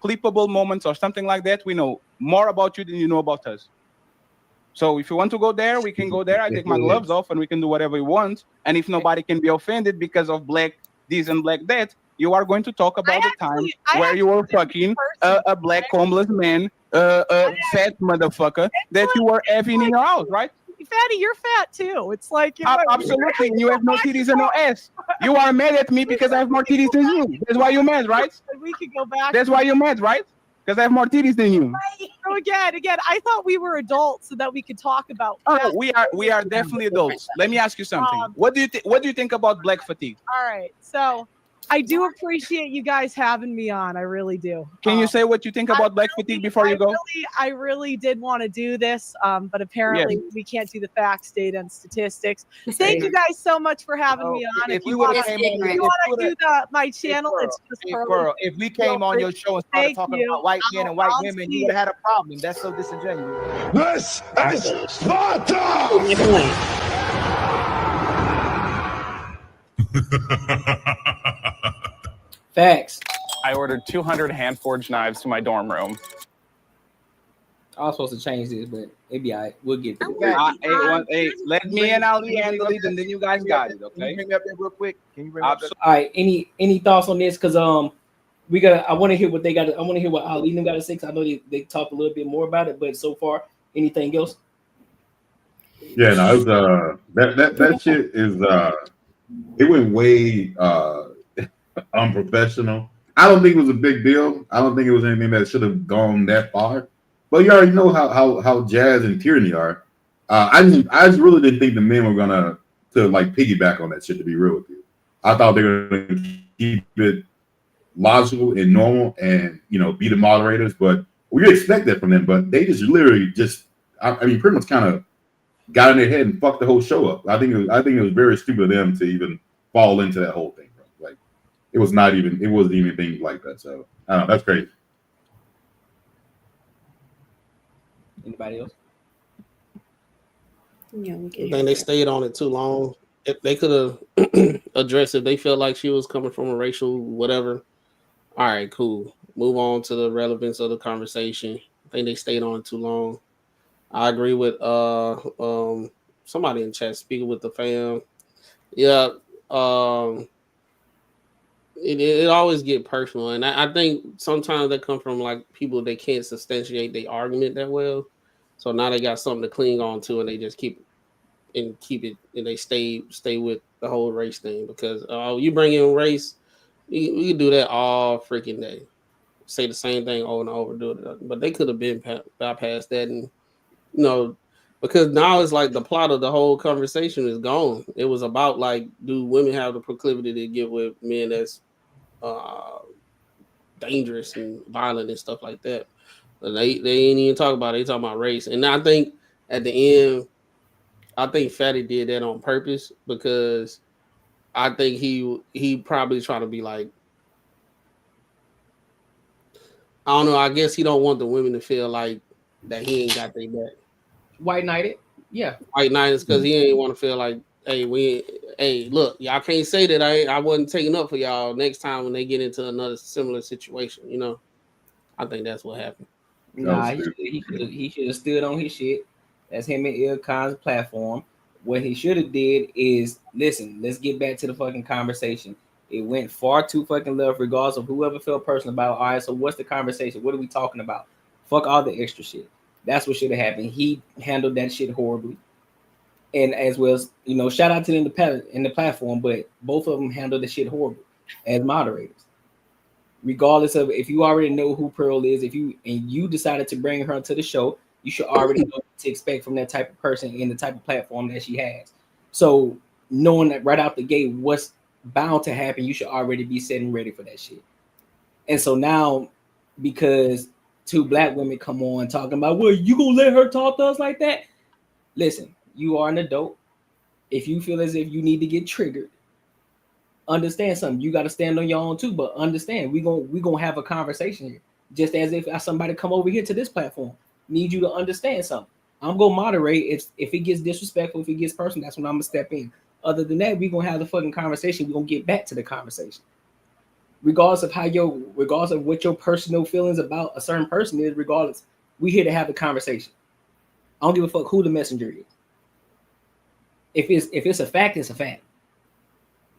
clippable moments or something like that, we know more about you than you know about us. So if you want to go there, we can go there. I take my gloves off and we can do whatever we want. And if nobody can be offended because of black this and black that, you are going to talk about the time where you were fucking a black homeless man, a fat motherfucker that you were having in your house, right? Fatty, you're fat too. It's like absolutely. You have no titties and no ass. You are mad at me because I have more titties than you. That's why you're mad, right? We could go back. That's why you're mad, right? Because I have more titties than you. So again, I thought we were adults so that we could talk about. Oh, we are definitely adults. Let me ask you something. What do you think about black fatigue? All right, so I do appreciate you guys having me on. I really do. Can you say what you think about black fatigue before you go? I really did want to do this, but apparently we can't do the facts, data, and statistics. Thank you guys so much for having me on. If you want to do my channel, it's just Pearl. If we came on your show and started talking about white men and white women, you would have had a problem. That's so disingenuous. This is Sparta! Facts. I ordered 200 hand-forged knives to my dorm room. I was supposed to change this, but it'd be all right. We'll get to it. Hey, let me and Ali handle it, and then you guys got it, okay? Can you bring me up there real quick? All right. Any thoughts on this? Because I want to hear what they got. I want to hear what Ali and them got to say. Because I know they talk a little bit more about it. But so far, anything else? Yeah, no, it was, that shit is it went way unprofessional. I don't think it was a big deal. I don't think it was anything that should have gone that far. But you already know how Jazz and Tierney are. I just really didn't think the men were gonna like piggyback on that shit. To be real with you, I thought they were gonna keep it logical and normal, and be the moderators. But we expect that from them. But they just literally pretty much kind of got in their head and fucked the whole show up. I think it was very stupid of them to even fall into that whole thing, bro. Like it wasn't even things like that. So I don't know, that's crazy. Anybody else? Yeah, I think they stayed on it too long. If they could have addressed it, they felt like she was coming from a racial whatever. All right, cool. Move on to the relevance of the conversation. I think they stayed on it too long. I agree with somebody in chat speaking with the fam. Yeah, it always get personal, and I think sometimes that come from like people they can't substantiate their argument that well. So now they got something to cling on to, and they just keep it, and they stay with the whole race thing because you bring in race, you can do that all freaking day. Say the same thing over and over, do it, but they could have been bypassed that, and because now it's like the plot of the whole conversation is gone. It was about like, do women have the proclivity to get with men that's dangerous and violent and stuff like that? But they ain't even talk about it. They talking about race, and I think at the end, I think Fatty did that on purpose because I think he probably trying to be like, I don't know. I guess he don't want the women to feel like that he ain't got their back. White knighted, yeah. White knighted because he ain't want to feel like, hey, look, y'all can't say that I wasn't taking up for y'all next time when they get into another similar situation. I think that's what happened. Nah, he should have stood on his shit. That's him and Ilkan's platform. What he should have did is listen. Let's get back to the fucking conversation. It went far too fucking left, regardless of whoever felt personal about it. All right, so what's the conversation? What are we talking about? Fuck all the extra shit. That's what should have happened. He handled that shit horribly. And as well as, shout out to them in the platform, but both of them handled the shit horrible as moderators. Regardless of if you already know who Pearl is, if you decided to bring her to the show, you should already know what to expect from that type of person and the type of platform that she has. So knowing that right out the gate what's bound to happen, you should already be setting ready for that shit. And so now, because two black women come on talking about, well, you gonna let her talk to us like that? Listen, you are an adult. If you feel as if you need to get triggered, understand something. You got to stand on your own too, but understand we gonna have a conversation here. Just as if somebody come over here to this platform, need you to understand something. I'm gonna moderate. If it gets disrespectful, if it gets personal, that's when I'm gonna step in. Other than that, we gonna have the fucking conversation. We gonna get back to the conversation, regardless of what your personal feelings about a certain person is. Regardless, we here to have a conversation. I don't give a fuck who the messenger is. If it's a fact, it's a fact.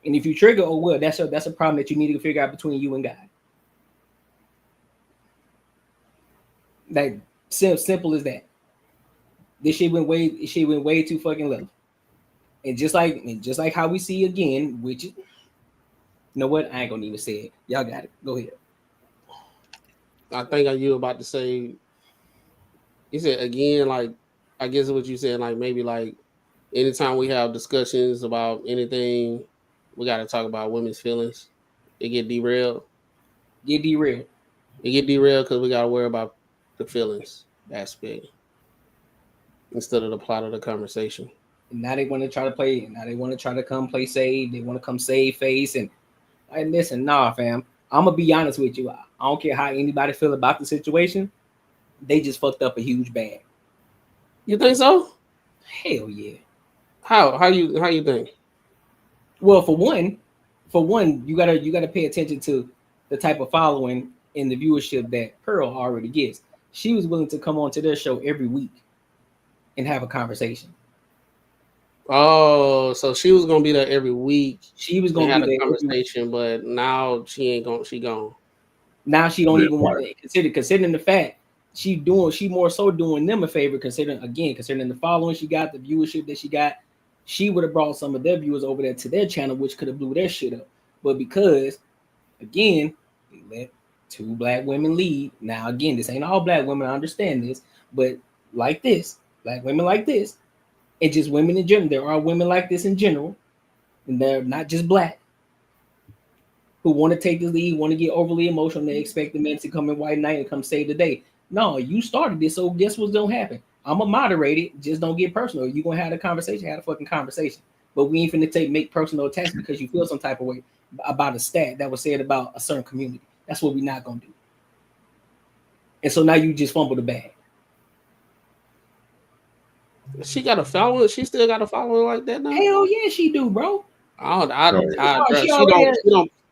And if you trigger, oh well, that's a problem that you need to figure out between you and God. Like simple as that. This shit went way too fucking left. And just like how we see again, which you know what? I ain't gonna even say it. Y'all got it. Go ahead. I think you about to say, you said again, like I guess what you said, like maybe like anytime we have discussions about anything, we got to talk about women's feelings. They get derailed. They get derailed because we got to worry about the feelings aspect instead of the plot of the conversation. And now they want to try to play. Now they want to try to come play save. They want to come save face. And listen, nah, fam. I'm gonna be honest with you. I don't care how anybody feel about the situation. They just fucked up a huge bag. You think so? Hell yeah. How you think? Well, for one, you gotta pay attention to the type of following and the viewership that Pearl already gets. She was willing to come on to their show every week and have a conversation. Oh, so she was gonna be there every week. She was gonna be there conversation, but now she ain't gonna. She gone. Now she don't even want to consider, considering the fact she more so doing them a favor, considering the following she got, the viewership that she got. She would have brought some of their viewers over there to their channel, which could have blew their shit up. But because, again, they let two black women lead. Now, again, this ain't all black women. I understand this, but like this, black women like this, and just women in general. There are women like this in general, and they're not just black, who want to take the lead, want to get overly emotional. They expect the men to come in white knight and come save the day. No, you started this, so guess what's gonna happen? I'm gonna moderate it. Just don't get personal. You're gonna have a conversation, have a fucking conversation. But we ain't finna make personal attacks because you feel some type of way. about a stat that was said about a certain community. That's what we're not gonna do. And so now you just fumble the bag. She got a following. She still got a following like that now. Hell yeah, she do, bro.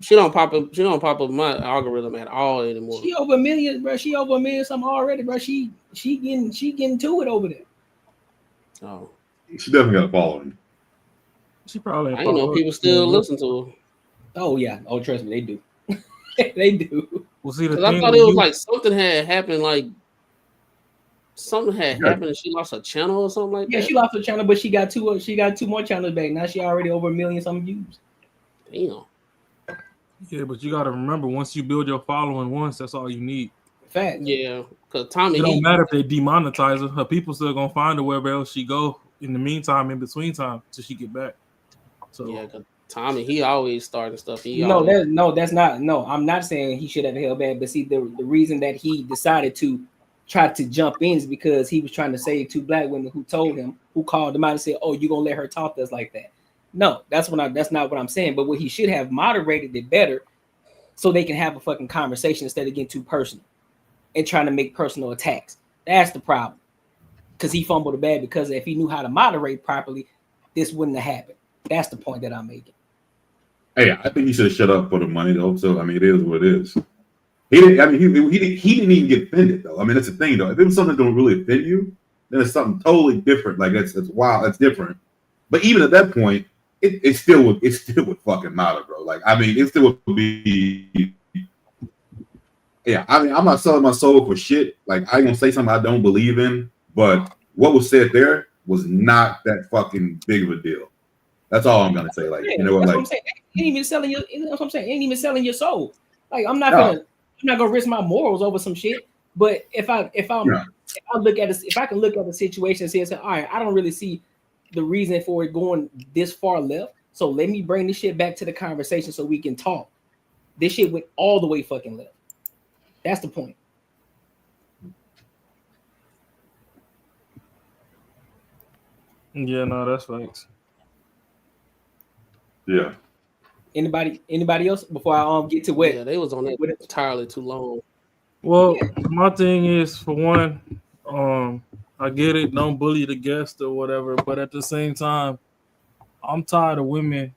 She don't pop up. She don't pop up my algorithm at all anymore. She over a million, bro. She over a million something already, bro. She getting to it over there. Oh, she definitely got a following. She probably. I know people still listen to her. Oh yeah. Oh, trust me, they do. They do. Well, see, because I thought it was like something had happened, like something had happened, and she lost her channel or something like that. Yeah, she lost her channel, but she got two. She got 2 more channels back. Now she already over a million some views. Damn. Yeah, but you got to remember, once you build your following once, that's all you need. Fact. Yeah, because Tommy, it don't matter if they demonetize her. Her people still gonna find her wherever else she go. In the meantime, in between time, till she get back. So yeah, because Tommy, he always starting stuff. That's not. No, I'm not saying he should have held back. But see, the reason that he decided to try to jump in is because he was trying to save 2 black women who told him, who called him out and said, "Oh, you gonna let her talk to us like that?" No, that's not what I'm saying. But what he should have moderated it better, so they can have a fucking conversation instead of getting too personal and trying to make personal attacks. That's the problem. Because he fumbled the bag. Because if he knew how to moderate properly, this wouldn't have happened. That's the point that I'm making. Hey, I think he should have shut up for the money though. So I mean, it is what it is. He didn't. I mean, he didn't even get offended though. I mean, that's the thing though. If it was something that don't really offend you, then it's something totally different. Like it's wild. That's different. But even at that point, it still would fucking matter, bro. Like I mean, it still would be. Yeah, I mean, I'm not selling my soul for shit. Like I ain't gonna say something I don't believe in, but what was said there was not that fucking big of a deal. That's all I'm gonna say. Like, you know what? That's Like, what I'm saying. Ain't even selling your. That's what I'm saying. Ain't even selling your soul. Like I'm not gonna risk my morals over some shit. But if I look at if I can look at the situation and say, all right, I don't really see the reason for it going this far left. So let me bring this shit back to the conversation so we can talk. This shit went all the way fucking left. That's the point. Yeah, no, that's facts. Yeah. Anybody else before I get to what? Yeah, they was on that entirely too long. Well, my thing is, for one, I get it, don't bully the guest or whatever, but at the same time, I'm tired of women.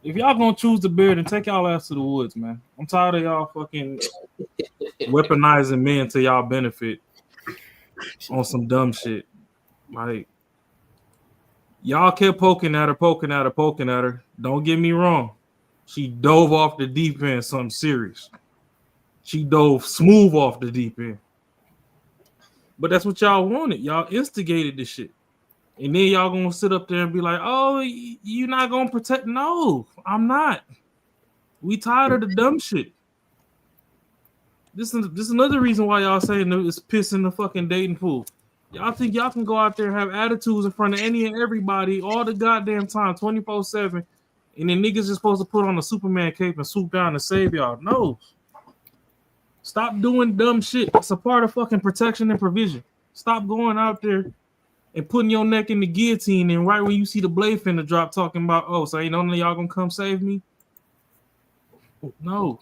If y'all gonna choose the beard, then take y'all ass to the woods, man. I'm tired of y'all fucking weaponizing men to y'all benefit on some dumb shit. Like, y'all kept poking at her. Don't get me wrong. She dove off the deep end, something serious. She dove smooth off the deep end. But that's what y'all wanted. Y'all instigated this shit. And then y'all gonna sit up there and be like, oh, you're not gonna protect. No, I'm not. We tired of the dumb shit. This is another reason why y'all saying it's pissing the fucking dating pool. Y'all think y'all can go out there and have attitudes in front of any and everybody all the goddamn time, 24/7, and then niggas is supposed to put on a Superman cape and swoop down and save y'all. No. Stop doing dumb shit. It's a part of fucking protection and provision. Stop going out there and putting your neck in the guillotine, and right when you see the blade finna drop, talking about, oh, so ain't none of y'all gonna come save me? No.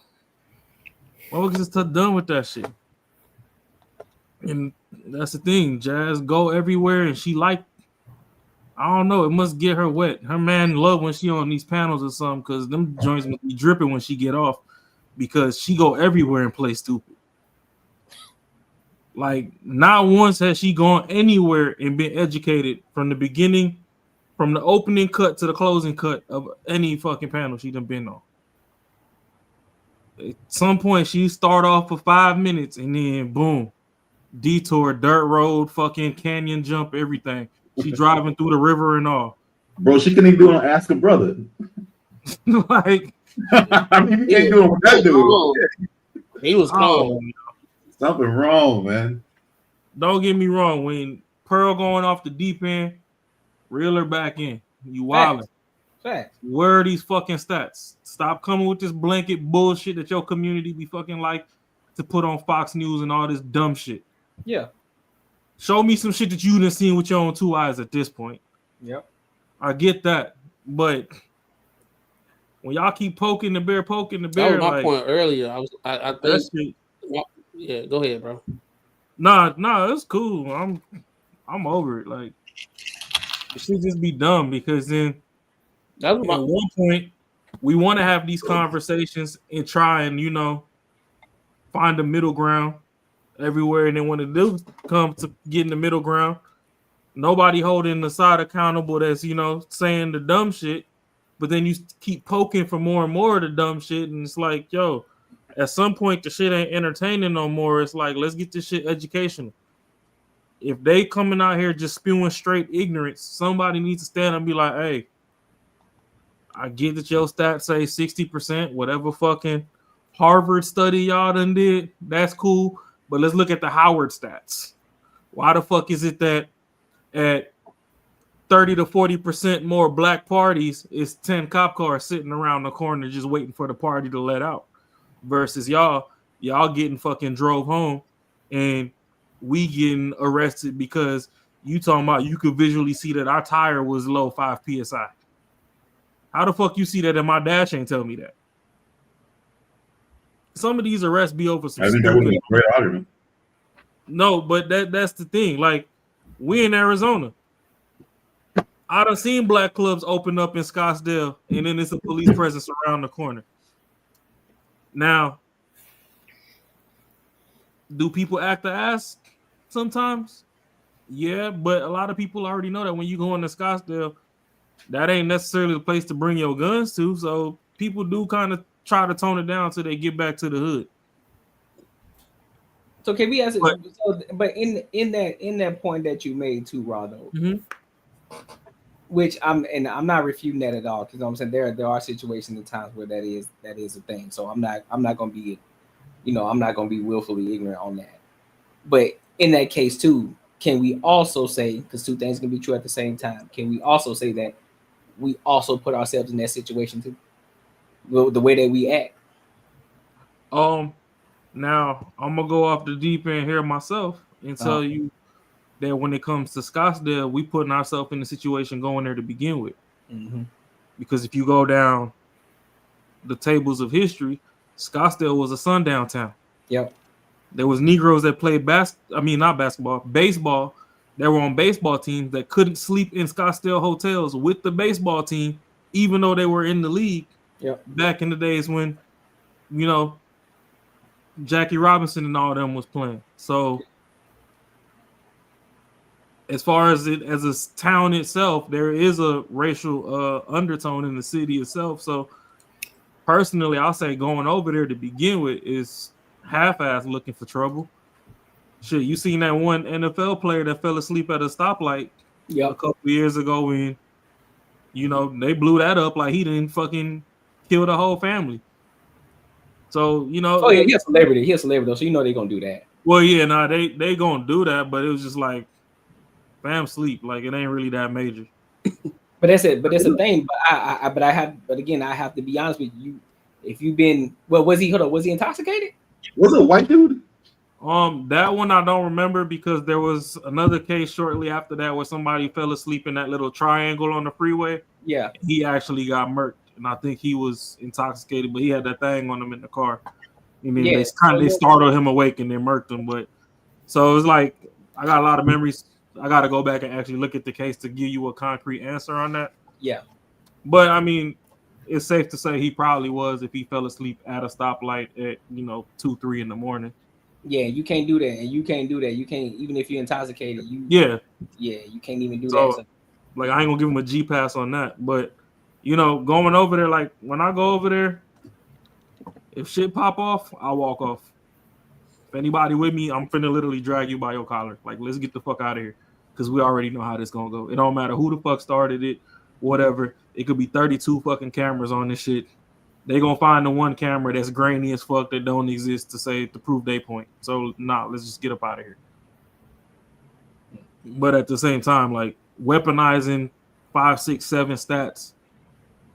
Motherfuckers is done with that shit. And that's the thing. Jazz go everywhere, and she I don't know, it must get her wet. Her man love when she on these panels or something, because them joints must be dripping when she get off, because she go everywhere and play stupid. Like, not once has she gone anywhere and been educated from the beginning, from the opening cut to the closing cut of any fucking panel she done been on. At some point, she start off for 5 minutes and then boom, detour, dirt road, fucking canyon jump, everything. She driving through the river and all. Bro, she couldn't even do it on Ask a Brother. Like, I mean, he ain't doing what that dude. He was cold. Something wrong, man. Don't get me wrong. When Pearl going off the deep end, reel her back in. You wildin'. Facts. Where are these fucking stats? Stop coming with this blanket bullshit that your community be fucking like to put on Fox News and all this dumb shit. Yeah. Show me some shit that you done seen with your own 2 eyes at this point. Yep. I get that. But when y'all keep poking the bear, That was my point earlier. I think. Yeah, go ahead, bro. Nah, it's cool. I'm over it. Like, it should just be dumb because then at one point we want to have these conversations and try and find a middle ground everywhere, and then when it does come to getting the middle ground, nobody holding the side accountable that's saying the dumb shit, but then you keep poking for more and more of the dumb shit, and it's like, yo, at some point the shit ain't entertaining no more. It's like, let's get this shit educational. If they coming out here just spewing straight ignorance, somebody needs to stand up and be like, hey, I get that your stats say 60%, whatever fucking Harvard study y'all done did, that's cool, but let's look at the Howard stats. Why the fuck is it that at 30 to 40% more black parties is 10 cop cars sitting around the corner just waiting for the party to let out, versus y'all getting fucking drove home and we getting arrested because you talking about you could visually see that our tire was low 5 psi. How the fuck you see that and my dash ain't tell me that? Some of these arrests be over some I think that would be a great argument. No, but that's the thing. Like, we in Arizona. I done seen black clubs open up in Scottsdale, and then it's a police presence around the corner. Now, do people act the ass sometimes? Yeah, but a lot of people already know that when you go into Scottsdale, that ain't necessarily the place to bring your guns to. So people do kind of try to tone it down till they get back to the hood. So can we ask? But in that point that you made too, Rado, which I'm not refuting that at all, because I'm saying there are situations and times where that is a thing. So I'm not gonna be, I'm not gonna be willfully ignorant on that. But in that case too, can we also say, because two things can be true at the same time, can we also say that we also put ourselves in that situation too, the way that we act? Now I'm gonna go off the deep end here myself and tell you that when it comes to Scottsdale, we putting ourselves in the situation going there to begin with. Because if you go down the tables of history, Scottsdale was a sundown town. Yep. There was Negroes that played baseball. That were on baseball teams that couldn't sleep in Scottsdale hotels with the baseball team, even though they were in the league. Yep. Back in the days when, Jackie Robinson and all them was playing. So as far as it as a town itself, there is a racial undertone in the city itself. So personally, I'll say going over there to begin with is half-ass looking for trouble. Shit, you seen that one NFL player that fell asleep at a stoplight a couple of years ago, and they blew that up like he didn't fucking kill the whole family. So he's a celebrity. He's a celebrity, so they're gonna do that. Well, yeah, they gonna do that, but it was just like, fam, sleep. Like, it ain't really that major. But that's it. But that's the thing. But I have to be honest with you. If you've been, was he intoxicated? Was it a white dude? That one I don't remember, because there was another case shortly after that where somebody fell asleep in that little triangle on the freeway. Yeah, he actually got murked, and I think he was intoxicated, but he had that thing on him in the car. And then they startled him awake and they murked him. But so it was like, I got a lot of memories. I got to go back and actually look at the case to give you a concrete answer on that. Yeah, but I mean, it's safe to say he probably was, if he fell asleep at a stoplight at 2-3 in the morning. Yeah, you can't do that, and you can't do that. You can't, even if you're intoxicated. You can't even do that. So, like, I ain't gonna give him a G pass on that. But going over there, like, when I go over there, if shit pop off, I'll walk off. If anybody with me, I'm finna literally drag you by your collar. Like, let's get the fuck out of here, because we already know how this gonna go. It don't matter who the fuck started it, whatever. It could be 32 fucking cameras on this shit. They gonna find the one camera that's grainy as fuck that don't exist to prove their point. So let's just get up out of here. But at the same time, like, weaponizing 5, 6, 7 stats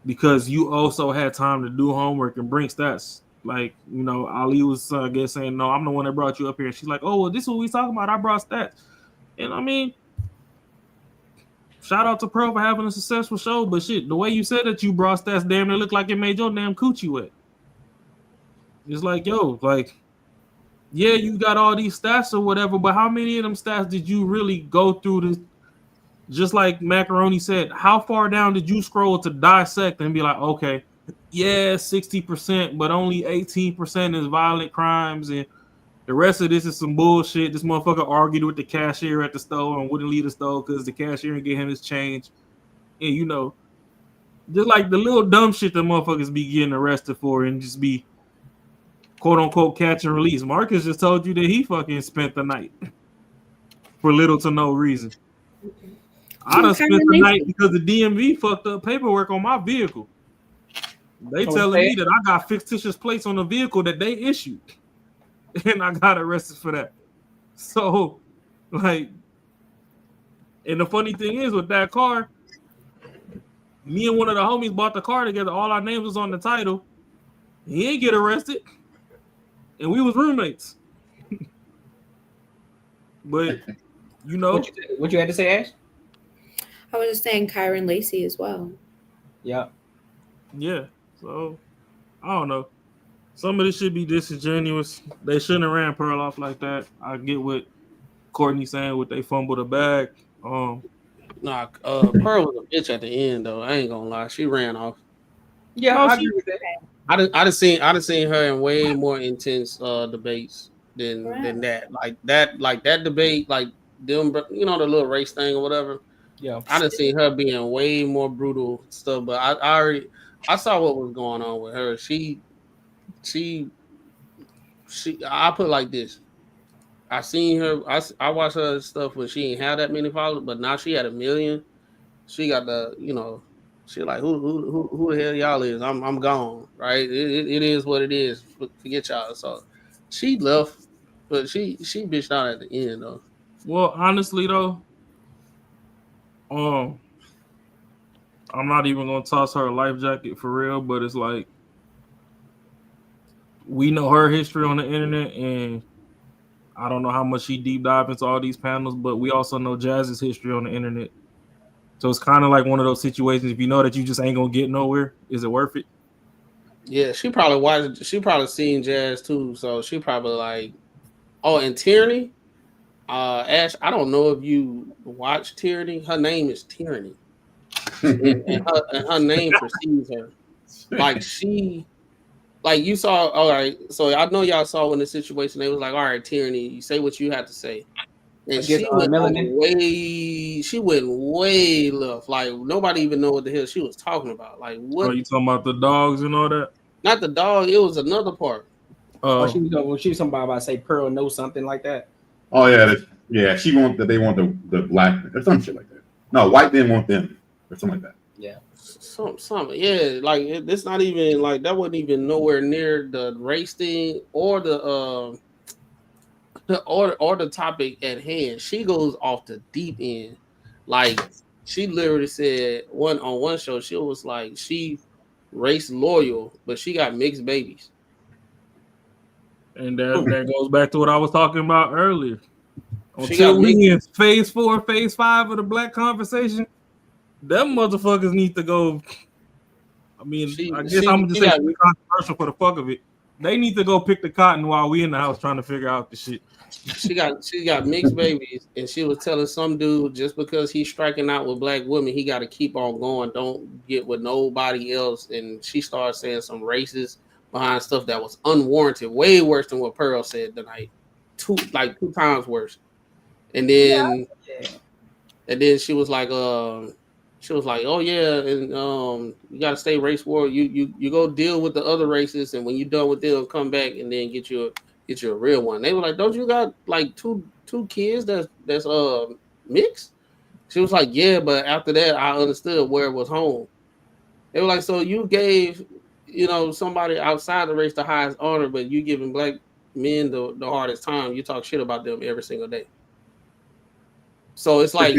because you also had time to do homework and bring stats. Like, Ali was saying, no, I'm the one that brought you up here. And she's like, oh, well, this is what we talking about. I brought stats. And I mean, shout out to Pearl for having a successful show, but shit, the way you said that you brought stats, damn, it looked like it made your damn coochie wet. It's like, yo, like, yeah, you got all these stats or whatever, but how many of them stats did you really go through this? Just like Macaroni said, how far down did you scroll to dissect and be like, okay, yeah, 60%, but only 18% is violent crimes, and the rest of this is some bullshit. This motherfucker argued with the cashier at the store and wouldn't leave the store because the cashier didn't get him his change. And you know, just like the little dumb shit that motherfuckers be getting arrested for and just be quote unquote catch and release. Marcus just told you that he fucking spent the night for little to no reason. I done spent the night because the DMV fucked up paperwork on my vehicle. They telling me that I got fictitious plates on the vehicle that they issued. And I got arrested for that. So, like, and the funny thing is with that car, me and one of the homies bought the car together. All our names was on the title. He ain't get arrested. And we was roommates. But, you know. What you had to say, Ash? I was just saying Kyron Lacey as well. Yeah. Yeah. So, I don't know. Some of this should be disingenuous. They shouldn't have ran Pearl off like that. I get what Courtney saying with they fumbled the bag. Pearl was a bitch at the end though. I ain't gonna lie, she ran off. Yeah, I agree with that. I done seen her in way more intense debates than that. Like that debate, like them, you know, the little race thing or whatever. Yeah, I done seen her being way more brutal stuff. But I saw what was going on with her. I put it like this. I seen her. I watched her stuff when she ain't had that many followers, but now she had 1 million. She got the, you know, she like who the hell y'all is? I'm gone, right? It is what it is. Forget y'all. So she left, but she bitched out at the end though. Well, honestly though, I'm not even gonna toss her a life jacket for real, but it's like we know her history on the internet, and I don't know how much she deep dive into all these panels, but we also know Jazz's history on the internet. So it's kind of like one of those situations. If you know that you just ain't gonna get nowhere, is it worth it? Yeah, she probably watched. She probably seen Jazz too, so she probably like. Oh, and Tyranny, Ash. I don't know if you watch Tyranny. Her name is Tyranny, and her name precedes her. Like she. Like you saw, all right. So I know y'all saw when the situation they was like, all right, Tyranny, you say what you have to say. And she went way left. Like nobody even know what the hell she was talking about. Like what? Are you talking about the dogs and all that? Not the dog. It was another part. She was talking about say Pearl knows something like that. Oh yeah, she want that they want the black or some shit like that. No, white men want them or something like that. Yeah. Something, yeah, like it's not even like that wasn't even nowhere near the race thing or the topic at hand. She goes off the deep end. Like she literally said on one show, she was like she race loyal, but she got mixed babies. And that goes back to what I was talking about earlier. Until we in phase 4, phase 5 of the black conversation, them motherfuckers need to go. I mean, I guess I'm just saying controversial for the fuck of it. They need to go pick the cotton while we in the house trying to figure out the shit. She got mixed babies, and she was telling some dude just because he's striking out with black women, he got to keep on going. Don't get with nobody else. And she started saying some racist behind stuff that was unwarranted, way worse than what Pearl said tonight. Two times worse. And then she was like, oh yeah, and you gotta stay race war. You go deal with the other races, and when you're done with them, come back and then get you a real one. They were like, don't you got like two kids that's mixed? She was like, yeah, but after that I understood where it was home. They were like, so you gave somebody outside the race the highest honor, but you giving black men the hardest time. You talk shit about them every single day. So it's like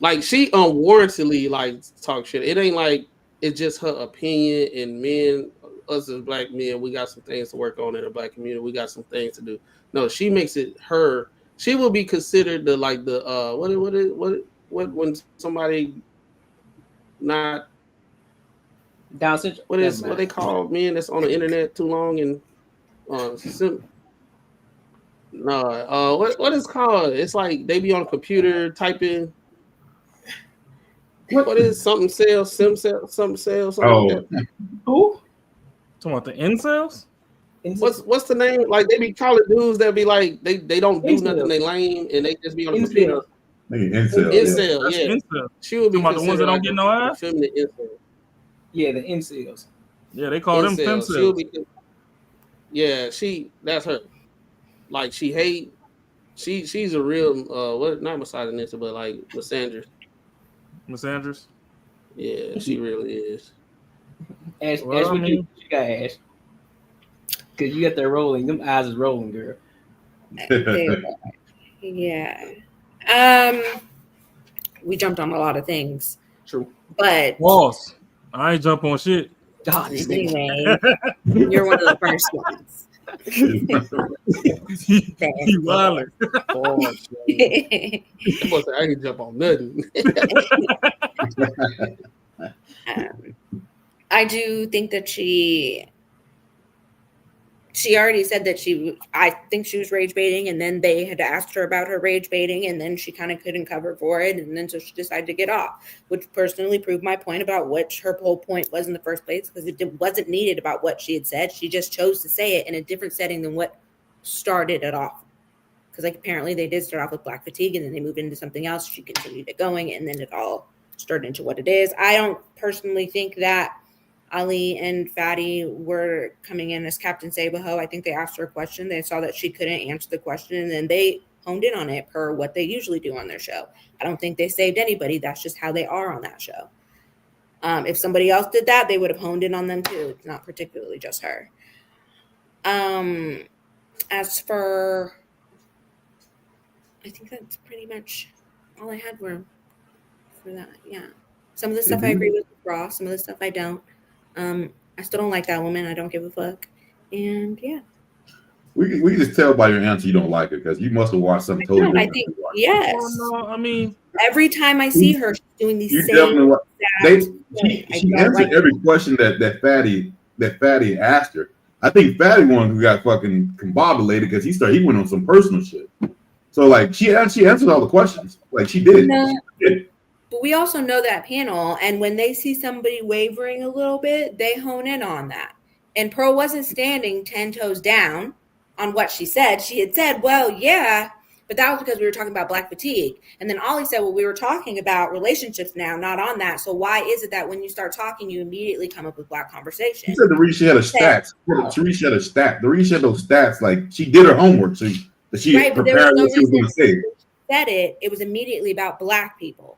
like she unwarrantedly like talk shit. It ain't like it's just her opinion, and men, us as black men, we got some things to work on in the black community. We got some things to do. No, she makes it her she will be considered the what when somebody not Down syndrome. what they call men that's on the internet too long and what is called? It's like they be on a computer typing. What is something sales, something like that? Who? Talking about the incels? What's the name? Like they be calling dudes that be like they don't do nothing, they lame and they just be on the computer. Incel, yeah. Incel. She would be Talking about the ones that don't like get no ass. Feminine incel. Yeah, the incels. Yeah, they call them Incels. femcels. That's her. Like she hate. She's a real not misogynist, but like misandrous. Misandrous. Yeah, she really is. Ash, what you got, Ash? Because you got that rolling. Them eyes is rolling, girl. Yeah. We jumped on a lot of things. True. But Walls. I ain't jump on shit. Anyway, you're one of the first ones. He wildin'. I ain't jump on nothing. I do think that she already said that I think she was rage baiting, and then they had asked her about her rage baiting, and then she kind of couldn't cover for it, and then so she decided to get off, which personally proved my point about what her whole point was in the first place, because it wasn't needed about what she had said. She just chose to say it in a different setting than what started it off. Because like apparently they did start off with black fatigue, and then they moved into something else. She continued it going, and then it all started into what it is. I don't personally think that Ali and Fatty were coming in as Captain Sabaho. I think they asked her a question. They saw that she couldn't answer the question, and then they honed in on it per what they usually do on their show. I don't think they saved anybody. That's just how they are on that show. If somebody else did that, they would have honed in on them too. It's not particularly just her. As for, I think that's pretty much all I had for that. Yeah. Some of the stuff I agree with Ross. Some of the stuff I don't. I still don't like that woman. I don't give a fuck. And yeah. We can just tell by your answer you don't like it because you must have watched something totally different. I think yes. No, I mean, every time I see her, she's doing these she answered every question that Fatty asked her. I think Fatty one who got fucking combobulated because he went on some personal shit. So like she answered all the questions. Like she did. But we also know that panel, and when they see somebody wavering a little bit, they hone in on that. And Pearl wasn't standing 10 toes down on what she said. She had said, well, yeah, but that was because we were talking about black fatigue. And then Ollie said, well, we were talking about relationships now, not on that. So why is it that when you start talking, you immediately come up with black conversation? She said the reason she had a stats. The reason she had a stat. The reason she had those stats, like she did her homework. So she prepared what she was going to say. Said it was immediately about black people.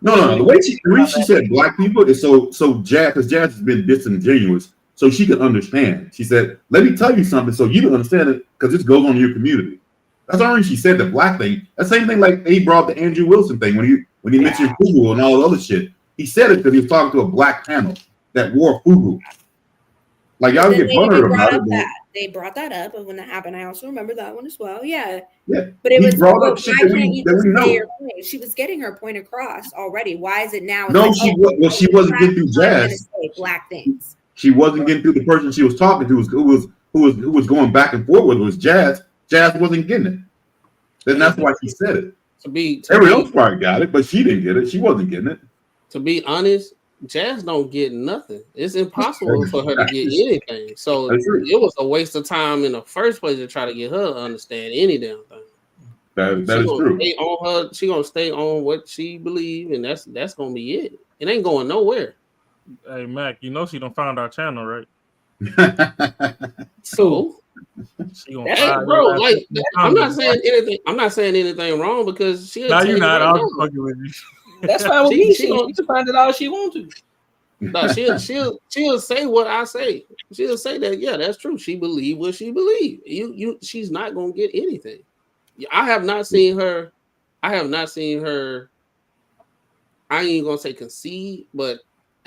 No. The reason she said black people is so Jazz, because Jazz has been disingenuous, so she could understand. She said, "Let me tell you something, so you can understand it, because this goes on in your community." That's the reason she said the black thing. That same thing like he brought the Andrew Wilson thing when he mentioned FUBU and all the other shit. He said it because he was talking to a black panel that wore FUBU. Like y'all get buttered about it. They brought that up when that happened. I also remember that one as well. Yeah. Yeah. But it was brought up shit that we know. She was getting her point across already. Why is it now? No, she wasn't getting through Jazz. Black things. She wasn't getting through the person she was talking to, who was going back and forth with. It was Jazz. Jazz wasn't getting it. Then that's why she said it. Every else part got it, but she didn't get it. She wasn't getting it. To be honest, Jazz don't get nothing. It's impossible for her to get anything. So it was a waste of time in the first place to try to get her to understand any damn thing. That is true. She gonna stay on what she believe, and that's gonna be it. It ain't going nowhere. Hey Mac, you know she done found our channel, right? So bro, like I'm not saying anything wrong because she. No, you're not. I'm fucking with you. That's fine with me. She can find it all she wants to. No, she'll say what I say. She'll say that, yeah, that's true. She believe what she believe. She's not gonna get anything. I have not seen her. I ain't gonna say concede, but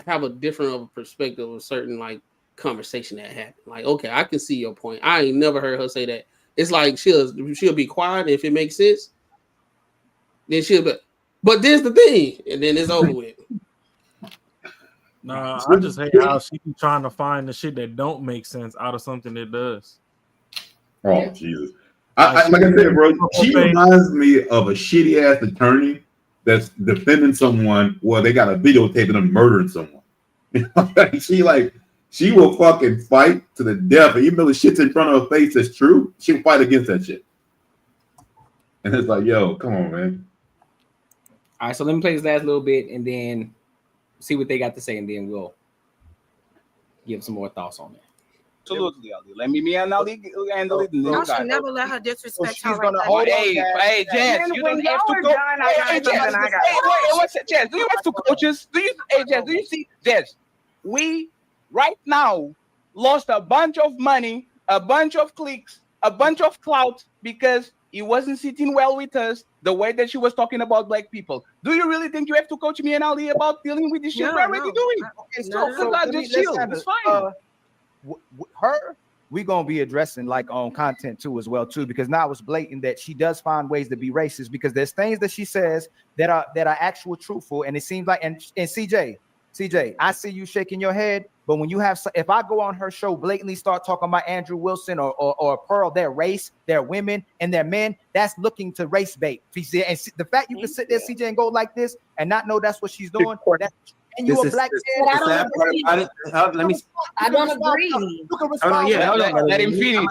have a different of a perspective of certain like conversation that happened. Like, okay, I can see your point. I ain't never heard her say that it's like she'll be quiet if it makes sense. Then she'll be, but there's the thing, and then it's over with. Nah, I just hate how she be trying to find the shit that don't make sense out of something that does. Oh Jesus! Like I said, bro, she reminds me of a shitty ass attorney that's defending someone where they got a videotape of them murdering someone. She will fucking fight to the death, and even though the shit's in front of her face that's true, she'll fight against that shit. And it's like, yo, come on, man. All right, so let me play this last little bit and then see what they got to say, and then we'll give some more thoughts on it. Absolutely, Ali. Let me and Ali handle it. I should never let her disrespect her. Hey, Jazz, you don't have to go. Hey, Jazz, do you have to coaches? Hey, Jazz, do you see, Jazz? We right now lost a bunch of money, a bunch of clicks, a bunch of clout because he wasn't sitting well with us the way that she was talking about black people. Do you really think you have to coach me and Ali about dealing with this shit? We're already doing. Okay, so just chill. It's fine. We're gonna be addressing like on content too as well too, because now it's blatant that she does find ways to be racist, because there's things that she says that are actual truthful, and it seems like and CJ, I see you shaking your head, but when you have, if I go on her show blatantly start talking about Andrew Wilson or Pearl, their race, their women, and their men, that's looking to race bait. And the fact you can sit there, CJ, and go like this and not know that's what she's doing, and you a black man. I don't agree. You can respond. Let him finish.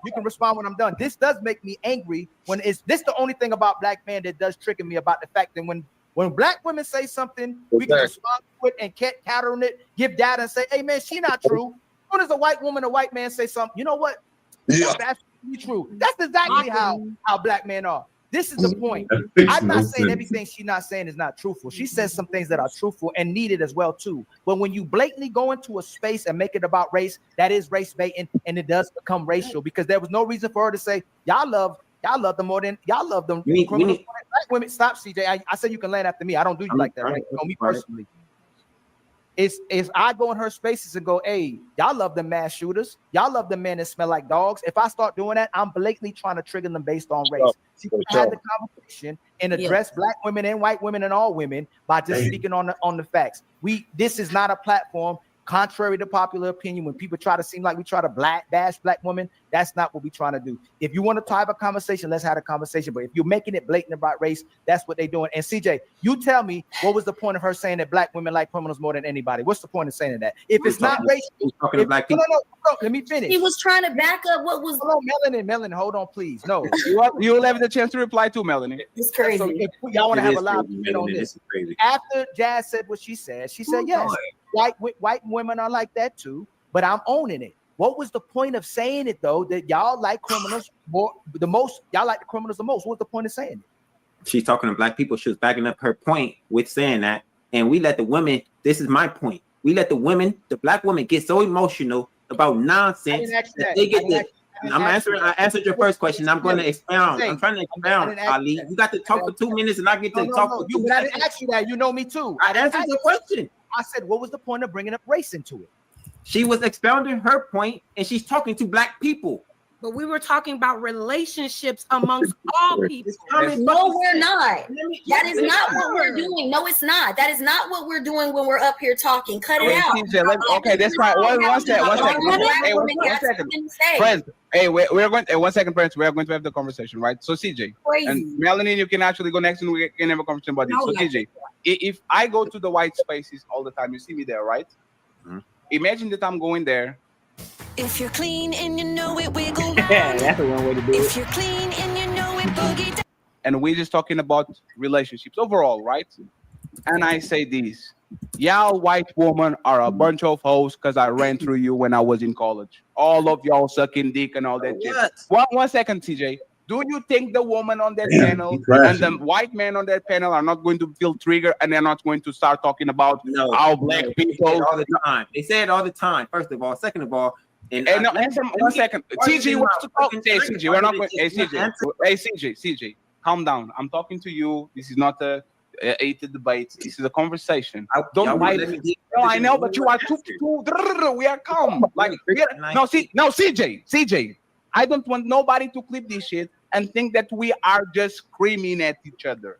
You can respond when I'm done. This does make me angry when it's this the only thing about black men that does trigger me about the fact that when black women say something, we can respond to it and counter on it, give data and say, hey man, she not true. As soon as a white woman, a white man say something, you know what? Yeah. That's true. That's exactly how black men are. This is the point. I'm not saying everything she's not saying is not truthful. She says some things that are truthful and needed as well too. But when you blatantly go into a space and make it about race, that is race baiting, and it does become racial, because there was no reason for her to say y'all love them more than y'all love them. Black women. Stop, CJ. I said you can land after me. I don't do you like that, right? You know me personally. It's I go in her spaces and go, hey, y'all love the mass shooters. Y'all love the men that smell like dogs. If I start doing that, I'm blatantly trying to trigger them based on race. She can have the conversation and address black women and white women and all women by just speaking on the facts. This is not a platform, contrary to popular opinion, when people try to seem like we try to bash black women. That's not what we're trying to do. If you want to have a conversation, let's have a conversation. But if you're making it blatant about race, that's what they're doing. And CJ, you tell me, what was the point of her saying that black women like criminals more than anybody? What's the point of saying that? If it's not racial, talking to black people. No, let me finish. He was trying to back up what was. Hold on, Melanie, hold on, please. No, you will have the chance to reply to Melanie. It's crazy. So if y'all want to have a live debate on this. After Jazz said what she said yes, white women are like that too, but I'm owning it. What was the point of saying it though? That y'all like criminals the most? Y'all like the criminals the most? What was the point of saying it? She's talking to black people. She was backing up her point with saying that, and we let the women. This is my point. We let the women, the black women, get so emotional about nonsense that they get the. I answered your first question. I'm going to expound. I'm trying to expound, Ali. You got to talk for 2 minutes, and I get to talk for 2 minutes. I didn't ask you that. You know me too. I answered the question. I said, what was the point of bringing up race into it? She was expounding her point, and she's talking to black people. But we were talking about relationships amongst all people. No, we're not. That is not what we're doing. No, it's not. That is not what we're doing when we're up here talking. Cut it out. Okay, that's fine. One second. Friends, hey, we're going. 1 second, friends. We are going to have the conversation, right? So, CJ and Melanie, you can actually go next, and we can have a conversation about this. So, CJ, if I go to the white spaces all the time, you see me there, right? Mm-hmm. Imagine that I'm going there. If you're clean and you know it, wiggle round. That's the one way to do it. If you're clean and you know it, boogie down. And we're just talking about relationships overall, right? And I say this. Y'all white women are a bunch of hoes because I ran through you when I was in college. All of y'all sucking dick and all that shit. One second, CJ. Do you think the woman on that panel and the white man on that panel are not going to feel triggered and they're not going to start talking about how black people all the time? They say it all the time. First of all, second of all, answer 1 second. CJ wants to talk. Hey, CJ, we're not going. Hey, CJ, calm down. I'm talking to you. This is not a debate. This is a conversation. Don't lie. No, I know, but you are too. We are calm. Like no, CJ. I don't want nobody to clip this shit and think that we are just screaming at each other.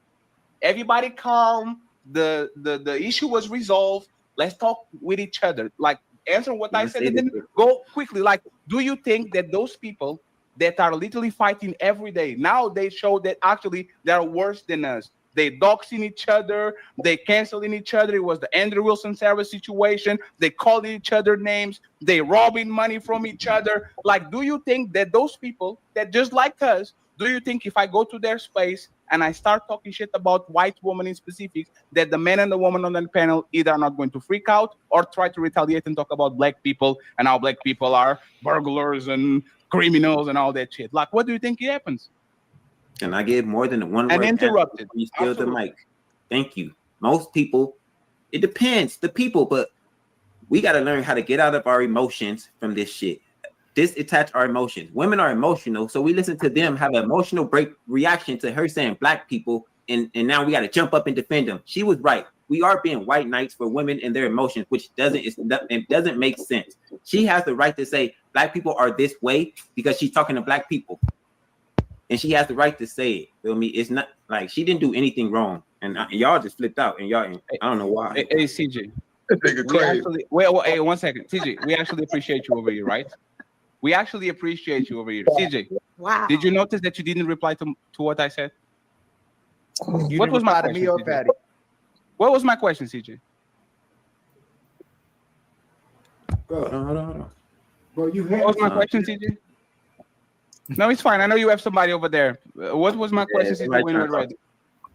Everybody calm. The issue was resolved. Let's talk with each other. Like, answer what I said and then go quickly. Like, do you think that those people that are literally fighting every day, now they show that actually they're worse than us? They doxing each other. They canceling each other. It was the Andrew Wilson Sarah situation. They calling each other names. They robbing money from each other. Like, do you think that those people that just like us, do you think if I go to their space and I start talking shit about white women in specific, that the man and the woman on the panel either are not going to freak out or try to retaliate and talk about black people and how black people are burglars and criminals and all that shit? Like, what do you think happens? Can I give more than one and word? Interrupted. You steal the mic. Thank you. Most people, it depends, the people, but we got to learn how to get out of our emotions from this shit. Disattach our emotions. Women are emotional, so we listen to them have an emotional break reaction to her saying black people, and now we got to jump up and defend them. She was right. We are being white knights for women and their emotions, which doesn't make sense. She has the right to say black people are this way because she's talking to black people. And she has the right to say it. Feel me? It's not like she didn't do anything wrong, and y'all just flipped out. And y'all, I don't know why. Hey, CJ. Hey, 1 second, CJ. We actually appreciate you over here, right? We actually appreciate you over here, CJ. Wow. Did you notice that you didn't reply to what I said? What was my question? What was my question, CJ? Bro, you what was my question, CJ? No, it's fine. I know you have somebody over there. What was my question, CJ? When you were ready?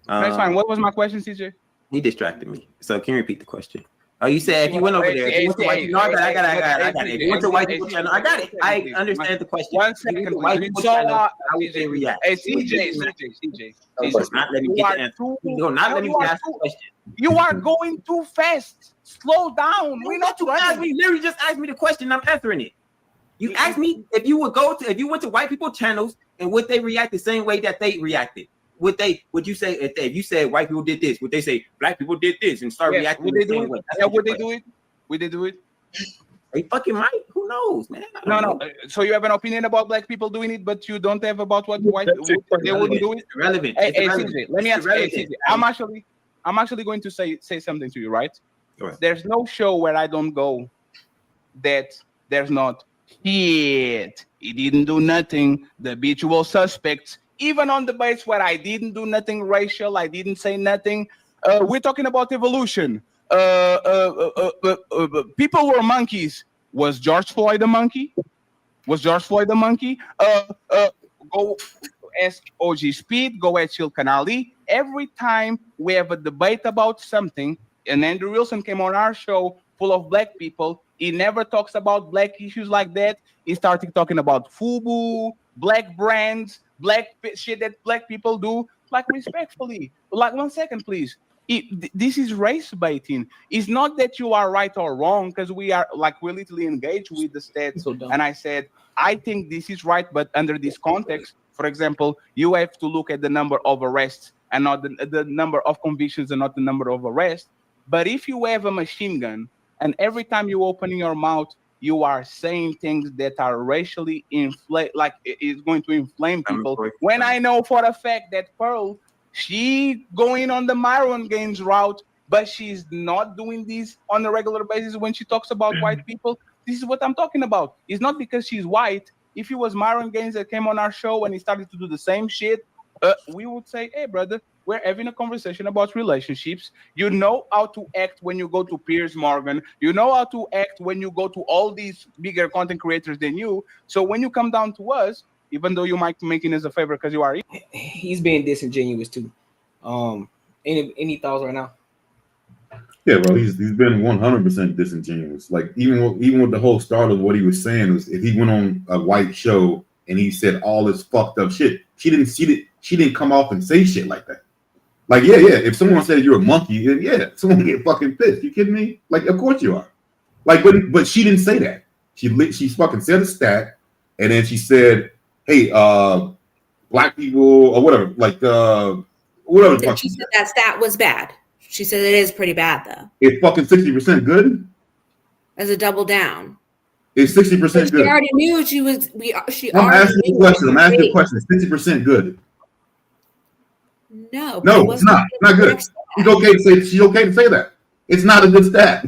No, it's fine. What was my question, CJ? He distracted me. So can you repeat the question? Oh, you said if you went over there, if you went to white people, I got it. If you went to white people channel, I got it. I understand the question. 1 second. White people channel, how would they react? Hey, CJ. Not let me get the answer. Not let me ask the question. You are going too fast. Slow down. We're not too fast. You literally just asked me the question. I'm answering it. You asked me if you went to white people channels and would they react the same way that they reacted? Would you say if you said white people did this, would they say black people did this and start reacting the same way? Yeah, would they do it? Would they do it? They fucking might. Who knows, man? No. So you have an opinion about black people doing it, but you don't have about what white they wouldn't do it? Irrelevant. Hey, CJ, let me ask you. I'm actually going to say something to you, right? Sure. There's no show where I don't go that there's not shit. He didn't do nothing. The habitual suspects. Even on debates where I didn't do nothing racial, I didn't say nothing. We're talking about evolution. People were monkeys. Was George Floyd a monkey? Go ask OG Speed. Go ask Shilkan Ali. Every time we have a debate about something, and Andrew Wilson came on our show full of black people, he never talks about black issues like that. He started talking about FUBU, black brands, black shit that black people do. Like, respectfully, like 1 second, please. This is race baiting. It's not that you are right or wrong, because we're literally engaged with the stats. And I said, I think this is right, but under this context, for example, you have to look at the number of arrests and not the number of convictions and not the number of arrests. But if you have a machine gun and every time you open your mouth, you are saying things that are racially inflamed, like it's going to inflame people. When I know for a fact that Pearl, she going on the Myron Games route, but she's not doing this on a regular basis when she talks about white people. This is what I'm talking about. It's not because she's white. If it was Myron Gaines that came on our show and he started to do the same shit, we would say, hey, brother, we're having a conversation about relationships. You know how to act when you go to Piers Morgan. You know how to act when you go to all these bigger content creators than you. So when you come down to us, even though you might be making us a favor because you are, he's being disingenuous too. Any thoughts right now? Yeah, bro, he's been 100% disingenuous. Like even with the whole start of what he was saying was, if he went on a white show and he said all this fucked up shit, she didn't come off and say shit like that. Like yeah, if someone said you're a monkey, yeah, someone get fucking pissed. You kidding me? Like of course you are. Like but she didn't say that. She fucking said a stat, and then she said, hey, black people or whatever, like whatever. She said that stat was bad. She said it is pretty bad though. It's fucking 60% good. As a double down. It's 60% She good. already knew she was. She I'm already asking you a knew. question. I'm asking you a question. 60% good. No, but No, it's not. Not good. She's okay to say. She's okay to say that. It's not a good stat.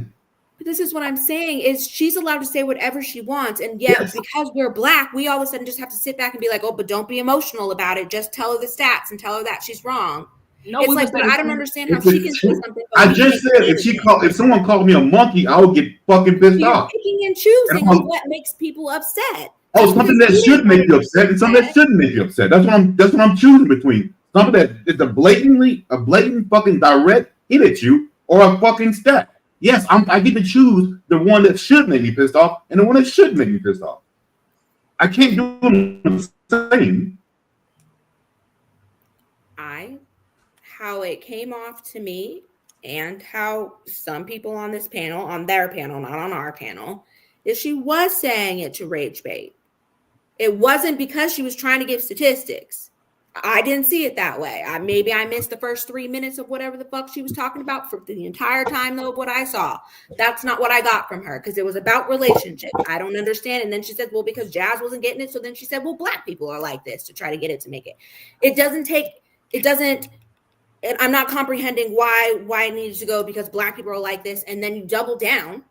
But this is what I'm saying is she's allowed to say whatever she wants, and yet because we're black, we all of a sudden just have to sit back and be like, oh, but don't be emotional about it. Just tell her the stats and tell her that she's wrong. No, it's we like, would but say I don't understand how If she can it's- say something. But I we just can't said say if someone called me a monkey, I would get fucking pissed You're off. picking and choosing And I'm- on what makes people upset. Oh, Just something because that you should didn't make want you to upset and something that upset. shouldn't make you upset. That's what I'm choosing between. Something that is a blatant fucking direct hit at you or a fucking stat. Yes, I get to choose the one that should make me pissed off and the one that should make me pissed off. I can't do them the same. How it came off to me and how some people on this panel, on their panel, not on our panel, is she was saying it to rage bait. It wasn't because she was trying to give statistics. I didn't see it that way. Maybe I missed the first 3 minutes of whatever the fuck she was talking about for the entire time though of what I saw. That's not what I got from her because it was about relationships. I don't understand. And then she said, well, because Jazz wasn't getting it. So then she said, well, black people are like this to try to get it to make it. It doesn't, and I'm not comprehending why it needs to go because black people are like this. And then you double down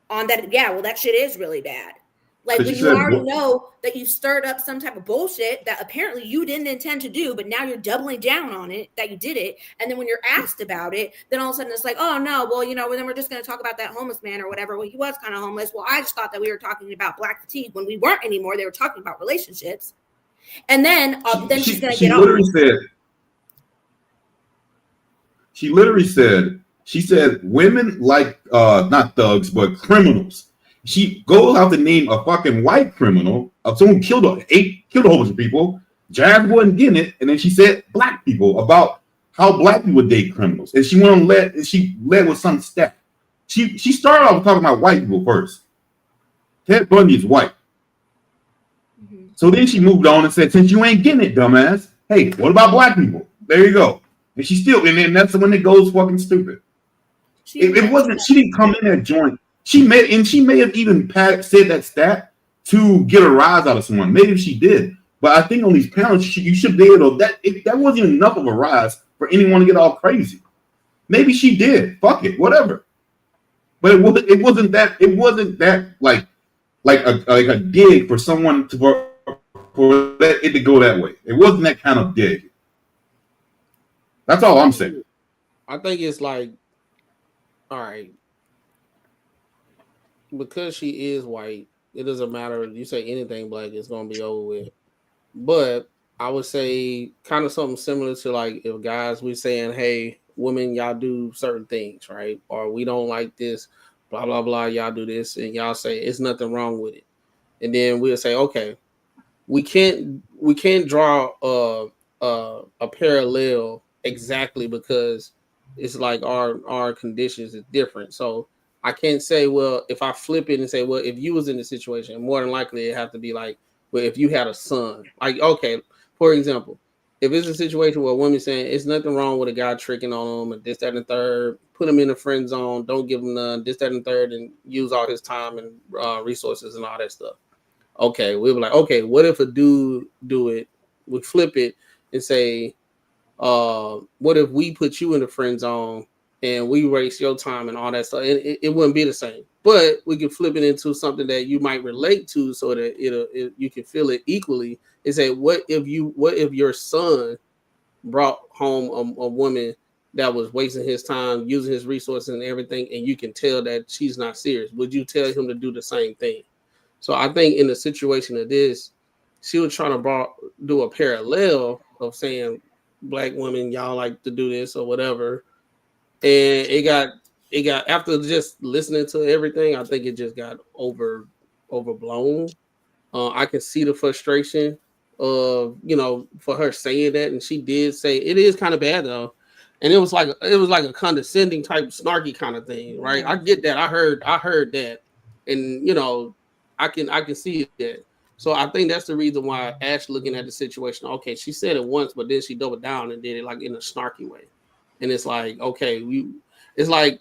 on that. Yeah, well, that shit is really bad. Like when you already know that you stirred up some type of bullshit that apparently you didn't intend to do, but now you're doubling down on it, that you did it. And then when you're asked about it, then all of a sudden it's like, oh no, well, then we're just going to talk about that homeless man or whatever. Well, he was kind of homeless. Well, I just thought that we were talking about black fatigue when we weren't anymore. They were talking about relationships. And then she's going to get off. She literally said women like not thugs but criminals. She goes out to name a fucking white criminal of someone who killed a whole bunch of people. Jazz wasn't getting it, and then she said black people about how black people date criminals, and she went on she led with some stat. She started off talking about white people first. Ted Bundy is white. So then she moved on and said, since you ain't getting it, dumbass, hey, what about black people? There you go. And and then that's when it goes fucking stupid. She didn't come in that joint. She may have even said that stat to get a rise out of someone. Maybe she did. But I think on these panels, you should be able to, that wasn't even enough of a rise for anyone to get all crazy. Maybe she did. Fuck it, whatever. But it wasn't that like a dig for someone for it to go that way. It wasn't that kind of dig. That's all I'm saying. I think it's like, all right, because she is white, it doesn't matter if you say anything black, it's gonna be over with. But I would say kind of something similar to like if guys we're saying, hey, women, y'all do certain things, right? Or we don't like this, blah blah blah, y'all do this, and y'all say it's nothing wrong with it. And then we'll say, okay, we can't draw a parallel exactly because it's like our conditions is different. So I can't say, well, if I flip it and say, well, if you was in the situation, more than likely it have to be like, well, if you had a son, like, okay, for example, if it's a situation where a woman's saying it's nothing wrong with a guy tricking on them and this, that, and third, put him in the friend zone, don't give him none, this, that, and third, and use all his time and resources and all that stuff. Okay, we'll be like, okay, what if a dude do it? We flip it and say, what if we put you in the friend zone and we waste your time and all that stuff? And it wouldn't be the same, but we can flip it into something that you might relate to, so that you can feel it equally. And say, what if your son brought home a woman that was wasting his time, using his resources and everything, and you can tell that she's not serious? Would you tell him to do the same thing? So I think in the situation of this, she was trying to do a parallel of saying, black women, y'all like to do this or whatever. And it got after just listening to everything, I think it just got overblown. I can see the frustration of, for her saying that. And she did say it is kind of bad though. And it was like a condescending type snarky kind of thing, right? I get that. I heard that. And I can see that. So I think that's the reason why Ash looking at the situation. Okay, she said it once, but then she doubled down and did it like in a snarky way. And it's like, okay, it's like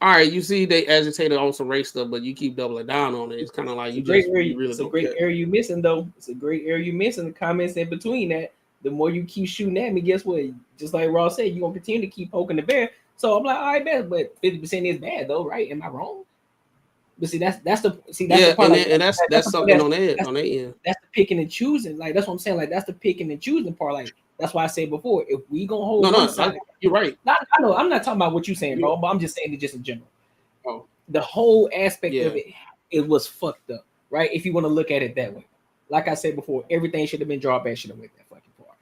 all right, you see they agitated on some race stuff, but you keep doubling down on it. It's kind of like you great just area. you really It's a don't great care. area you missing though. It's a great area you missing. The comments in between that, the more you keep shooting at me, guess what? Just like Ross said, you're gonna continue to keep poking the bear. So I'm like, all right, bad, but 50% is bad though, right? Am I wrong? But see, that's the part. And that's something on that end. That's the picking and choosing. Like that's what I'm saying. Like that's the picking and choosing part. Like that's why I said before, if we gonna hold one side, you're right. I know I'm not talking about what you're saying, bro, but I'm just saying it just in general. Oh, the whole aspect of it was fucked up, right? If you want to look at it that way. Like I said before, everything should have been drawback, should have went that fucking far.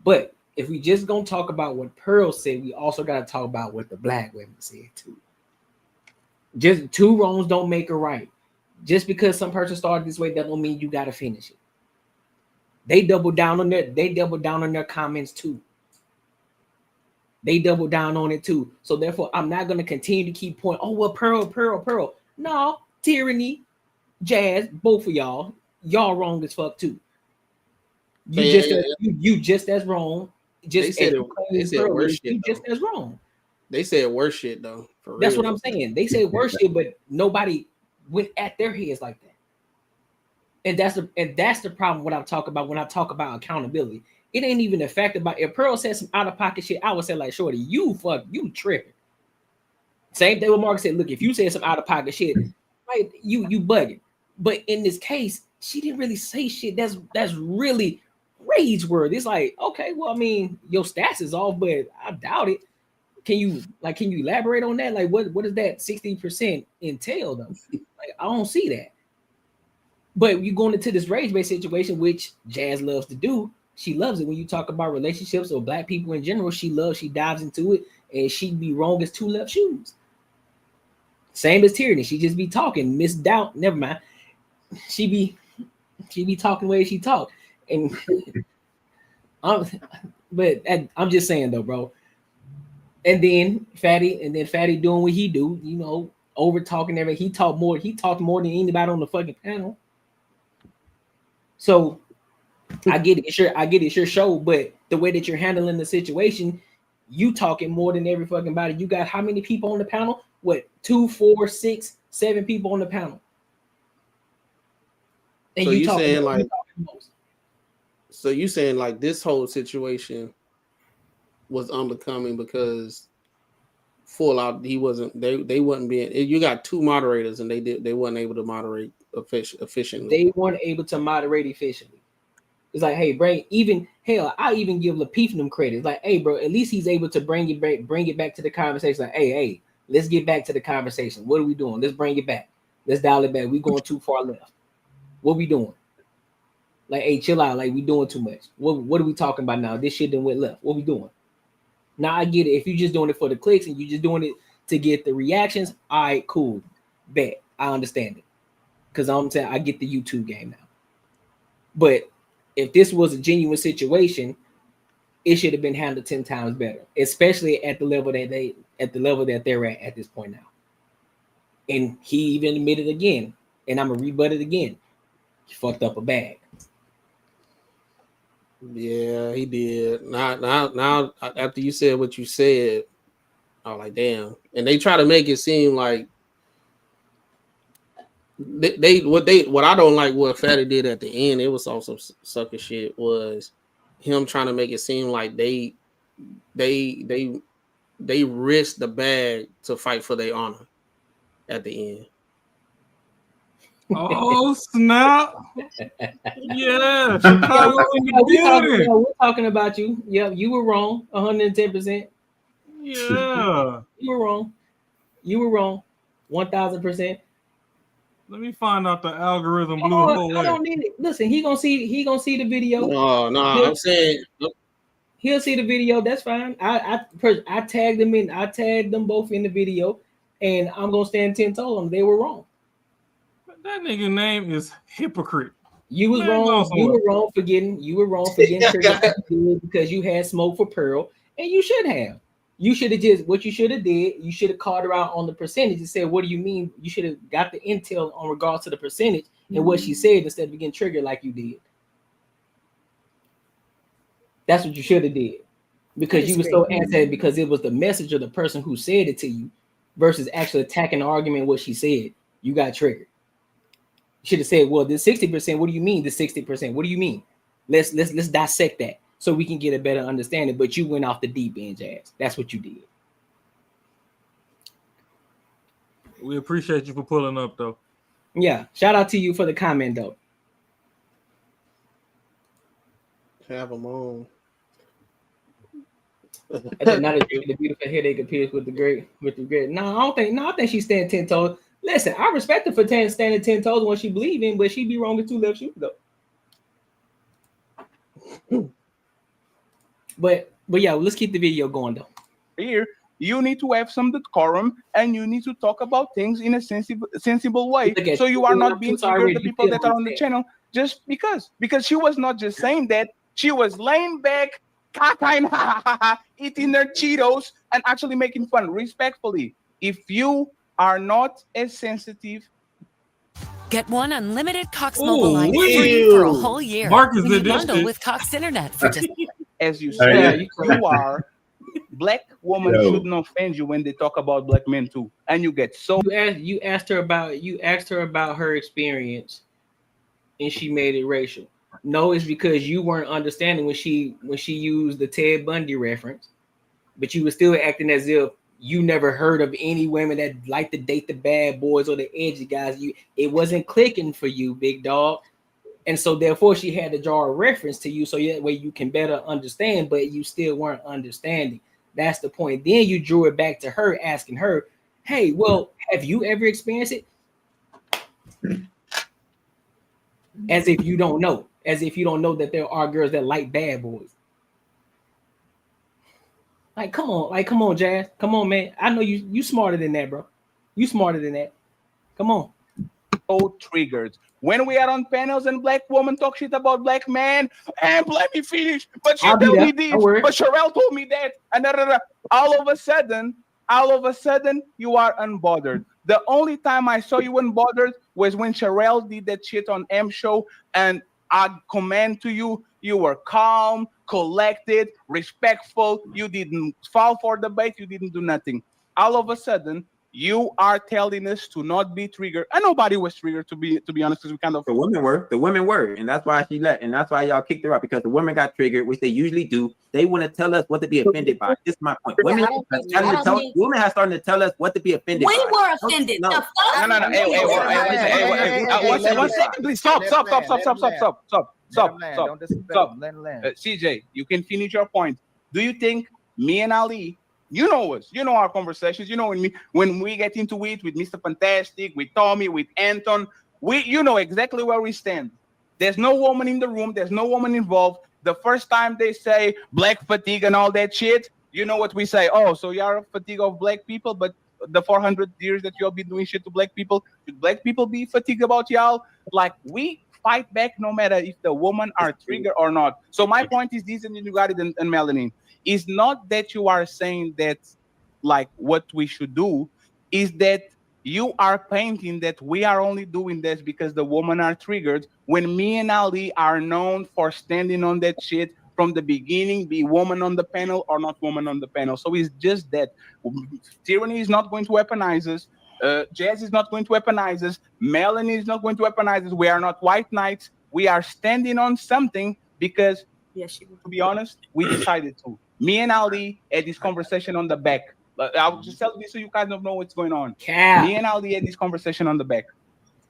But if we just gonna talk about what Pearl said, we also gotta talk about what the black women said too. Just two wrongs don't make a right. Just because some person started this way, that don't mean you gotta finish it. They doubled down on their comments too. They doubled down on it too. So therefore, I'm not gonna continue to keep pointing. Oh well, Pearl. No, Tyranny, Jazz, both of y'all wrong as fuck too. You just as wrong. Just they said worse shit. You just as wrong. They said worse shit though. That's what I'm saying. They say worse shit, but nobody went at their heads like that. And that's the problem. What I'm talking about when I talk about accountability. It ain't even the fact about if Pearl said some out of pocket shit, I would say like, shorty, you tripping. Same thing with Mark said. Look, if you said some out of pocket shit, right, you bugging. But in this case, she didn't really say shit. That's really rage word. It's like, okay, well, I mean, your stats is off, but I doubt it. Can you elaborate on that? Like, what does that 60% entail though? Like, I don't see that. But you going into this rage-based situation, which Jazz loves to do. She loves it when you talk about relationships or black people in general. She dives into it, and she'd be wrong as two left shoes. Same as Tyranny. She just be talking, misdoubt. Never mind. She be talking the way she talk. And I'm just saying though, bro. And then Fatty doing what he do, you know, over talking everything. He talked more than anybody on the fucking panel. So I get it. I get it's your show, but the way that you're handling the situation, you talking more than every fucking body. You got how many people on the panel? What, 2, 4, 6, 7 people on the panel? And so you saying like, so you saying like this whole situation was unbecoming because full out they wasn't being. You got 2 moderators and they wasn't able to moderate efficiently. They weren't able to moderate efficiently. It's like, hey, I even give Lapeef them credit. It's like, hey, bro, at least he's able to bring it back to the conversation. Like, hey, let's get back to the conversation. What are we doing? Let's bring it back. Let's dial it back. We going too far left. What we doing? Like, hey, chill out. Like, we doing too much. What are we talking about now? This shit done went left. What we doing? Now I get it. If you're just doing it for the clicks and you're just doing it to get the reactions, all right, cool. Bet. I understand it. Because I'm saying I get the YouTube game now. But if this was a genuine situation, it should have been handled 10 times better, especially at the level that they're at this point now. And he even admitted again, and I'm gonna rebut it again. He fucked up a bag. Yeah, he did. Now, after you said what you said, I was like, damn. And they try to make it seem like what I don't like what Fatty did at the end. It was also sucker shit. Was him trying to make it seem like they risked the bag to fight for their honor at the end. Oh snap! Yeah, Chicago we're talking about you. Yeah, you were wrong, 110%. Yeah, you were wrong. You were wrong, 1000%. Let me find out the algorithm blew the whole way. I don't need it. Listen, he gonna see the video. No, I'm saying he'll see the video. That's fine. I tagged them in. I tagged them both in the video, and I'm gonna stand 10 toes on them. They were wrong. That nigga name is Hypocrite. You was wrong. You were wrong for getting because you had smoke for Pearl, and you should have. You should have you should have called her out on the percentage and said, what do you mean? You should have got the intel on regards to the percentage and what she said instead of getting triggered like you did. That's what you should have did. Because you were so anti, because it was the message of the person who said it to you versus actually attacking the argument what she said, you got triggered. You should have said, well, this 60%, what do you mean the 60%? What do you mean? Let's dissect that so we can get a better understanding. But you went off the deep end, Jazz. That's what you did. We appreciate you for pulling up, though. Yeah, shout out to you for the comment, though. Have them on. The beautiful headache appears with the great. No, I think she's standing 10 toes. Listen, I respect her for standing 10 toes when she believe in, but she be wrong with two left shoes, though. But yeah, let's keep the video going, though. Here, you need to have some decorum and you need to talk about things in a sensible way. So you are not being triggered the people that are on the channel just because she was not just saying that, she was laying back, eating their Cheetos and actually making fun respectfully. If you are not as sensitive, get one unlimited Cox mobile line free for a whole year. Marcus when you did this bundle shit. with Cox Internet for just as you said, you are. Black women shouldn't offend you when they talk about black men too, and you get so. You asked her about her experience, and she made it racial. No, it's because you weren't understanding when she used the Ted Bundy reference, but you were still acting as if you never heard of any women that like to date the bad boys or the edgy guys. It wasn't clicking for you, big dog. And so therefore she had to draw a reference to you so that way you can better understand, but you still weren't understanding. That's the point. Then you drew it back to her, asking her, hey, well, have you ever experienced it? As if you don't know. As if you don't know that there are girls that like bad boys. Like, come on, Jazz. Come on, man. I know you smarter than that, bro. You smarter than that. Come on. So triggered. When we are on panels and black women talk shit about black men, and let me finish, but you tell me this, but Sherelle told me that, and all of a sudden, you are unbothered. The only time I saw you unbothered was when Sherelle did that shit on M Show, and I commend to you, you were calm, collected, respectful, you didn't fall for the bait, you didn't do nothing. All of a sudden, you are telling us to not be triggered. And nobody was triggered, to be honest, because we kind of the women were, and that's why and that's why y'all kicked her out, because the women got triggered, which they usually do. They want to tell us what to be offended by. This is my point. Women have started to tell us what to be offended by. We were offended. No. Hey, 1 second, please. Stop. CJ, you can finish your point. Do you think me and Ali, you know us, you know our conversations, you know when we get into it with Mr. Fantastic, with Tommy, with Anton, you know exactly where we stand. There's no woman in the room, there's no woman involved. The first time they say black fatigue and all that shit, you know what we say? Oh, so you're fatigue of black people, but the 400 years that y'all been doing shit to black people, should black people be fatigued about y'all? Like, we fight back no matter if the women are triggered or not. So my point is this, and you got it, and Melanie, is not that you are saying that like what we should do, is that you are painting that we are only doing this because the women are triggered, when me and Ali are known for standing on that shit from the beginning, be woman on the panel or not woman on the panel. So it's just that Tyranny is not going to weaponize us. Jazz is not going to weaponize us. Melanie is not going to weaponize us. We are not white knights. We are standing on something because, to be honest, we decided to. Me and Ali had this conversation on the back. I'll just tell you so you guys don't know what's going on. Me and Ali had this conversation on the back.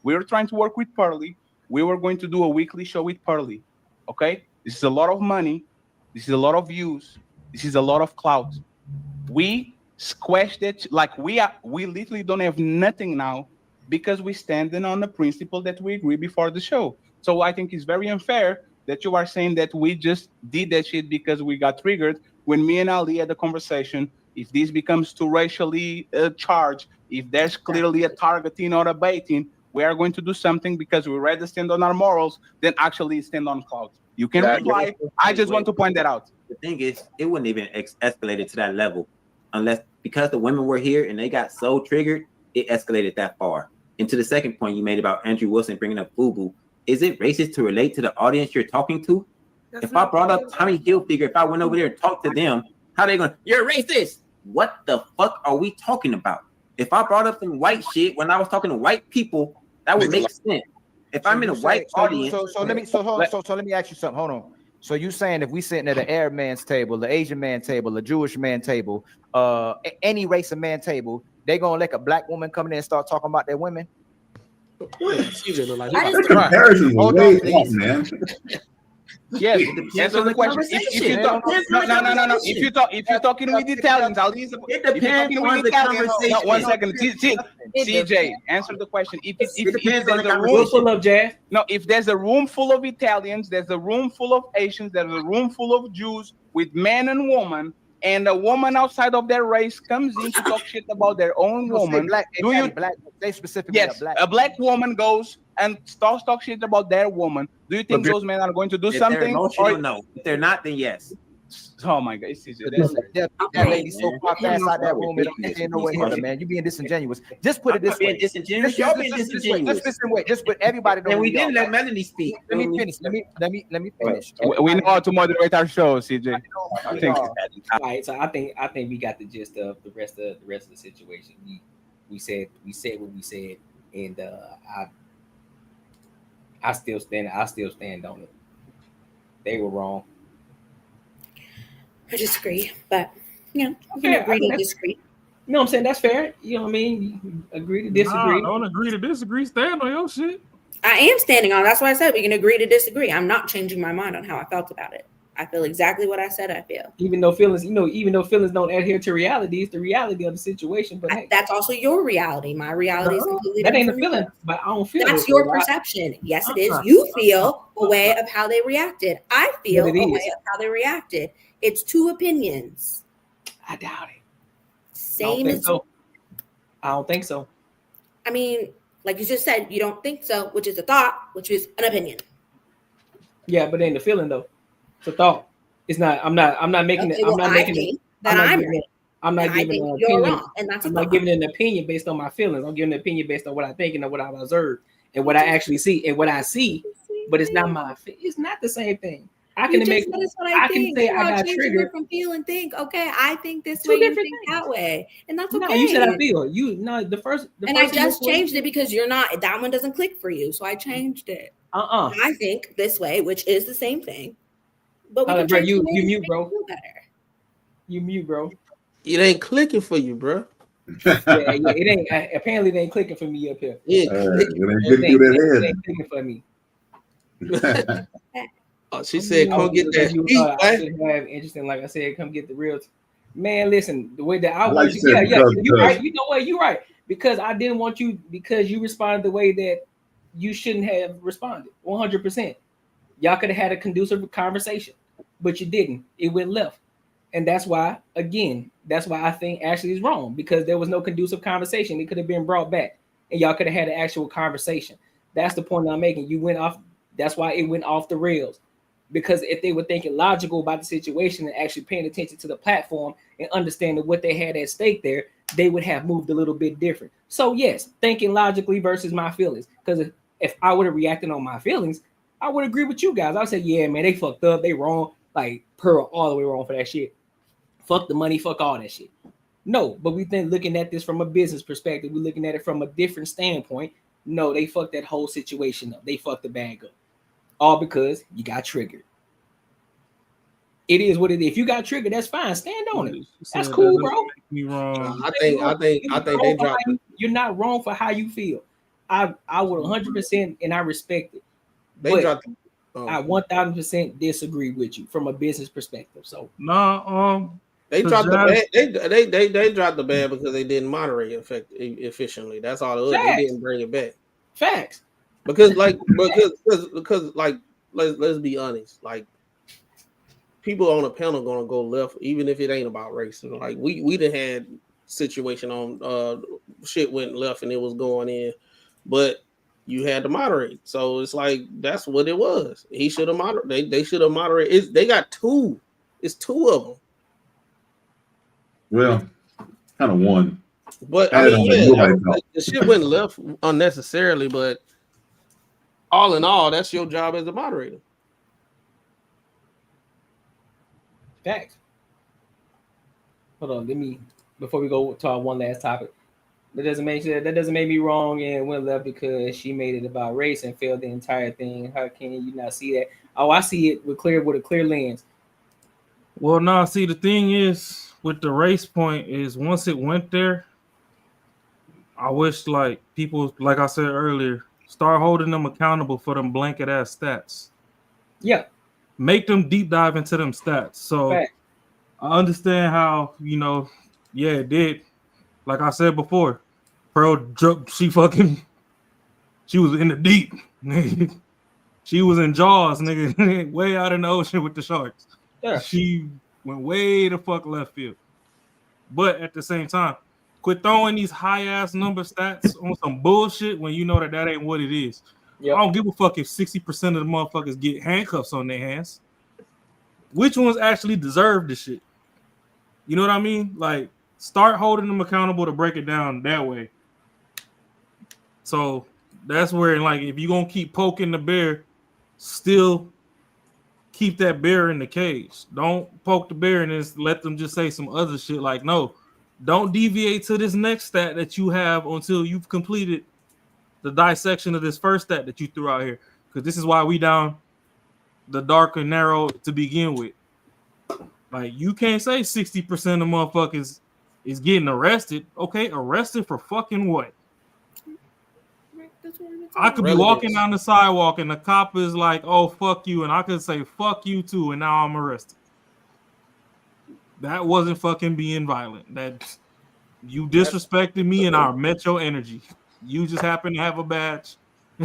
We were trying to work with Pearly. We were going to do a weekly show with Pearly. Okay? This is a lot of money. This is a lot of views. This is a lot of clout. We squashed it. Like, we literally don't have nothing now because we standing on the principle that we agree before the show. So I think it's very unfair that you are saying that we just did that shit because we got triggered, when me and Ali had a conversation. If this becomes too racially charged, if there's clearly a targeting or a baiting, we are going to do something because we rather stand on our morals than actually stand on clout. You can reply. I just want to point that out. The thing is, it wouldn't even escalated to that level unless, because the women were here and they got so triggered, it escalated that far. And to the second point you made about Andrew Wilson bringing up FUBU, is it racist to relate to the audience you're talking to? If I brought up Tommy Hilfiger, if I went over there and talked to them, how they going, you're racist? What the fuck are we talking about? If I brought up some white shit when I was talking to white people, that would make sense. If I'm in a white audience, let me ask you something. Hold on. So you saying if we sitting at an Arab man's table, the Asian man table, a Jewish man table, any race of man table, they gonna let a black woman come in and start talking about their women? The comparisons are way off, man. Yes, answer the question. If you talk, no. If you're talking with Italians, I'll use it depends on the conversation. No, 1 second. CJ, answer the question. If depends on the there's a conversation. room full of Jazz. No, if there's a room full of Italians, there's a room full of Asians, there's a room full of Jews with men and women, and a woman outside of their race comes in to talk shit about their own woman. Do you black? They specifically yes, a black woman goes and starts talk shit about their woman. Do you think those men are going to do something? They're emotional, no. If they're not, then yes. Oh my God! That lady so far fast out that room, it ain't nowhere here, man. You being disingenuous. Just put it this way. Disingenuous. Y'all being disingenuous. Just put everybody. And we didn't let Melanie speak. Let me finish. Let me finish. We know how to moderate our show, CJ. I think. All right, so I think we got the gist of the rest of the situation. We said what we said, and I still stand on it. They were wrong. I disagree, but you know, you can agree to disagree. You know what I'm saying? That's fair. You know what I mean? You agree to disagree. Don't agree to disagree. Stand on your shit. I am standing on. That's why I said we can agree to disagree. I'm not changing my mind on how I felt about it. I feel exactly what I said I feel. Even though feelings don't adhere to reality, it's the reality of the situation. But hey, that's also your reality. My reality is completely that different. Ain't a feeling, but I don't feel that's your perception. Yes, it is. You feel a way of how they reacted. I feel a way of how they reacted. It's two opinions. I doubt it. Same as I don't think so. I mean, like you just said, you don't think so, which is a thought, which is an opinion. Yeah, but it ain't a feeling though. It's a thought. It's not. I'm not making it. I'm not making it. I'm not giving an opinion. And that's I'm not giving an opinion based on my feelings. I'm giving an opinion based on what I think and what I've observed and what I actually see and what I see. But it's not my. It's not the same thing. I can make. I can say I got triggered from feel and think. Okay, I think this way. You think that way, and that's okay. No, you said I feel. The first. And I just changed it because you're not. That one doesn't click for you, so I changed it. I think this way, which is the same thing. But we can bro, you mute, bro. You mute, bro. It ain't clicking for you, bro. Yeah, it ain't. Apparently, it ain't clicking for me up here. Yeah, it ain't clicking for me. She said, "Come get that." I should have interesting, like I said, come get the real. Man, listen, the way that I want you. Yeah, you're right. You know what? You're right because I didn't want you because you responded the way that you shouldn't have responded. 100%. Y'all could have had a conducive conversation, but you didn't. It went left. And that's why I think Ashley is wrong because there was no conducive conversation. It could have been brought back and y'all could have had an actual conversation. That's the point I'm making. You went off. That's why it went off the rails because if they were thinking logical about the situation and actually paying attention to the platform and understanding what they had at stake there, they would have moved a little bit different. So yes, thinking logically versus my feelings. Because if I would have reacted on my feelings, I would agree with you guys. I would say, yeah, man, they fucked up. They wrong. Like Pearl all the way wrong for that shit. Fuck the money. Fuck all that shit. No, but we think looking at this from a business perspective, we're looking at it from a different standpoint. No, they fucked that whole situation up. They fucked the bag up. All because you got triggered. It is what it is. If you got triggered, that's fine. Stand on it. That's cool, bro. I think they dropped. You're not wrong for how you feel. I would 100% and I respect it. They dropped. I 1000% disagree with you from a business perspective. So they dropped the ban. They dropped the ban because they didn't moderate efficiently. That's all it was. Facts. They didn't bring it back. Facts. Because let's be honest. Like people on a panel gonna go left, even if it ain't about race. And like we done had situation on shit went left and it was going in, but you had to moderate. So it's like that's what it was. He should have moderated. They should have moderated. They got two. It's two of them. Well, kind of one. But I mean, the shit went left unnecessarily. But all in all, that's your job as a moderator. Facts. Hold on, before we go to our one last topic. That doesn't make me wrong and went left because she made it about race and failed the entire thing. How can you not see that? Oh, I see it with a clear lens. Well, no, see, the thing is with the race point is once it went there, I wish like people, like I said earlier, start holding them accountable for them blanket ass stats. Yeah. Make them deep dive into them stats. So Fact. I understand how, yeah, it did. Like I said before, Pearl, she was in the deep. She was in Jaws, nigga, way out in the ocean with the sharks. Yeah. She went way the fuck left field. But at the same time, quit throwing these high-ass number stats on some bullshit when you know that ain't what it is. Yep. I don't give a fuck if 60% of the motherfuckers get handcuffs on their hands. Which ones actually deserve this shit? You know what I mean? Like, start holding them accountable to break it down that way. So that's where, like, if you're going to keep poking the bear, still keep that bear in the cage. Don't poke the bear and just let them just say some other shit. Like, no, don't deviate to this next stat that you have until you've completed the dissection of this first stat that you threw out here. Because this is why we down the dark and narrow to begin with. Like, you can't say 60% of motherfuckers is getting arrested. Okay, arrested for fucking what? I could be walking down the sidewalk and the cop is like, oh, fuck you. And I could say, fuck you too. And now I'm arrested. That wasn't fucking being violent. That you disrespected me and I met your energy. You just happen to have a badge.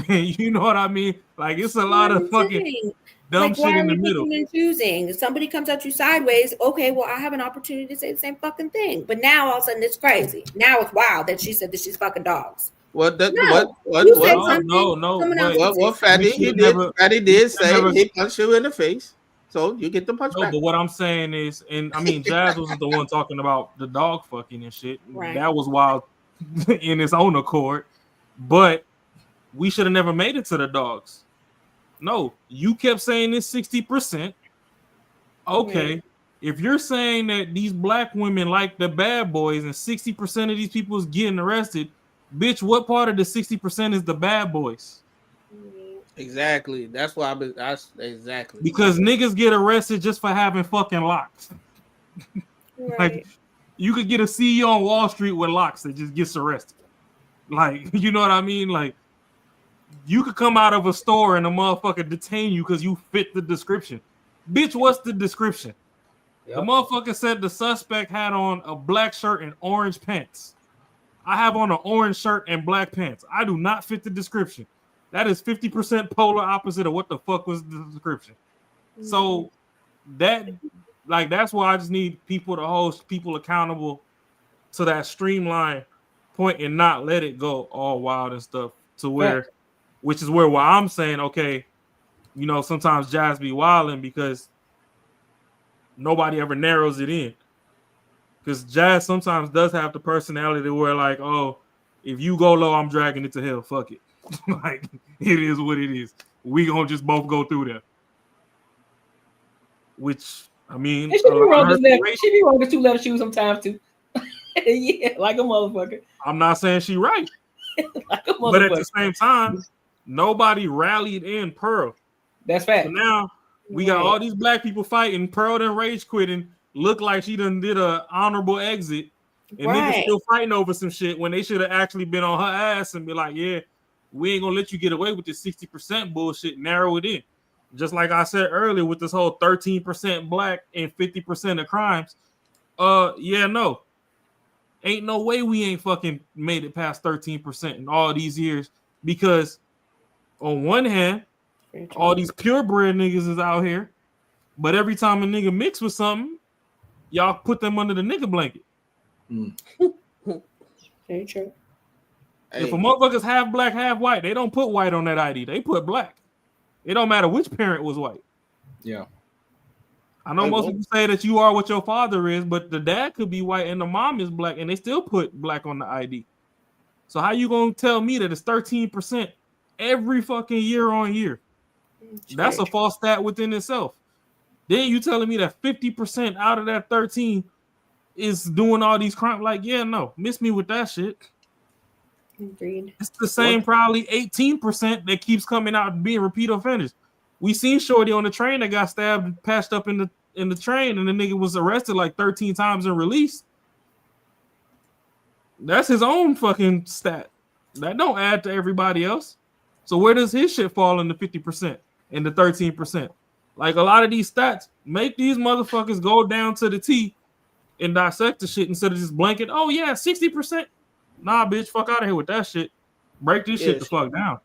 You know what I mean? Like, it's a lot of fucking dumb shit in the middle. And choosing. If somebody comes at you sideways, okay, well, I have an opportunity to say the same fucking thing. But now all of a sudden it's crazy. Now it's wild that she said that she's fucking dogs. What? No, What Fatty did say he punched you in the face, so you get the punch back. But what I'm saying is, and I mean, Jazz was the one talking about the dog fucking and shit. Right. That was wild in its own accord, but we should have never made it to the dogs. No, you kept saying this 60%. Okay, if you're saying that these black women like the bad boys and 60% of these people is getting arrested, bitch, what part of the 60% is the bad boys? Exactly. That's why that's exactly. Because niggas get arrested just for having fucking locks. Right. Like, you could get a CEO on Wall Street with locks that just gets arrested. Like, you know what I mean? Like, you could come out of a store and a motherfucker detain you because you fit the description. Bitch, what's the description? Yep. The motherfucker said the suspect had on a black shirt and orange pants. I have on an orange shirt and black pants. I do not fit the description. That is 50% polar opposite of what the fuck was the description. Mm-hmm. So that's why I just need people to hold people accountable to that streamline point and not let it go all wild and stuff to where, which is where I'm saying, okay, sometimes Jazz be wilding because nobody ever narrows it in. Because Jazz sometimes does have the personality where, like, oh, if you go low, I'm dragging it to hell. Fuck it. Like, it is what it is. We gonna just both go through that. Which, I mean, she be wrong with two left shoes sometimes too. Yeah, like a motherfucker. I'm not saying she right. Like a motherfucker. But at the same time, nobody rallied in Pearl. That's fact. So now we got all these black people fighting. Pearl done rage quitting. Look like she done did a honorable exit, and niggas still fighting over some shit when they should have actually been on her ass and be like, yeah, we ain't gonna let you get away with this 60% bullshit. Narrow it in. Just like I said earlier with this whole 13% black and 50% of crimes. No. Ain't no way we ain't fucking made it past 13% in all these years, because on one hand, all these purebred niggas is out here, but every time a nigga mix with something, y'all put them under the nigga blanket. Very true. If a motherfucker's half black, half white, they don't put white on that ID. They put black. It don't matter which parent was white. Yeah. I know most people say that you are what your father is, but the dad could be white and the mom is black, and they still put black on the ID. So how you gonna tell me that it's 13% every fucking year on year? That's a false stat within itself. Then you telling me that 50% out of that 13 is doing all these crimes? Like, yeah, no, miss me with that shit. Agreed. It's the same probably 18% that keeps coming out being repeat offenders. We seen Shorty on the train that got stabbed and patched up in the train, and the nigga was arrested like 13 times and released. That's his own fucking stat. That don't add to everybody else. So where does his shit fall in the 50% and the 13%? Like a lot of these stats make these motherfuckers go down to the T and dissect the shit instead of just blanket. Oh yeah, 60%. Nah, bitch, fuck out of here with that shit. Break this shit the fuck down.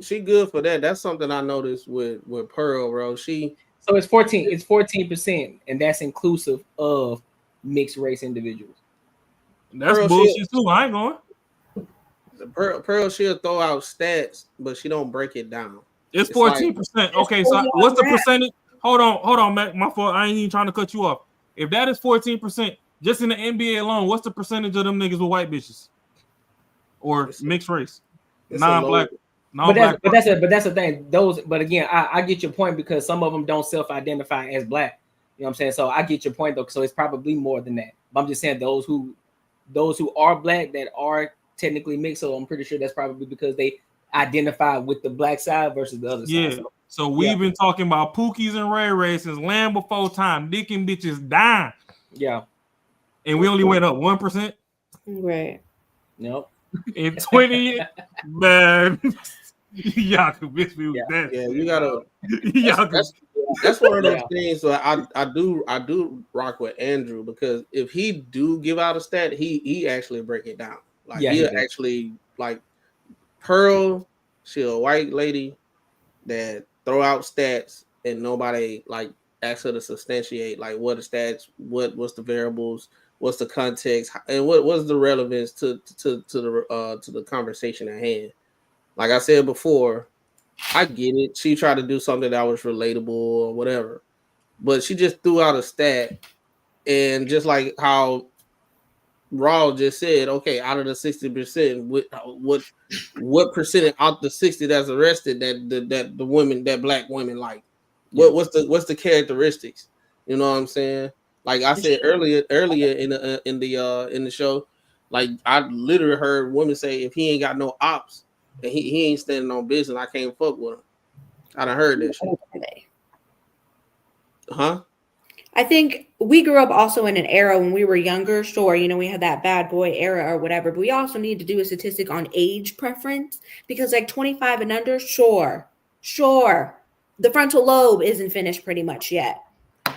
She good for that. That's something I noticed with Pearl, bro. So it's 14. It's 14%, and that's inclusive of mixed race individuals. That's Pearl, bullshit too. I ain't going. Pearl, she'll throw out stats, but she don't break it down. It's 14%. Okay, so what's the percentage? Hold on, Mac. My fault. I ain't even trying to cut you off. If that is 14%, just in the NBA alone, what's the percentage of them niggas with white bitches or mixed race, non-black? But that's the thing. But again, I get your point because some of them don't self-identify as black. You know what I'm saying? So I get your point though. So it's probably more than that. But I'm just saying those who are black that are technically mixed. So I'm pretty sure that's probably because they identify with the black side versus the other side. So we've been talking about Pookies and Ray Ray since Land Before Time, dicking bitches dying. Yeah. And we only went up 1%. Right. Nope. In 20, man. Y'all convinced me with that. Yeah, you gotta. That's one of those things. So I do rock with Andrew because if he do give out a stat, he actually break it down. Like he'll actually like Pearl. She a white lady that throw out stats and nobody like asks her to substantiate like what the stats, what's the variables, what's the context, and what's the relevance to the conversation at hand. Like I said before, I get it. She tried to do something that was relatable or whatever, but she just threw out a stat, and just like how Raw just said, okay, out of the 60%, what percentage out the 60 that's arrested that the women, that black women like? What's the characteristics? You know what I'm saying? Like I said earlier in the show, like I literally heard women say if he ain't got no ops and he ain't standing on business, I can't fuck with him. I done heard that shit. Huh? I think we grew up also in an era when we were younger. Sure, you know, we had that bad boy era or whatever, but we also need to do a statistic on age preference because like 25 and under, sure. The frontal lobe isn't finished pretty much yet.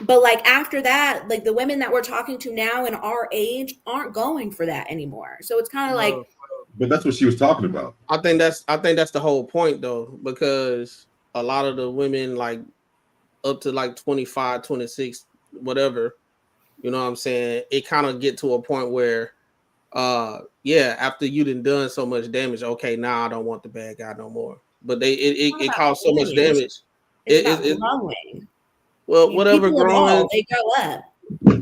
But like after that, like the women that we're talking to now in our age aren't going for that anymore. So it's kind of like. But that's what she was talking about. I think that's the whole point though, because a lot of the women like up to like 25, 26, whatever, you know what I'm saying? It kind of get to a point where, after you done so much damage, okay, now I don't want the bad guy no more. But it caused so much damage. It's growing. Well, whatever, growing. They grow up.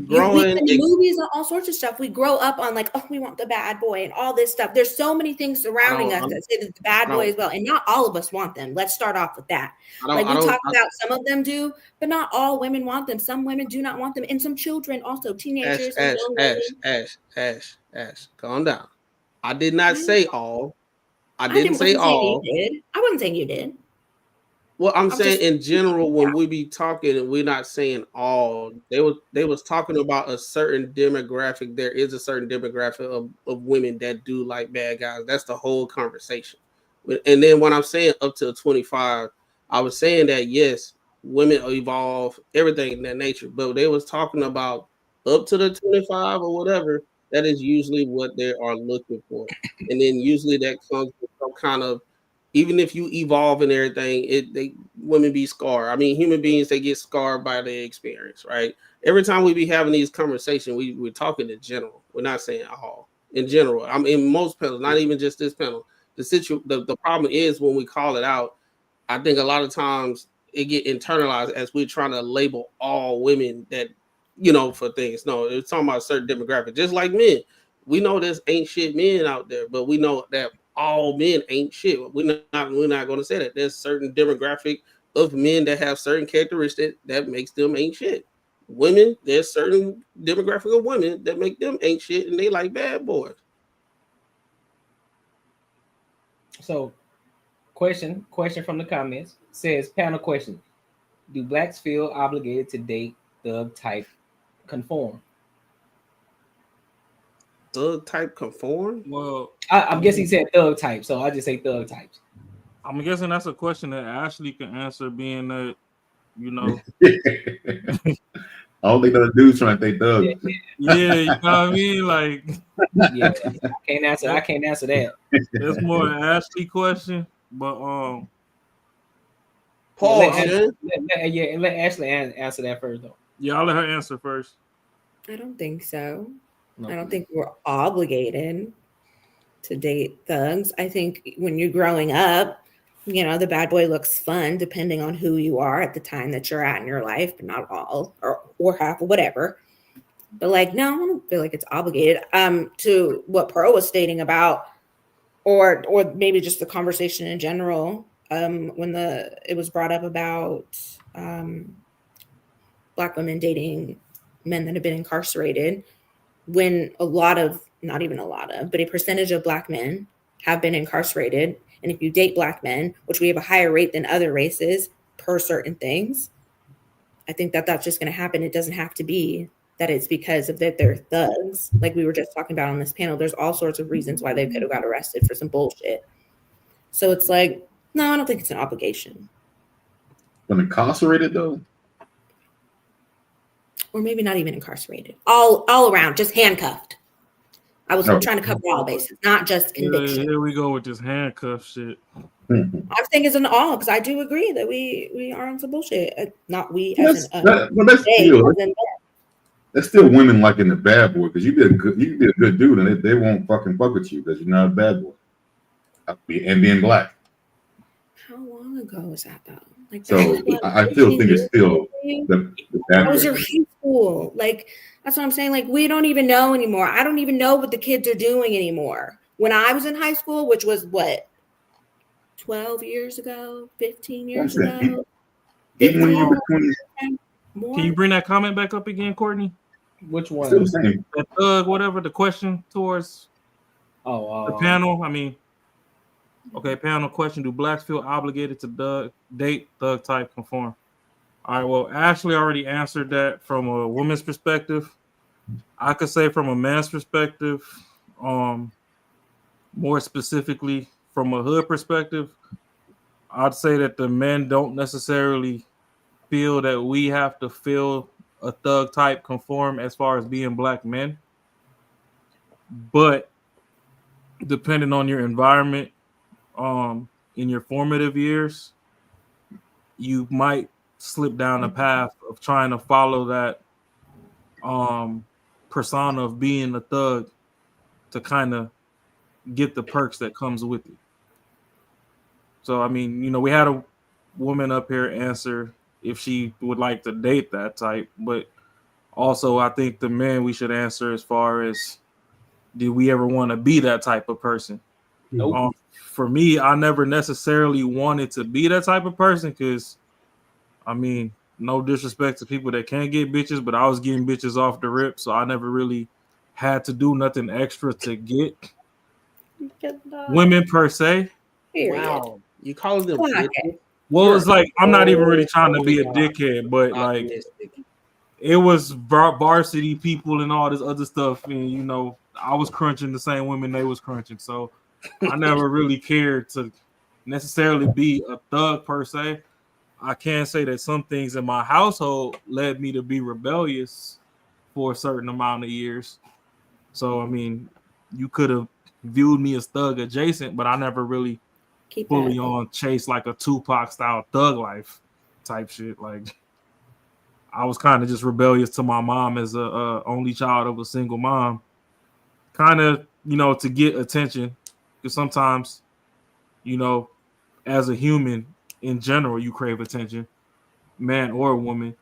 Growing in movies and all sorts of stuff, we grow up on like, oh, we want the bad boy and all this stuff. There's so many things surrounding us that say that the bad boy as well, and not all of us want them. Let's start off with that. Like we talk about, some of them do, but not all women want them. Some women do not want them, and some children also, teenagers. Ash, calm down. I did not say all. I didn't say all. I wasn't saying you did. Well, I'm saying in general, when we be talking, we're not saying all. They was talking about a certain demographic. There is a certain demographic of women that do like bad guys. That's the whole conversation. And then when I'm saying up to 25, I was saying that yes, women evolve, everything in that nature. But they was talking about up to the 25 or whatever. That is usually what they are looking for, and then usually that comes with some kind of. Even if you evolve and everything, women be scarred. I mean, human beings, they get scarred by their experience, right? Every time we be having these conversations, we're talking in general. We're not saying all. In general, I mean, in most panels, not even just this panel. The problem is when we call it out, I think a lot of times it get internalized as we're trying to label all women that, you know, for things. No, it's talking about a certain demographic. Just like men. We know there's ain't shit men out there, but we know that all men ain't shit. We're not going to say that. There's certain demographic of men that have certain characteristics that makes them ain't shit. Women, there's certain demographic of women that make them ain't shit, and they like bad boys. So, question from the comments says, panel question: do blacks feel obligated to date thug type conform? Thug type conform? Well, I'm guessing he said thug type, so I just say thug types. I'm guessing that's a question that Ashley can answer, being that, you know. I don't think the dude's trying to think thug. Yeah, you know what I mean? Like, yeah, I can't answer that. That's more an Ashley question, but Pause, let Ashley answer that first though. Yeah, I'll let her answer first. I don't think so. No. I don't think we're obligated to date thugs. I think when you're growing up, you know, the bad boy looks fun depending on who you are at the time that you're at in your life, but not all or half or whatever. But like, no, I don't feel like it's obligated. To what Pearl was stating about, or maybe just the conversation in general, when it was brought up about Black women dating men that have been incarcerated, when not even a lot of, but a percentage of Black men have been incarcerated. And if you date Black men, which we have a higher rate than other races per certain things, I think that that's just going to happen. It doesn't have to be that it's because of that they're thugs. Like we were just talking about on this panel, there's all sorts of reasons why they could have got arrested for some bullshit. So it's like, no, I don't think it's an obligation. When incarcerated though? Or maybe not even incarcerated. All around, just handcuffed. I was trying to cover all bases, not just conviction. Here we go with this handcuff shit. I think it's an all, because I do agree that we are on some bullshit. Not we as that's still women like in the bad boy, because you be a good dude and they won't fucking fuck with you because you're not a bad boy. And being Black. How long ago was that though? Like, so I still think it's still the bad that was boy. your high school. Like, that's what I'm saying. Like, we don't even know anymore. I don't even know what the kids are doing anymore. When I was in high school, which was what, 12 years ago, 15 years ago. Even when you were 20. Can you bring that comment back up again, Courtney? Which one? Still the same. That thug, whatever, the question towards the panel. I mean, okay, panel question: do Blacks feel obligated to date thug type conform? All right, well, Ashley already answered that from a woman's perspective. I could say from a man's perspective, more specifically from a hood perspective, I'd say that the men don't necessarily feel that we have to feel a thug type conform as far as being Black men. But depending on your environment, in your formative years, you might slip down the path of trying to follow that persona of being a thug to kind of get the perks that comes with it. So, I mean, you know, we had a woman up here answer if she would like to date that type, but also I think the men we should answer as far as, did we ever want to be that type of person? Nope. For me, I never necessarily wanted to be that type of person because, I mean, no disrespect to people that can't get bitches, but I was getting bitches off the rip, so I never really had to do nothing extra to get women per se. Wow, you calling them bitches? Well, it's like I'm not even really trying to be a dickhead, but like it was varsity people and all this other stuff, and you know, I was crunching the same women they was crunching, so I never really cared to necessarily be a thug per se. I can say that some things in my household led me to be rebellious for a certain amount of years. So, I mean, you could have viewed me as thug adjacent, but I never really fully on chase like a Tupac style thug life type shit. Like, I was kind of just rebellious to my mom as a only child of a single mom, kind of, you know, to get attention, because sometimes, you know, as a human in general, you crave attention, man or woman.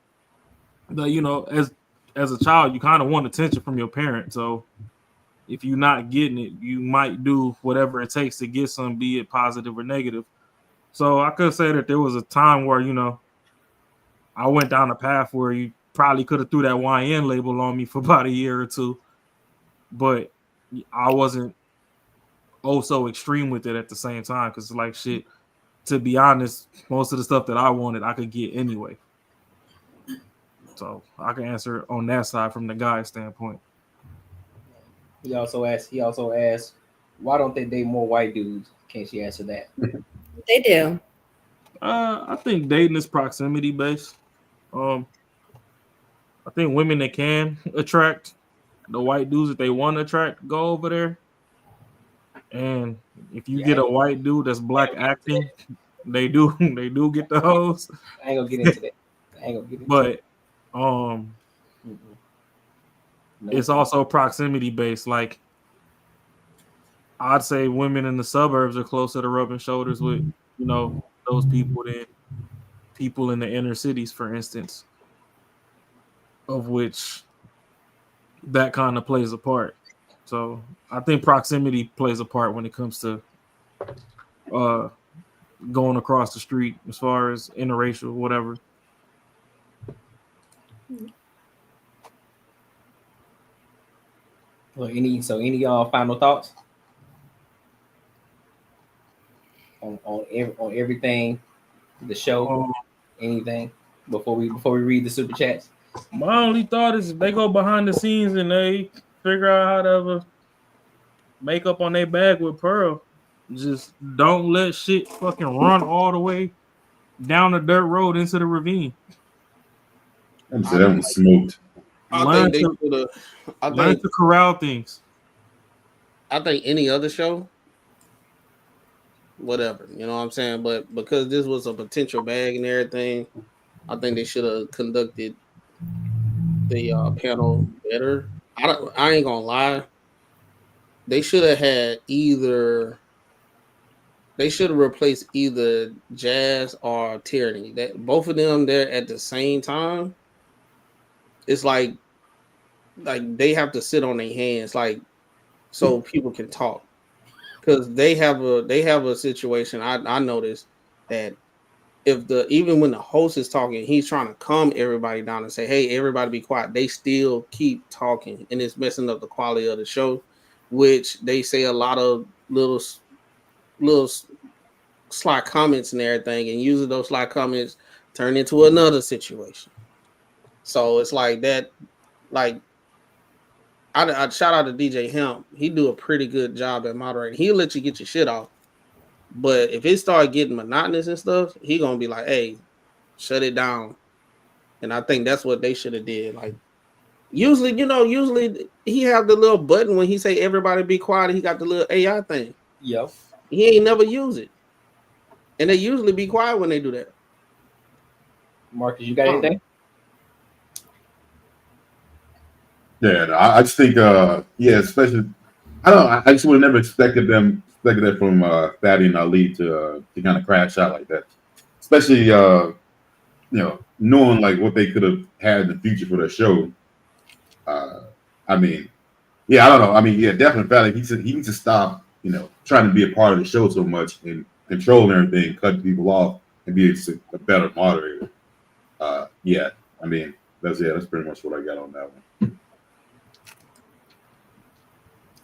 But, you know, as a child, you kind of want attention from your parent. So if you're not getting it, you might do whatever it takes to get some, be it positive or negative. So I could say that there was a time where, you know, I went down a path where you probably could have threw that YN label on me for about a year or two, but I wasn't so extreme with it at the same time. Because like shit, to be honest, most of the stuff that I wanted, I could get anyway. So I can answer on that side from the guy standpoint. He also asked, why don't they date more white dudes? Can't she answer that? They do. I think dating is proximity based. I think women that can attract the white dudes that they want to attract go over there. And if you get a white dude that's black acting, they do get the hoes. I ain't gonna get into that. But it's also proximity based. Like I'd say women in the suburbs are closer to rubbing shoulders with, those people than people in the inner cities, for instance, of which that kind of plays a part. So I think proximity plays a part when it comes to going across the street as far as interracial, whatever. Well, any final thoughts on everything, the show, anything before we read the super chats? My only thought is if they go behind the scenes and they figure out how to make up on their bag with Pearl, just don't let shit fucking run all the way down the dirt road into the ravine. I'm saying that was smoked. Learn to corral things. I think any other show, whatever, you know what I'm saying? But because this was a potential bag and everything, I think they should have conducted the panel better. I ain't gonna lie. They should have replaced either Jazz or Tyranny. That both of them there at the same time. It's like they have to sit on their hands, like so people can talk. Because they have a situation. I noticed that even when the host is talking, he's trying to calm everybody down and say, "Hey, everybody, be quiet." They still keep talking, and it's messing up the quality of the show. Which they say a lot of little sly comments and everything, and usually those sly comments turn into another situation. So it's like that. Like I'd shout out to DJ Hemp. He do a pretty good job at moderating. He'll let you get your shit off. But if it start getting monotonous and stuff, he gonna be like, "Hey, shut it down." And I think that's what they should have did. Like usually he have the little button when he say everybody be quiet. He got the little AI thing. Yep. He ain't never use it, and they usually be quiet when they do that. Marcus, you got anything? Yeah, no, I just think, especially, I don't know, I just would have never expected that from Fatty and Ali to kind of crash out like that, especially knowing like what they could have had in the future for their show. I mean, yeah, I don't know. I mean, yeah, definitely, Fatty. He needs to stop, trying to be a part of the show so much and controlling everything, cutting people off, and be a better moderator. Yeah, I mean, that's pretty much what I got on that one.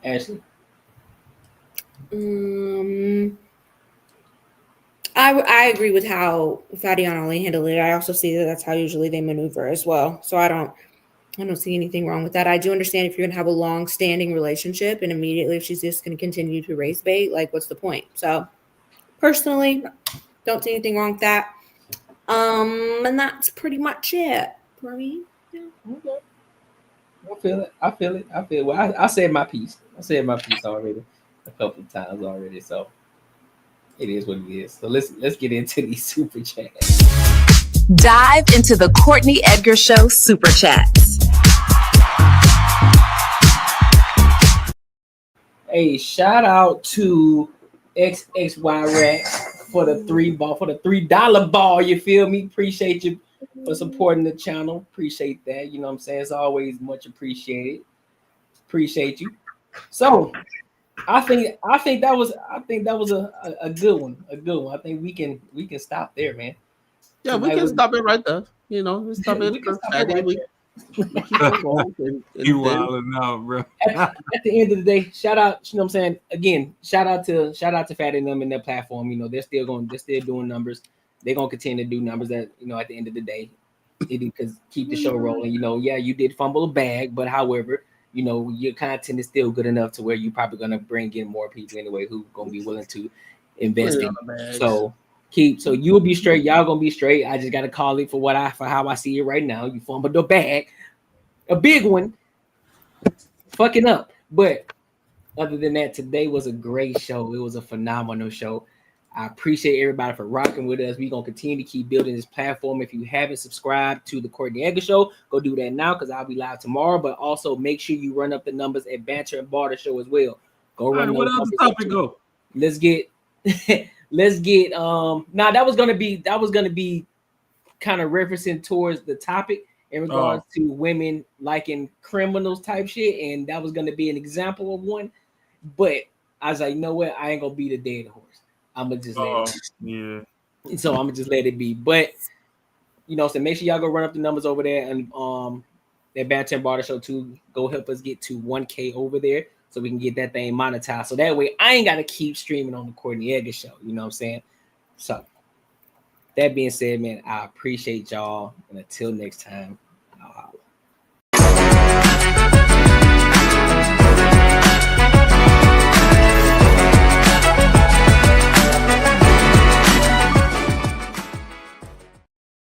Ashley? I agree with how Fatty and Ali handled it. I also see that that's how usually they maneuver as well. So I don't see anything wrong with that. I do understand if you're going to have a long-standing relationship and immediately if she's just going to continue to race bait, like what's the point? So personally, don't see anything wrong with that. And that's pretty much it for me. Yeah. Okay. I feel it. Well, I said my piece. Already a couple of times already. So it is what it is. So let's get into these super chats. Dive into the Courtnee Edgar Show super chats. Hey, shout out to XXY Rex for the $3 ball. You feel me? Appreciate you for supporting the channel. Appreciate that. You know what I'm saying? It's always much appreciated. Appreciate you. So I think that was a good one. A good one. I think we can stop there, man. Yeah, we can stop it right there. We stop it. You wilding out, bro. At the end of the day, shout out, you know what I'm saying? Again, shout out to Fat and them and their platform. You know, they're still doing numbers. They're gonna continue to do numbers at the end of the day. Because keep the show rolling. You know, yeah, you did fumble a bag, but however, you know, your content is still good enough to where you're probably gonna bring in more people anyway who gonna be willing to invest in it. So you'll be straight, y'all gonna be straight. I just gotta call it for how I see it right now. You fumbled the bag, a big one, fucking up. But other than that, today was a great show. It was a phenomenal show. I appreciate everybody for rocking with us. We're going to continue to keep building this platform. If you haven't subscribed to the Courtnee Edgar Show, go do that now because I'll be live tomorrow. But also make sure you run up the numbers at Banter and Barter Show as well. Go run those numbers. What else topic go? Let's get now that was gonna be kind of referencing towards the topic in regards to women liking criminals type shit, and that was gonna be an example of one. But I was like, you know what? I ain't gonna be the dead horse. I'm gonna just let it be. So I'm gonna just let it be. But so make sure y'all go run up the numbers over there and that Banter and Barter Show too. Go help us get to 1K over there so we can get that thing monetized. So that way I ain't gotta keep streaming on the Courtnee Edgar Show. You know what I'm saying? So that being said, man, I appreciate y'all, and until next time, I'll holler.